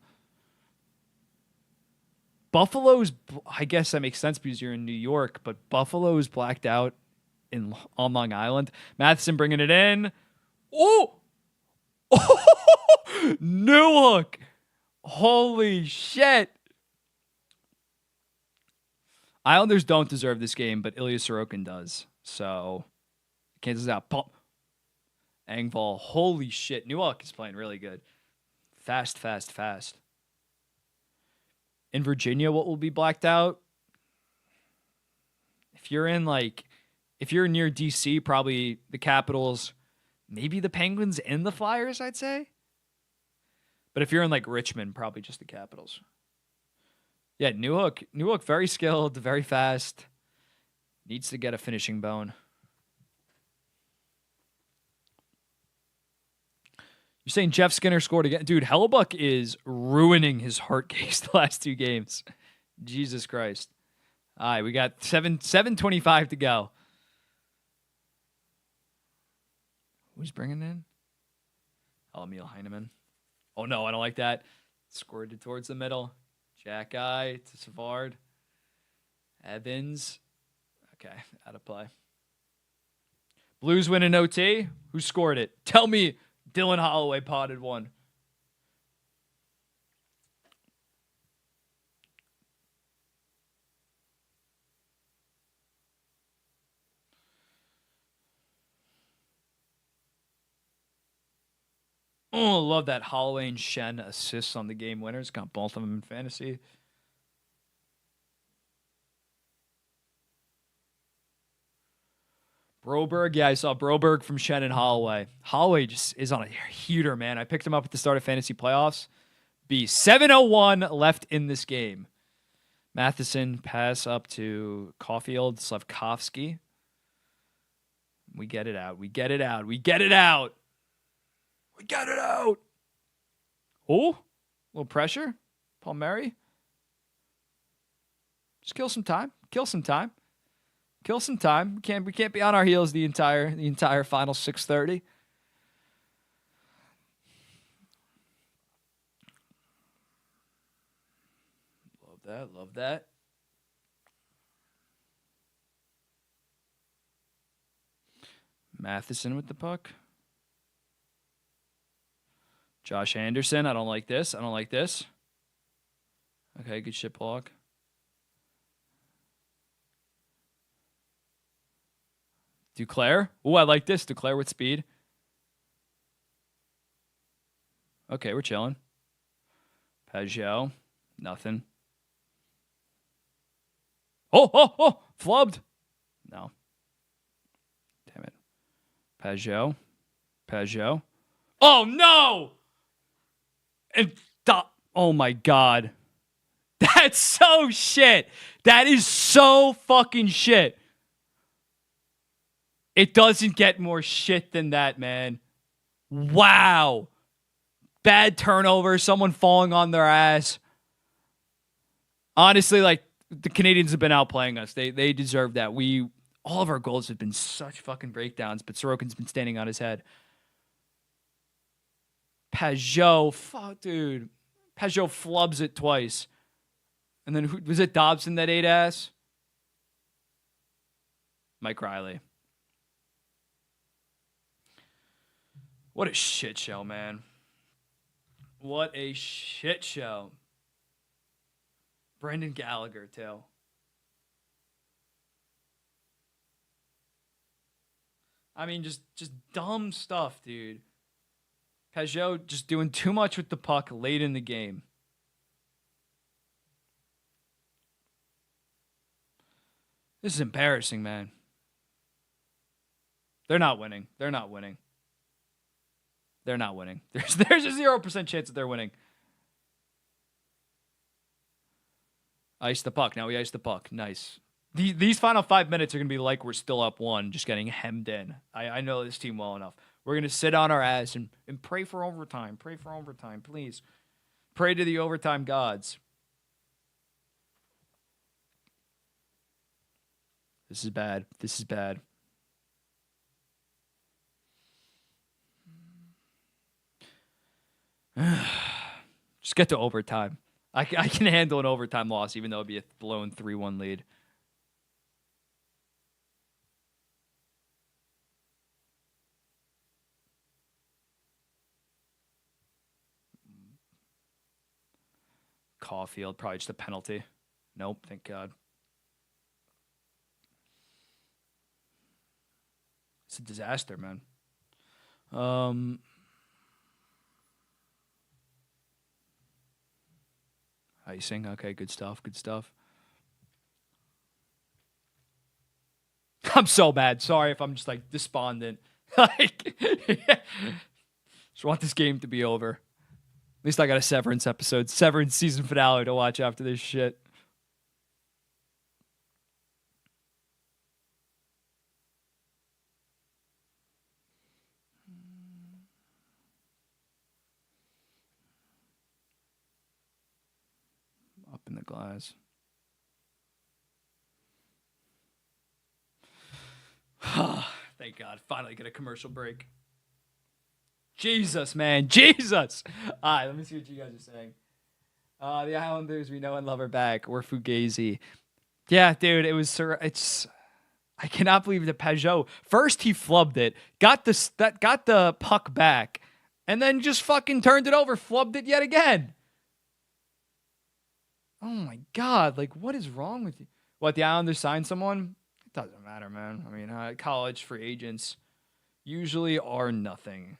A: Buffalo's, I guess that makes sense because you're in New York, but Buffalo's blacked out on Long Island. Matheson bringing it in. Oh! Newhook! Holy shit! Islanders don't deserve this game, but Ilya Sorokin does. So, Kansas out. Pump. Engvall. Holy shit. Newhook is playing really good. Fast. In Virginia, what will be blacked out? If you're near DC, probably the Capitals, maybe the Penguins and the Flyers, I'd say. But if you're in like Richmond, probably just the Capitals. Yeah, Newhook, very skilled, very fast. Needs to get a finishing bone. You're saying Jeff Skinner scored again? Dude, Hellebuck is ruining his heart case the last 2 games. Jesus Christ. All right, we got 7:25 to go. Who's bringing in? Oh, Emil Heineman. Oh, no, I don't like that. Scored it towards the middle. Jack Eye to Savard. Evans. Okay, out of play. Blues win in OT. Who scored it? Tell me Dylan Holloway potted one. Oh, I love that Holloway and Shen assists on the game winners. Got both of them in fantasy. Broberg, yeah, I saw Broberg from Shen and Holloway. Holloway just is on a heater, man. I picked him up at the start of fantasy playoffs. Be 7:01 left in this game. Matheson pass up to Caulfield, Slavkovsky. We get it out. We get it out. We get it out. We get it out. Oh, a little pressure. Palmieri. Just kill some time. Kill some time. Kill some time. We can't be on our heels the entire final 6:30. Love that. Love that. Matheson with the puck. Josh Anderson. I don't like this. I don't like this. Okay, good shit block. Duclair. Oh, I like this. Duclair with speed. Okay, we're chilling. Pajot. Nothing. Oh! Flubbed. No. Damn it. Pajot. Oh, no! And stop. Oh, my God. That's so shit. That is so fucking shit. It doesn't get more shit than that, man. Wow. Bad turnover, someone falling on their ass. Honestly, like, the Canadiens have been outplaying us. They deserve that. All of our goals have been such fucking breakdowns, but Sorokin's been standing on his head. Pajot, fuck, dude. Pajot flubs it twice. And then, was it Dobson that ate ass? Mike Riley. What a shit show, man. What a shit show. Brendan Gallagher, too. I mean, just dumb stuff, dude. Pajot just doing too much with the puck late in the game. This is embarrassing, man. They're not winning. They're not winning. They're not winning. There's a 0% chance that they're winning. Ice the puck. Now we ice the puck. Nice. These final 5 minutes are going to be like we're still up 1, just getting hemmed in. I know this team well enough. We're going to sit on our ass and pray for overtime. Pray for overtime, please. Pray to the overtime gods. This is bad. This is bad. Just get to overtime. I can handle an overtime loss, even though it'd be a blown 3-1 lead. Caulfield, probably just a penalty. Nope, thank God. It's a disaster, man. Icing. Okay, good stuff. Good stuff. I'm so mad. Sorry if I'm just like despondent. Like, just want this game to be over. At least I got a Severance episode, Severance season finale to watch after this shit. Up in the glass. Thank God. Finally get a commercial break. Jesus, man. Jesus. All right, let me see what you guys are saying. The Islanders we know and love are back. Or Fugazi. Yeah, dude, it's I cannot believe that Pajot. First he flubbed it, got the puck back, and then just fucking turned it over, flubbed it yet again. Oh my God, like what is wrong with you? What, the Islanders signed someone? It doesn't matter, man. I mean, college free agents usually are nothing.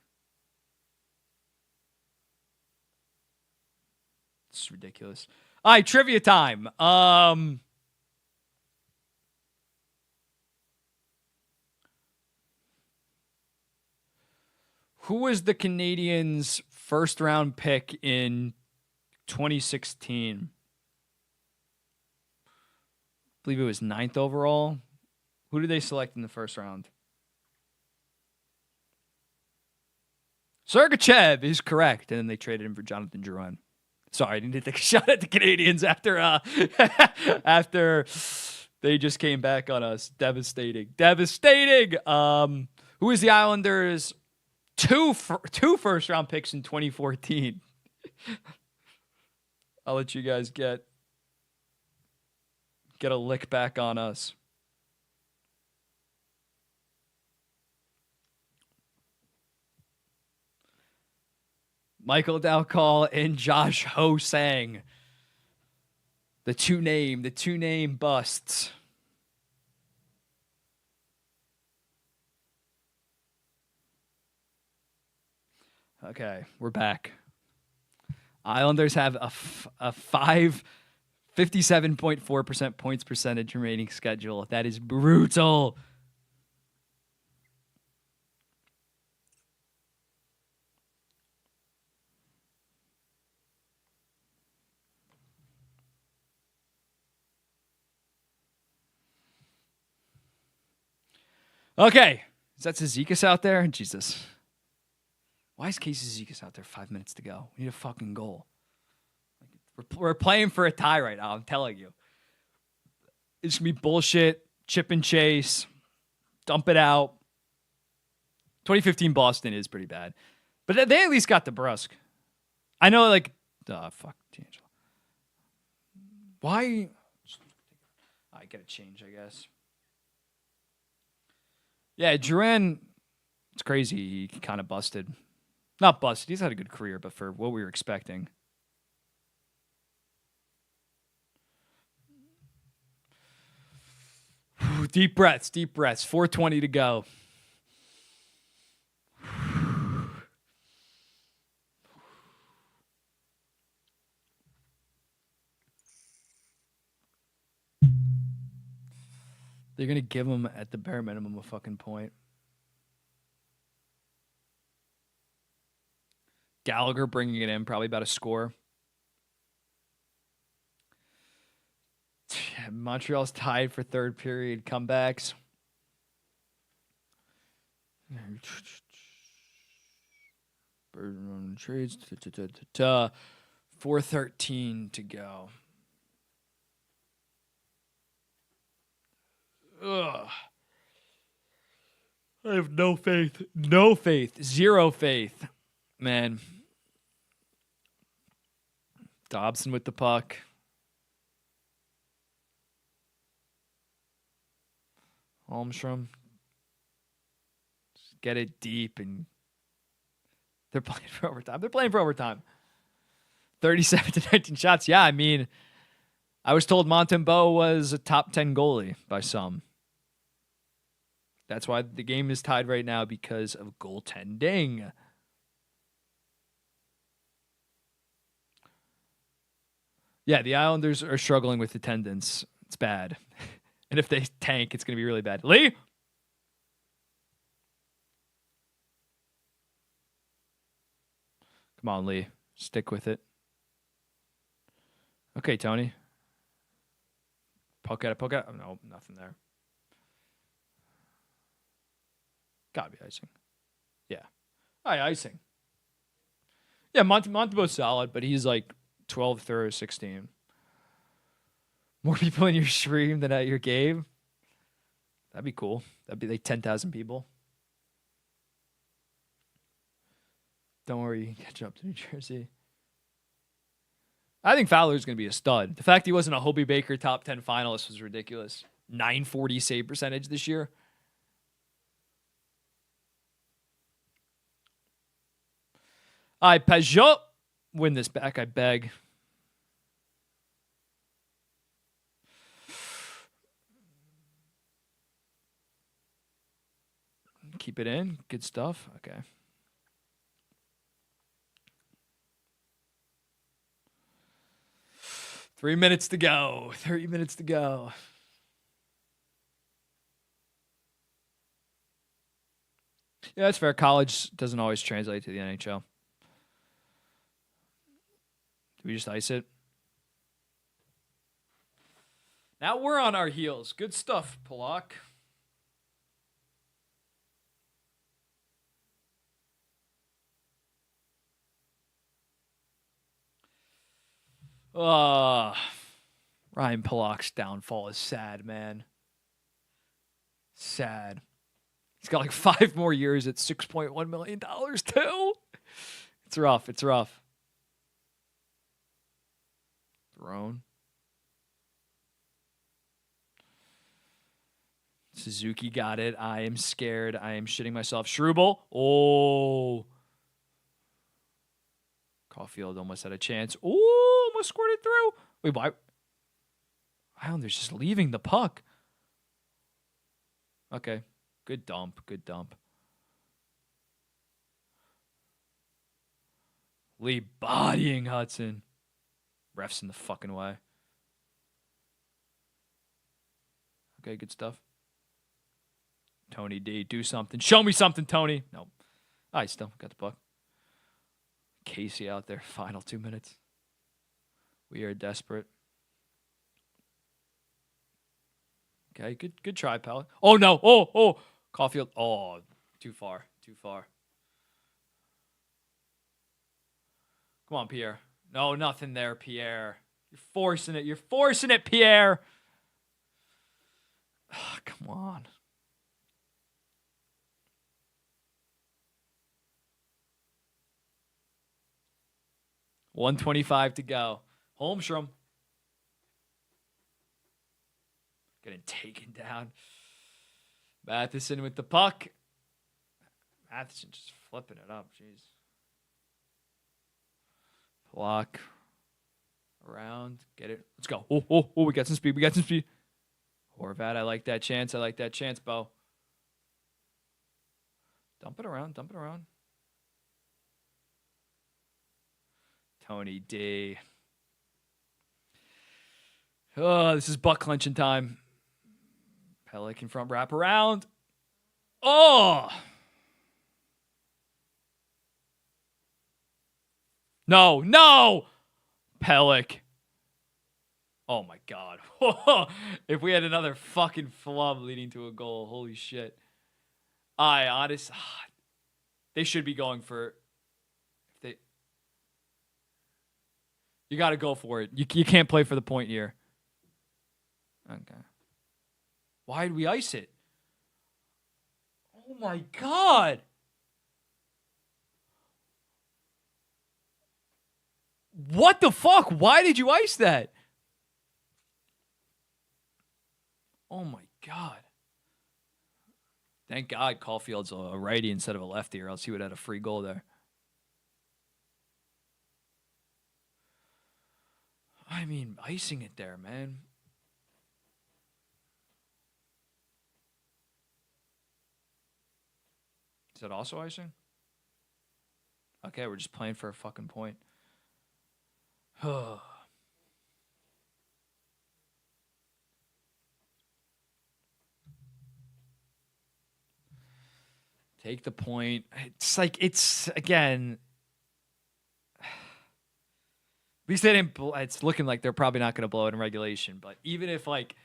A: It's ridiculous. All right, trivia time. Who was the Canadiens' first round pick in 2016? I believe it was 9th overall. Who did they select in the first round? Sergachev is correct, and then they traded him for Jonathan Drouin. Sorry, I didn't take a shot at the Canadiens after after they just came back on us. Devastating. Who is the Islanders' two first round picks in 2014? I'll let you guys get a lick back on us. Michael Dalcall and Josh Ho-Sang. The two name busts. Okay, we're back. Islanders have a 57.4% points percentage remaining schedule. That is brutal. Okay. Is that Zizekas out there? Jesus. Why is Casey Zizekas out there 5 minutes to go? We need a fucking goal. We're playing for a tie right now, I'm telling you. It's going to be bullshit, chip and chase, dump it out. 2015 Boston is pretty bad. But they at least got the Brusque. I know, like, fuck, D'Angelo. Why? I gotta change, I guess. Yeah, Drouin, it's crazy. He kind of busted. Not busted. He's had a good career, but for what we were expecting. Deep breaths. 4:20 to go. They're going to give him, at the bare minimum, a fucking point. Gallagher bringing it in, probably about a score. Montreal's tied for third period comebacks. Trades. 4:13 to go. Ugh. I have no faith. No faith. Zero faith. Man. Dobson with the puck. Holmstrom. Just get it deep, and they're playing for overtime. 37 to 19 shots. Yeah, I mean, I was told Montembeault was a top 10 goalie by some. That's why the game is tied right now, because of goaltending. Yeah, the Islanders are struggling with attendance. It's bad. And if they tank, it's going to be really bad. Lee? Come on, Lee. Stick with it. Okay, Tony. Poke at it, poke at it. Oh, no, nothing there. Gotta be icing. Yeah. All right, icing. Yeah, Montebo's solid, but he's like 12, 3, 16. More people in your stream than at your game? That'd be cool. That'd be like 10,000 people. Don't worry, you can catch up to New Jersey. I think Fowler's going to be a stud. The fact he wasn't a Hobie Baker top 10 finalist was ridiculous. 940 save percentage this year. All right, Peugeot. Win this back, I beg. Keep it in. Good stuff. Okay. Three minutes to go. 30 minutes to go. Yeah, that's fair. College doesn't always translate to the NHL. Do we just ice it? Now we're on our heels. Good stuff, Polak. Ryan Polak's downfall is sad, man. Sad. He's got like 5 more years at $6.1 million too. It's rough. It's rough. Throne. Suzuki got it. I am scared. I am shitting myself. Struble. Oh. Caulfield almost had a chance. Oh, almost squirted through. Wait, why? Islanders just leaving the puck. Okay. Good dump. Good dump. Lee bodying Hudson. Ref's in the fucking way. Okay, good stuff. Tony D, do something. Show me something, Tony. Nope. I still got the puck. Casey out there. Final 2 minutes. We are desperate. Okay, good try, pal. Oh, no. Oh. Caulfield. Oh, too far. Too far. Come on, Pierre. No, nothing there, Pierre. You're forcing it. You're forcing it, Pierre. Oh, come on. $125 to go. Holmstrom. Getting taken down. Matheson with the puck. Matheson just flipping it up. Jeez. Block. Around. Get it. Let's go. Oh, we got some speed. We got some speed. Horvat, I like that chance. I like that chance, Bo. Dump it around. Dump it around. Tony D. Oh, this is butt clenching time. Pelican front wrap around. Oh! No! Pellick. Oh my God. If we had another fucking flub leading to a goal, holy shit. They should be going for. You got to go for it. You can't play for the point here. Okay. Why did we ice it? Oh my God. What the fuck? Why did you ice that? Oh my God. Thank God Caulfield's a righty instead of a lefty, or else he would have had a free goal there. I mean, icing it there, man. Is that also icing? Okay, we're just playing for a fucking point. Take the point. It's like, it's, again, at least they didn't, it's looking like they're probably not going to blow it in regulation. But even if, like,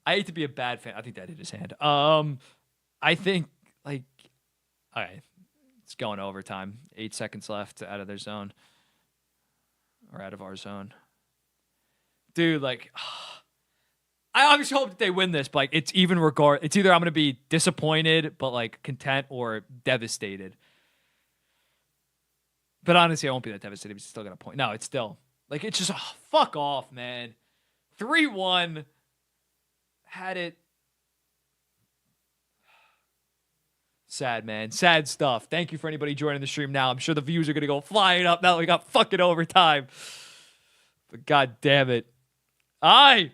A: I hate to be a bad fan. I think that hit his hand. I think, like, all right, it's going to overtime. 8 seconds left out of their zone. Or out of our zone. Dude, like, I obviously hope that they win this, but like, it's either I'm going to be disappointed, but like content, or devastated. But honestly, I won't be that devastated. It's still got a point. No, it's still like, it's just, fuck off, man. 3-1. Had it. Sad, man. Sad stuff. Thank you for anybody joining the stream now. I'm sure the views are going to go flying up now that we got fucking overtime. But god damn it. It's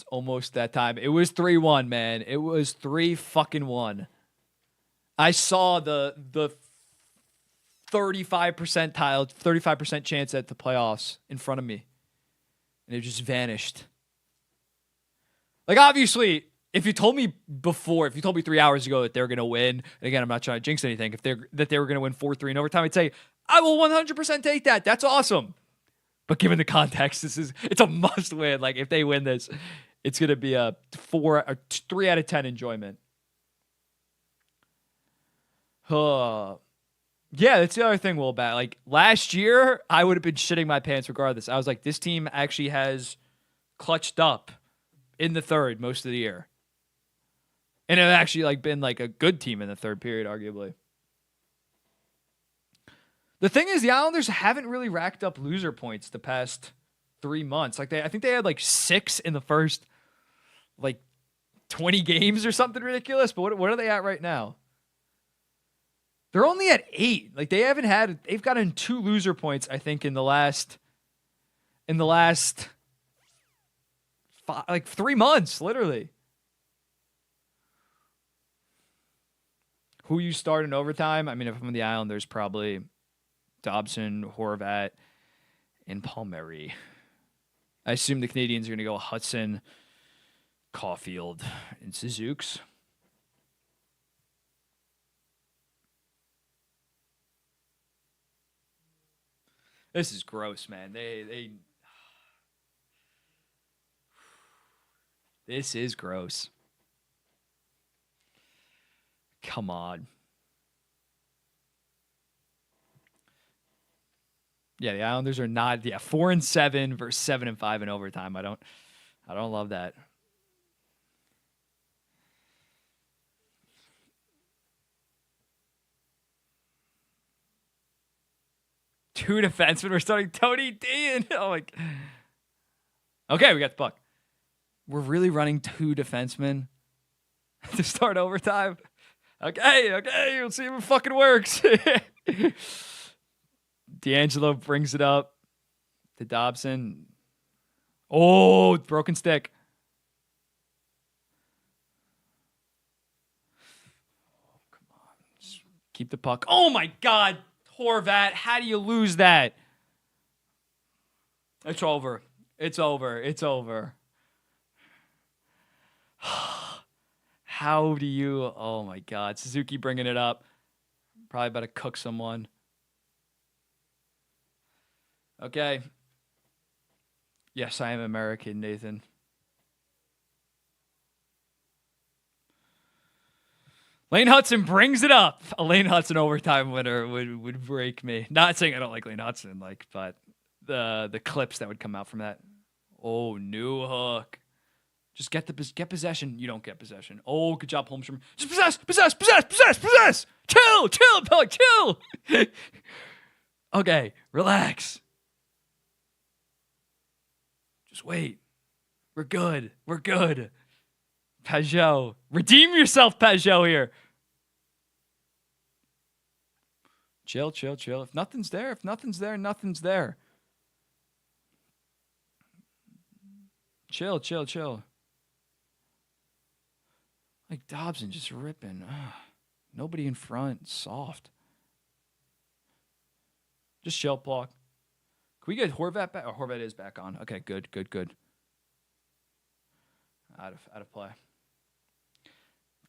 A: almost that time. It was 3-1, man. It was 3-1. I saw the 35% chance at the playoffs in front of me. And it just vanished. Like, obviously, if you told me 3 hours ago that they're going to win, and again, I'm not trying to jinx anything, that they were going to win 4-3 in overtime, I'd say, I will 100% take that. That's awesome. But given the context, it's a must win. Like, if they win this, it's going to be a 3 out of 10 enjoyment. Yeah, that's the other thing, Will, about like last year, I would have been shitting my pants regardless. I was like, this team actually has clutched up in the third most of the year. And it actually like been like a good team in the third period, arguably. The thing is, the Islanders haven't really racked up loser points the past 3 months. Like, I think they had like 6 in the first like 20 games or something ridiculous. But what are they at right now? They're only at 8. Like, they've gotten 2 loser points, I think, in the last 3 months, literally. Who you start in overtime? I mean, if I'm the Islanders, probably Dobson, Horvat, and Palmieri. I assume the Canadiens are going to go Hudson, Caulfield, and Suzuki. This is gross, man. This is gross. Come on. Yeah, the Islanders are not. Yeah, 4-7 versus 7-5 in overtime. I don't love that. Two defensemen. We're starting Tony D. And okay, we got the puck. We're really running 2 defensemen to start overtime. Okay, we'll see if it fucking works. D'Angelo brings it up to Dobson. Oh, broken stick. Oh, come on. Just keep the puck. Oh my God, Horvat. How do you lose that? It's over. It's over. How do you? Oh my God. Suzuki bringing it up. Probably about to cook someone. Okay. Yes, I am American, Nathan. Lane Hudson brings it up. A Lane Hudson overtime winner would break me. Not saying I don't like Lane Hudson, but the clips that would come out from that. Oh, new hook. Just get possession. You don't get possession. Oh, good job, Holmstrom. Just possess. Chill. Pellick, chill. Okay, relax. Just wait. We're good. Pajot. Redeem yourself, Pajot, here. Chill. If nothing's there, nothing's there. Chill. Like Dobson just ripping. Nobody in front. Soft. Just chill, Block. Can we get Horvat back? Oh, Horvat is back on. Okay, good. Out of play.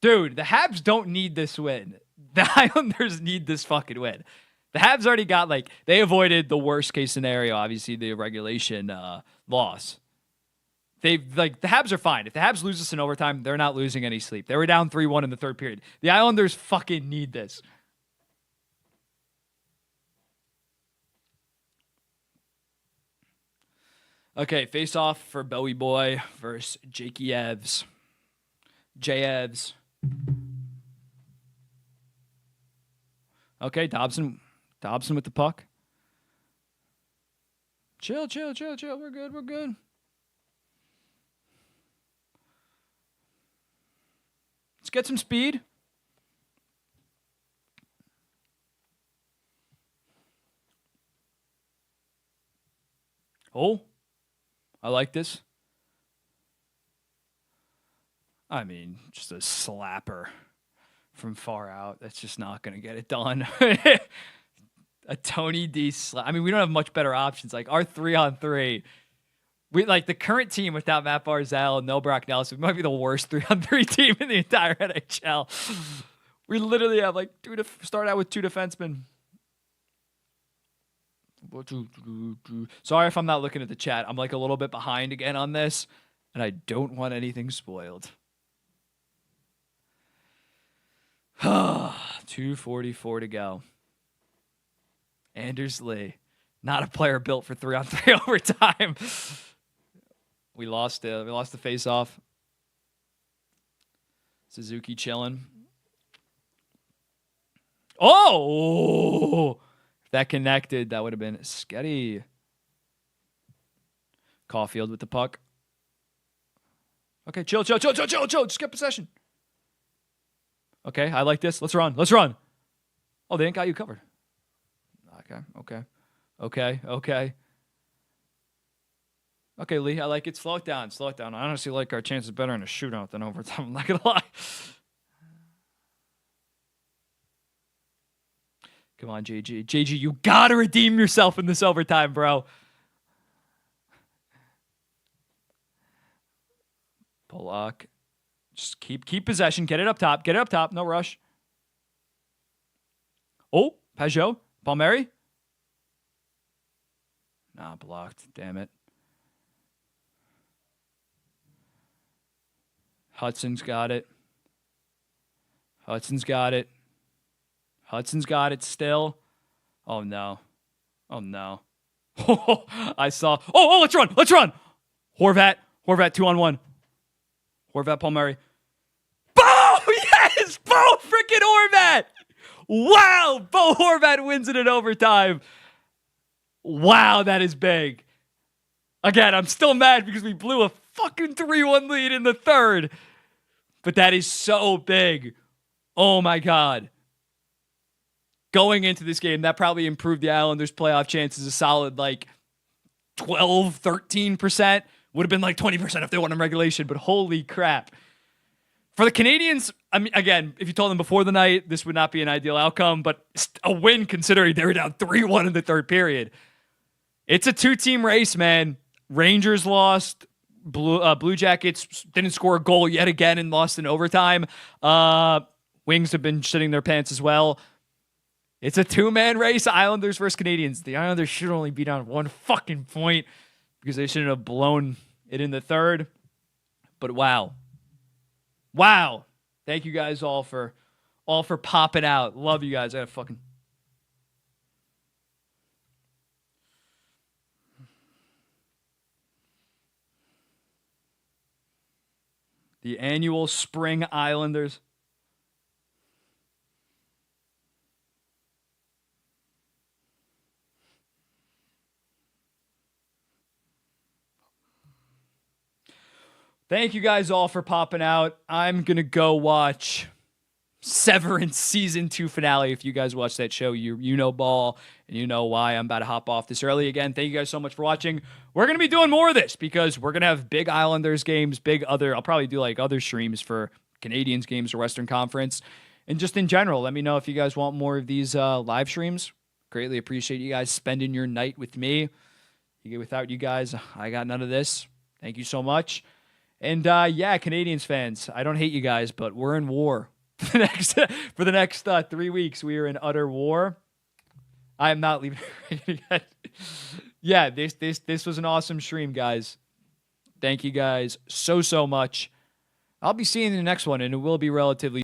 A: Dude, the Habs don't need this win. The Islanders need this fucking win. The Habs already got, like, they avoided the worst case scenario, obviously the regulation loss. The Habs are fine. If the Habs lose this in overtime, they're not losing any sleep. They were down 3-1 in the third period. The Islanders fucking need this. Okay, face off for Bowie Boy versus Jakey Evs. J-Evs. Okay, Dobson with the puck. Chill. We're good. Let's get some speed. Oh, I like this. I mean, just a slapper from far out. That's just not going to get it done. A Tony D slap. I mean, we don't have much better options. Like, our 3-on-3. We like the current team without Matt Barzal, no Brock Nelson. We might be the worst 3-on-3 team in the entire NHL. We literally have like start out with 2 defensemen. Sorry if I'm not looking at the chat. I'm like a little bit behind again on this, and I don't want anything spoiled. 2:44 to go. Anders Lee, not a player built for 3-on-3 overtime. We lost the face-off. Suzuki chilling. Oh! If that connected, that would have been sketty. Caulfield with the puck. Okay, chill. Just get possession. Okay, I like this. Let's run. Oh, they ain't got you covered. Okay. Okay, Lee, I like it. Slow it down. I honestly like our chances better in a shootout than overtime. I'm not going to lie. Come on, JG. JG, you got to redeem yourself in this overtime, bro. Pollock. Just keep possession. Get it up top. No rush. Oh, Pajot. Palmieri. Nah, blocked. Damn it. Hudson's got it. Hudson's got it still. Oh, no. I saw. Oh, let's run. Horvat 2-on-1. Horvat, Palmieri. Bo! Yes! Bo freaking Horvat! Wow! Bo Horvat wins it in overtime. Wow, that is big. Again, I'm still mad because we blew a fucking 3-1 lead in the third. But that is so big. Oh, my God. Going into this game, that probably improved the Islanders' playoff chances a solid, like, 12, 13%. Would have been like 20% if they won in regulation, but holy crap. For the Canadiens, I mean, again, if you told them before the night, this would not be an ideal outcome, but a win considering they were down 3-1 in the third period. It's a 2-team race, man. Rangers lost. Blue Jackets didn't score a goal yet again and lost in overtime. Wings have been shitting their pants as well. It's a 2-man race, Islanders versus Canadiens. The Islanders should only be down 1 fucking point because they shouldn't have blown it in the third. But wow. Thank you guys all for popping out. Love you guys. I gotta fucking... The annual Spring Islanders. Thank you guys all for popping out. I'm going to go watch Severance Season 2 finale. If you guys watch that show, you know ball, and you know why I'm about to hop off this early again. Thank you guys so much for watching. We're going to be doing more of this because we're going to have big Islanders games, I'll probably do like other streams for Canadiens games or Western Conference. And just in general, let me know if you guys want more of these live streams. Greatly appreciate you guys spending your night with me. Without you guys, I got none of this. Thank you so much. And yeah, Canadiens fans, I don't hate you guys, but we're in war for the next 3 weeks. We are in utter war. I am not leaving. Yeah, this was an awesome stream, guys. Thank you guys so much. I'll be seeing you in the next one, and it will be relatively